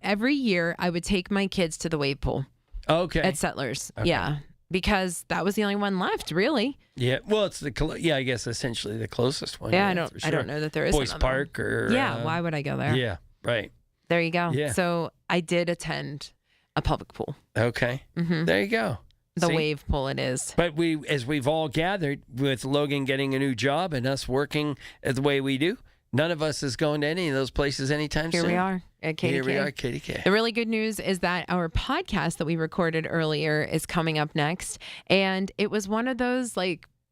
every year I would take my kids to the wave pool. Okay. At Settlers. Okay. Yeah. Because that was the only one left, really. Yeah. Well, it's I guess essentially the closest one. Yeah, for sure. I don't know that there is Boys another Park one. or Yeah, why would I go there? Yeah, right. There you go. Yeah. So I did attend a public pool. Okay. Mm-hmm. There you go. The See? wave pool it is. But as we've all gathered with Logan getting a new job and us working the way we do, none of us is going to any of those places anytime soon. Here we are at KDK. Here we are at KDK. The really good news is that our podcast that we recorded earlier is coming up next. And it was one of those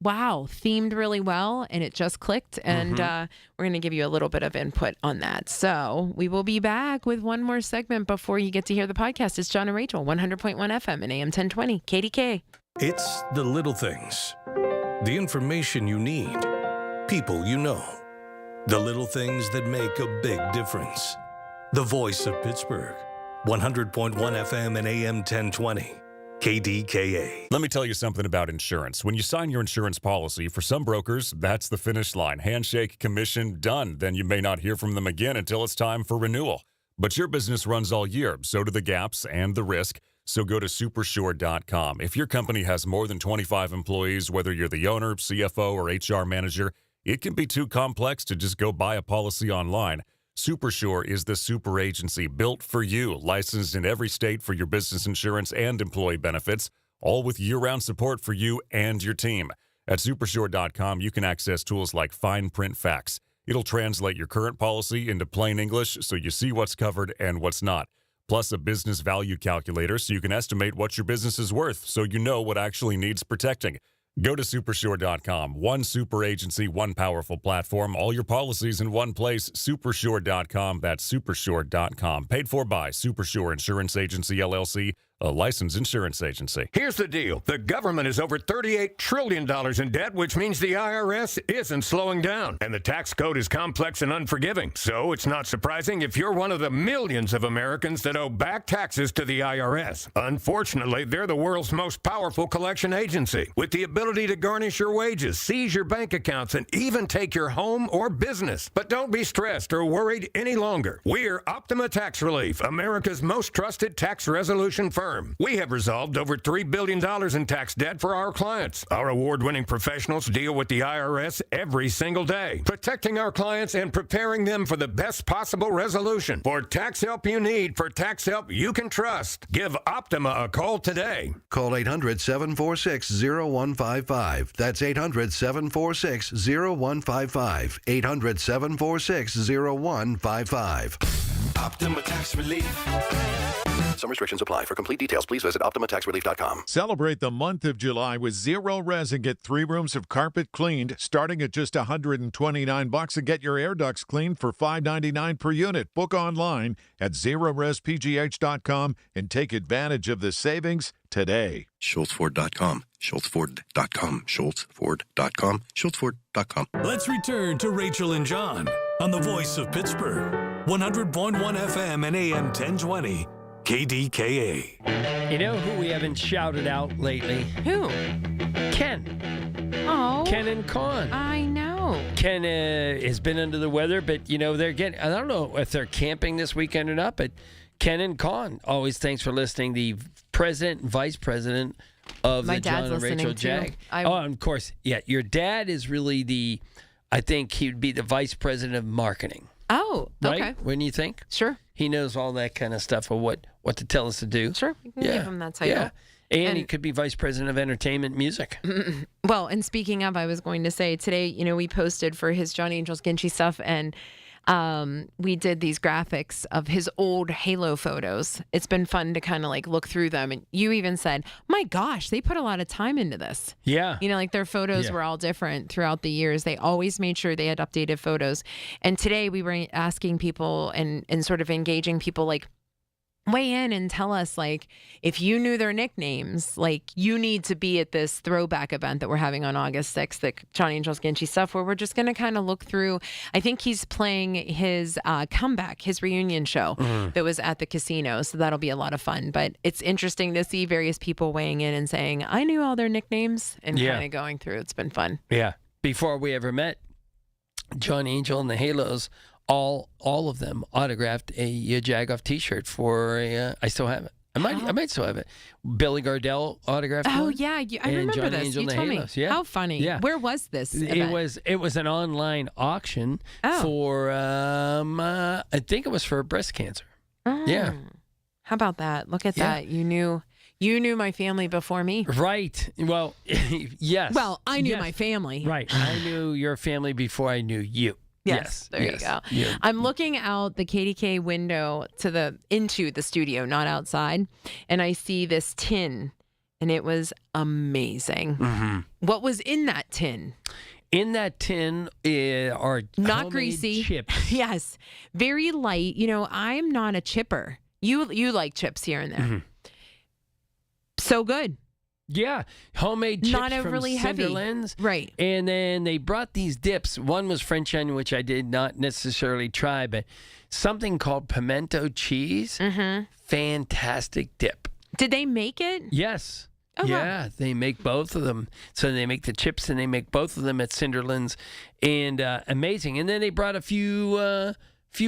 themed really well, and it just clicked. And we're going to give you a little bit of input on that. So we will be back with one more segment before you get to hear the podcast. It's John and Rachel, 100.1 FM and AM 1020, KDK. It's the little things. The information you need. People you know. The little things that make a big difference. The voice of Pittsburgh, 100.1 FM and AM 1020. KDKA. Let me tell you something about insurance. When you sign your insurance policy, for some brokers, that's the finish line. Handshake, commission, done. Then you may not hear from them again until it's time for renewal. But your business runs all year, so do the gaps and the risk. So go to supersure.com. If your company has more than 25 employees, whether you're the owner, CFO, or HR manager, it can be too complex to just go buy a policy online. Supersure is the super agency built for you, licensed in every state for your business insurance and employee benefits, all with year-round support for you and your team. At supersure.com, you can access tools like fine print facts. It'll translate your current policy into plain English so you see what's covered and what's not. Plus a business value calculator so you can estimate what your business is worth so you know what actually needs protecting. Go to supersure.com. One super agency, one powerful platform. All your policies in one place. Supersure.com. That's supersure.com. Paid for by Supersure Insurance Agency, LLC, a licensed insurance agency. Here's the deal. The government is over $38 trillion in debt, which means the IRS isn't slowing down. And the tax code is complex and unforgiving. So it's not surprising if you're one of the millions of Americans that owe back taxes to the IRS. Unfortunately, they're the world's most powerful collection agency, with the ability to garnish your wages, seize your bank accounts, and even take your home or business. But don't be stressed or worried any longer. We're Optima Tax Relief, America's most trusted tax resolution firm. We have resolved over $3 billion in tax debt for our clients. Our award-winning professionals deal with the IRS every single day, protecting our clients and preparing them for the best possible resolution. For tax help you need, for tax help you can trust, give Optima a call today. Call 800-746-0155. That's 800-746-0155. 800-746-0155. Optima Tax Relief. Some restrictions apply. For complete details, please visit OptimaTaxRelief.com. Celebrate the month of July with Zero Res and get 3 rooms of carpet cleaned starting at just $129 and get your air ducts cleaned for $5.99 per unit. Book online at ZeroResPGH.com and take advantage of the savings today. SchultzFord.com. SchultzFord.com. SchultzFord.com. SchultzFord.com. Let's return to Rachel and John on the voice of Pittsburgh, 100.1 FM and AM 1020. KDKA. You know who we haven't shouted out lately? Who? Ken. Oh. Ken and Con. I know. Ken has been under the weather, but, they're getting, I don't know if they're camping this weekend or not, but Ken and Con, always thanks for listening. The president and vice president of My the dad's John and Rachel listening, too. Jag. Oh, of course. Yeah, your dad is really I think he would be the vice president of marketing. Oh, okay. Right? Wouldn't you think? Sure. He knows all that kind of stuff of what to tell us to do. Sure. You can give him that title. Yeah. And he could be vice president of entertainment music. Well, and speaking of, I was going to say today, we posted for his John Angels Ginchy stuff, and we did these graphics of his old Halo photos. It's been fun to kind of look through them. And you even said, my gosh, they put a lot of time into this. Yeah. Their photos were all different throughout the years. They always made sure they had updated photos. And today we were asking people and sort of engaging people weigh in and tell us, like, if you knew their nicknames, like, you need to be at this throwback event that we're having on August 6th, the Johnny Angels Ginchi stuff, where we're just going to kind of look through. I think he's playing his comeback, his reunion show that was at the casino. So that'll be a lot of fun. But it's interesting to see various people weighing in and saying, I knew all their nicknames, and kind of going through. It's been fun. Yeah. Before we ever met, John Angel and the Halos, all of them autographed a Jagoff T-shirt for I still have it. I might still have it. Billy Gardell autographed one. Oh yeah, I remember John this. Angel You and the told me. Halos. Yeah. How funny. Yeah. Where was this event? It was an online auction for I think it was for breast cancer. Oh. Yeah. How about that? Look at that. You knew my family before me. Right. Well, yes. Well, I knew my family. Right. I knew your family before I knew you. Yes, there you go. Yeah. I'm looking out the KDKA window into the studio, not outside, and I see this tin, and it was amazing. Mm-hmm. What was in that tin? In that tin are not homemade greasy chips. Yes, very light. I'm not a chipper. You like chips here and there. Mm-hmm. So good. Yeah, homemade chips not overly from heavy. Cinderlands. Right. And then they brought these dips. One was French onion, which I did not necessarily try, but something called pimento cheese. Mm-hmm. Fantastic dip. Did they make it? Yes. Oh, yeah, wow. They make both of them. So they make the chips and they make both of them at Cinderlands, and amazing. And then they brought a few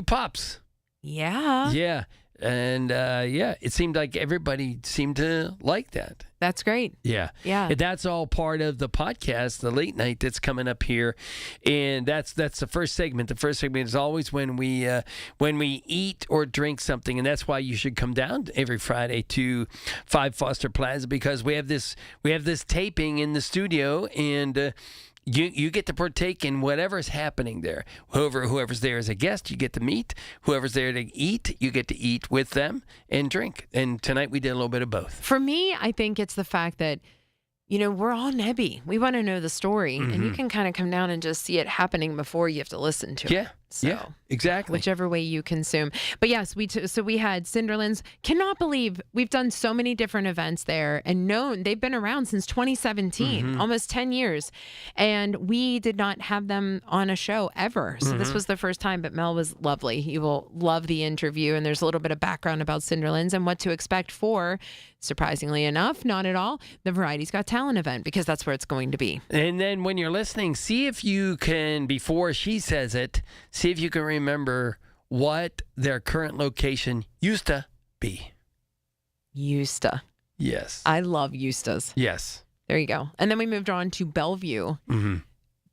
pops. Yeah. Yeah. And it seemed like everybody seemed to like that. That's great. Yeah. Yeah. And that's all part of the podcast, the late night that's coming up here. And that's the first segment. The first segment is always when we eat or drink something. And that's why you should come down every Friday to 5 Foster Plaza, because we have this taping in the studio, and you get to partake in whatever's happening there. Whoever's there as a guest, you get to meet. Whoever's there to eat, you get to eat with them and drink. And tonight we did a little bit of both. For me, I think it's the fact that, we're all nebby. We want to know the story, and you can kind of come down and just see it happening before you have to listen to it. Yeah, exactly. Whichever way you consume. But yes, we had Cinderlands. Cannot believe we've done so many different events there, and they've been around since 2017, almost 10 years. And we did not have them on a show ever. So this was the first time, but Mel was lovely. You will love the interview, and there's a little bit of background about Cinderlands and what to expect for, surprisingly enough, not at all, the Variety's Got Talent event, because that's where it's going to be. And then when you're listening, see if you can, before she says it, see if you can remember what their current location used to be. Used to. Yes. I love Eustas. Yes. There you go. And then we moved on to Bellevue. Mm-hmm.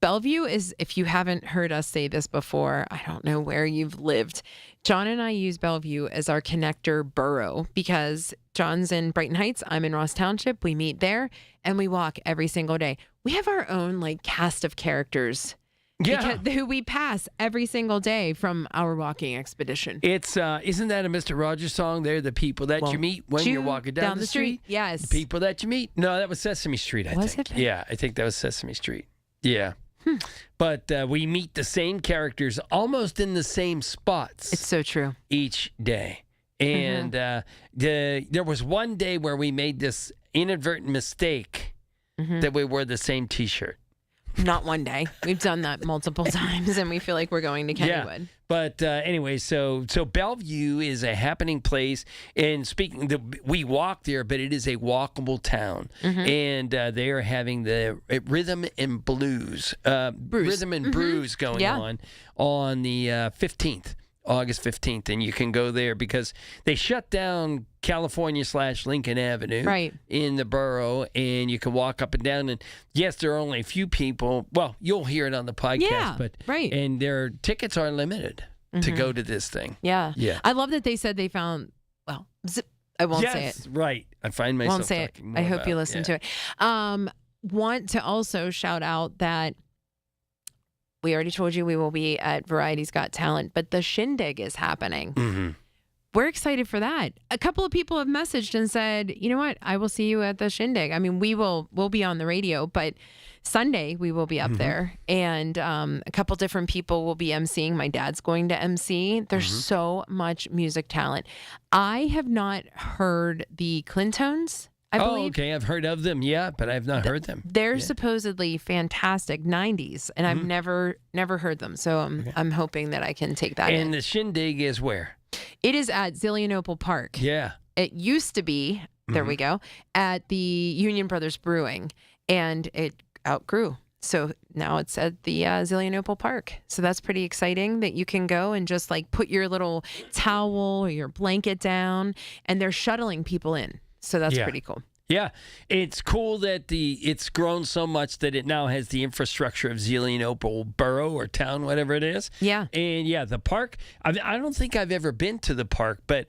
Bellevue is, if you haven't heard us say this before, I don't know where you've lived. John and I use Bellevue as our connector borough, because John's in Brighton Heights, I'm in Ross Township. We meet there and we walk every single day. We have our own cast of characters. Yeah. Who we pass every single day from our walking expedition. It's isn't that a Mr. Rogers song? They're the people that you meet when you're walking down the street. Yes. The people that you meet. No, that was Sesame Street, I was think. It? Yeah, I think that was Sesame Street. Yeah. But we meet the same characters almost in the same spots. It's so true. Each day. And there was one day where we made this inadvertent mistake that we wore the same T-shirt. Not one day. We've done that multiple times, and we feel like we're going to Kennywood. Yeah. But anyway, so Bellevue is a happening place. And we walk there, but it is a walkable town. And they are having the Rhythm and Blues, Rhythm and Brews going on the 15th. August 15th, and you can go there because they shut down California/Lincoln Avenue in the borough, and you can walk up and down. And yes, there are only a few people. Well, you'll hear it on the podcast, and their tickets are limited to go to this thing. Yeah. I love that they said they found. Well, I won't say it. Right. I find myself won't say talking it. more I hope about you listen to it. Want to also shout out that. We already told you we will be at Variety's Got Talent, but the Shindig is happening. we're excited for that. A couple of people have messaged and said, you know what, I will see you at the Shindig. I mean, we'll be on the radio, but Sunday we will be up there, and a couple different people will be emceeing. My dad's going to MC. There's so much music talent. I have not heard the Clintones, I believe. Okay. I've heard of them, but I've not heard them. They're supposedly fantastic 90s, and I've never heard them. So I'm hoping that I can take that in. And the Shindig is where? It is at Zelienople Park. Yeah. It used to be, there we go, at the Union Brothers Brewing, and it outgrew. So now it's at the Zelienople Park. So that's pretty exciting that you can go and just like put your little towel or your blanket down, and they're shuttling people in. So that's pretty cool. Yeah, it's cool that it's grown so much that it now has the infrastructure of Zelienople borough or town, whatever it is. Yeah. And the park, I don't think I've ever been to the park, but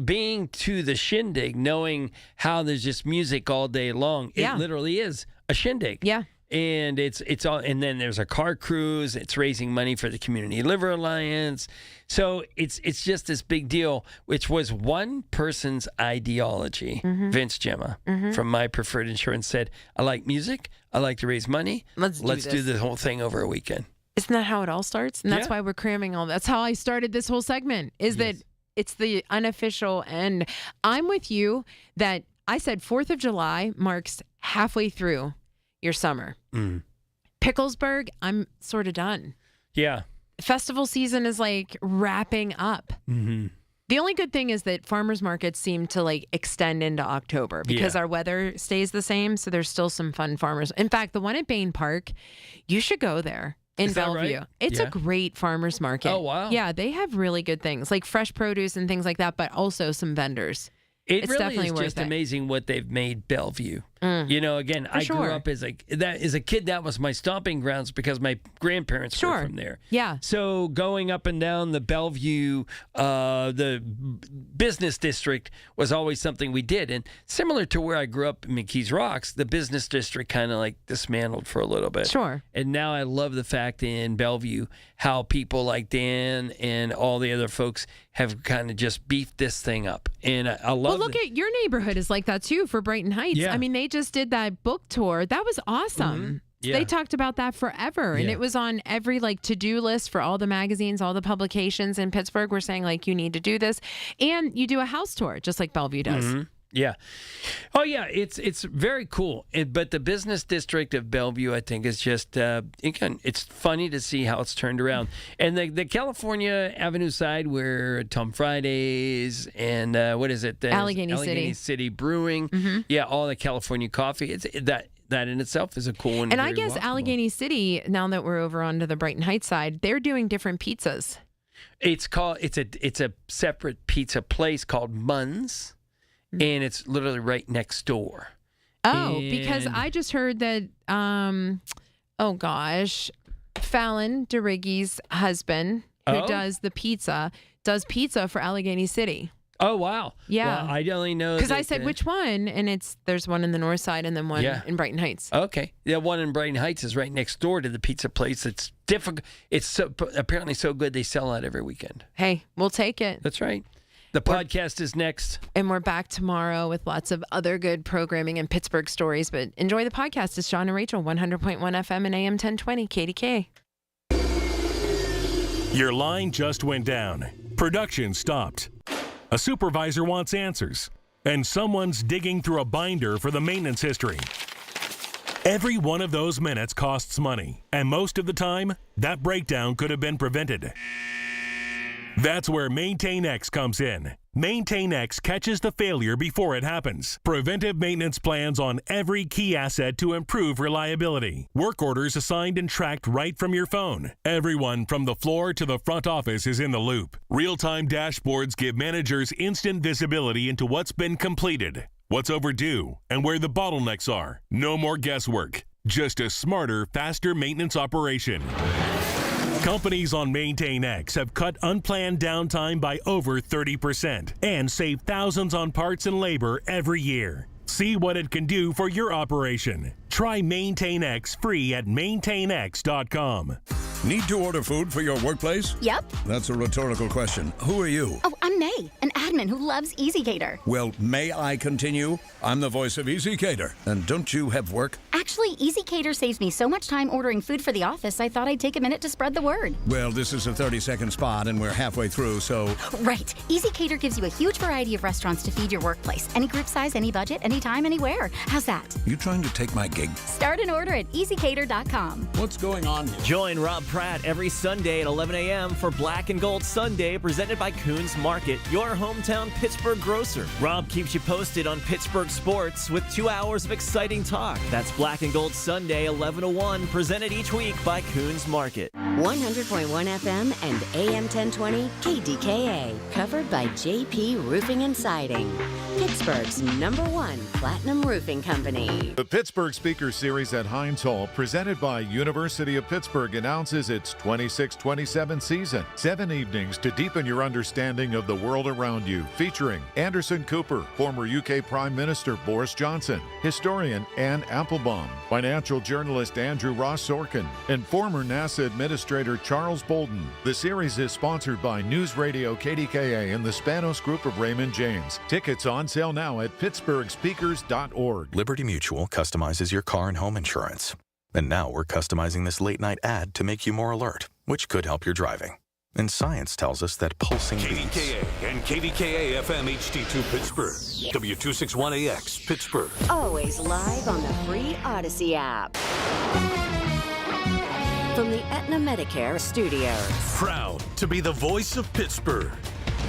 being to the Shindig, knowing how there's just music all day long, it literally is a Shindig. Yeah. And it's all, and then there's a car cruise. It's raising money for the Community Liver Alliance. So it's just this big deal, which was one person's ideology. Vince Gemma from My Preferred Insurance said, "I like music. I like to raise money. Let's do the whole thing over a weekend." Isn't that how it all starts? And that's why we're cramming all. That's how I started this whole segment. That it's the unofficial, and I'm with you that I said 4th of July marks halfway through your summer. Picklesburg, I'm sort of done. Yeah. Festival season is like wrapping up. The only good thing is that farmers markets seem to like extend into October because our weather stays the same. So there's still some fun farmers. In fact, the one at Bain Park, you should go there in Bellevue. Right? It's a great farmers market. Oh, wow. Yeah, they have really good things like fresh produce and things like that, but also some vendors. It's really definitely is worth just it. amazing what they've made Bellevue. You know, again, I grew up as a kid. That was my stomping grounds because my grandparents were from there. Yeah. So going up and down the Bellevue, the business district was always something we did. And similar to where I grew up in McKees Rocks, the business district kind of like dismantled for a little bit. Sure. And now I love the fact in Bellevue how people like Dan and all the other folks have kind of just beefed this thing up. And I love Well, look at your neighborhood is like that too for Brighton Heights. Yeah. I mean, they just did that book tour. That was awesome. Yeah. They talked about that forever. And it was on every like to-do list for all the magazines, all the publications in Pittsburgh were saying like, you need to do this. And you do a house tour just like Bellevue does. Yeah. Oh, yeah. It's very cool. But the business district of Bellevue, I think, is just, again, it's funny to see how it's turned around. And the California Avenue side where Tom Fridays and what is it? Allegheny City Brewing. Yeah, all the California coffee. It's that in itself is a cool one. And I guess Allegheny City, now that we're over onto the Brighton Heights side, they're doing different pizzas. It's a separate pizza place called Munn's. And it's literally right next door. Oh, because I just heard that, Fallon DeRiggi's husband, who does pizza for Allegheny City. Oh, wow. Yeah. Well, I only know because I said which one, and there's one in the north side and then one in Brighton Heights. Okay. The one in Brighton Heights is right next door to the pizza place. It's difficult. It's apparently so good they sell out every weekend. Hey, we'll take it. That's right. The podcast is next. And we're back tomorrow with lots of other good programming and Pittsburgh stories. But enjoy the podcast. It's Sean and Rachel, 100.1 FM and AM 1020, KDKA. Your line just went down. Production stopped. A supervisor wants answers. And someone's digging through a binder for the maintenance history. Every one of those minutes costs money. And most of the time, that breakdown could have been prevented. That's where MaintainX comes in. MaintainX catches the failure before it happens. Preventive maintenance plans on every key asset to improve reliability. Work orders assigned and tracked right from your phone. Everyone from the floor to the front office is in the loop. Real-time dashboards give managers instant visibility into what's been completed, what's overdue, and where the bottlenecks are. No more guesswork. Just a smarter, faster maintenance operation. Companies on MaintainX have cut unplanned downtime by over 30% and saved thousands on parts and labor every year. See what it can do for your operation. Try MaintainX free at maintainx.com. Need to order food for your workplace? Yep. That's a rhetorical question. Who are you? Oh, I'm May, an admin who loves EasyCater. Well, may I continue? I'm the voice of EasyCater. And don't you have work? Actually, EasyCater saves me so much time ordering food for the office, I thought I'd take a minute to spread the word. Well, this is a 30-second spot, and we're halfway through, so... Right. EasyCater gives you a huge variety of restaurants to feed your workplace. Any group size, any budget, anytime, anywhere. How's that? You trying to take my gig? Start an order at easycater.com. What's going on here? Join Rob Pratt every Sunday at 11 a.m. for Black and Gold Sunday, presented by Coons Market, your hometown Pittsburgh grocer. Rob keeps you posted on Pittsburgh sports with 2 hours of exciting talk. That's Black and Gold Sunday, 11 to 1, presented each week by Coons Market. 100.1 FM and AM 1020 KDKA, covered by JP Roofing and Siding, Pittsburgh's #1 platinum roofing company. The Pittsburgh Speaker Series at Heinz Hall, presented by University of Pittsburgh, announces its 26-27 season. 7 evenings to deepen your understanding of the world around you, featuring Anderson Cooper, former UK Prime Minister Boris Johnson, historian Anne Applebaum, financial journalist Andrew Ross Sorkin, and former NASA Administrator Charles Bolden. The series is sponsored by News Radio KDKA and the Spanos Group of Raymond James. Tickets on sale now at pittsburghspeakers.org. Liberty Mutual customizes your car and home insurance. And now we're customizing this late-night ad to make you more alert, which could help your driving. And science tells us that pulsing beats... KDKA and KDKA-FM HD2 Pittsburgh. W261AX Pittsburgh. Always live on the free Odyssey app. From the Aetna Medicare studios. Proud to be the voice of Pittsburgh.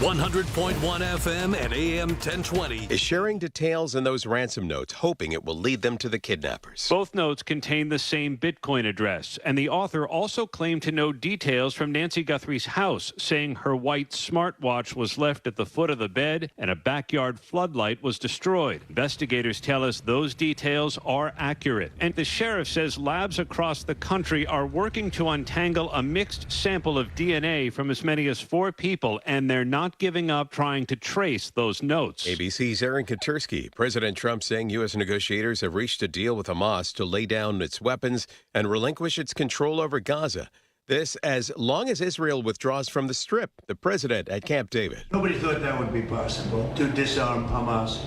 100.1 FM and AM 1020. Is sharing details in those ransom notes, hoping it will lead them to the kidnappers. Both notes contain the same Bitcoin address, and the author also claimed to know details from Nancy Guthrie's house, saying her white smartwatch was left at the foot of the bed and a backyard floodlight was destroyed. Investigators tell us those details are accurate, and the sheriff says labs across the country are working to untangle a mixed sample of DNA from as many as 4 people, and they're not giving up trying to trace those notes. ABC's Aaron Katursky. President Trump saying U.S. negotiators have reached a deal with Hamas to lay down its weapons and relinquish its control over Gaza. This as long as Israel withdraws from the Strip. The president at Camp David. Nobody thought that would be possible, to disarm Hamas.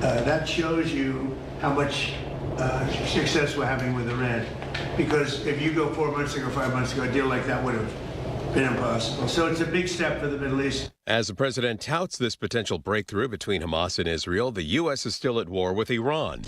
That shows you how much success we're having with Iran. Because if you go 4 months ago, 5 months ago, a deal like that would have been impossible. So it's a big step for the Middle East. As the president touts this potential breakthrough between Hamas and Israel, the U.S. is still at war with Iran.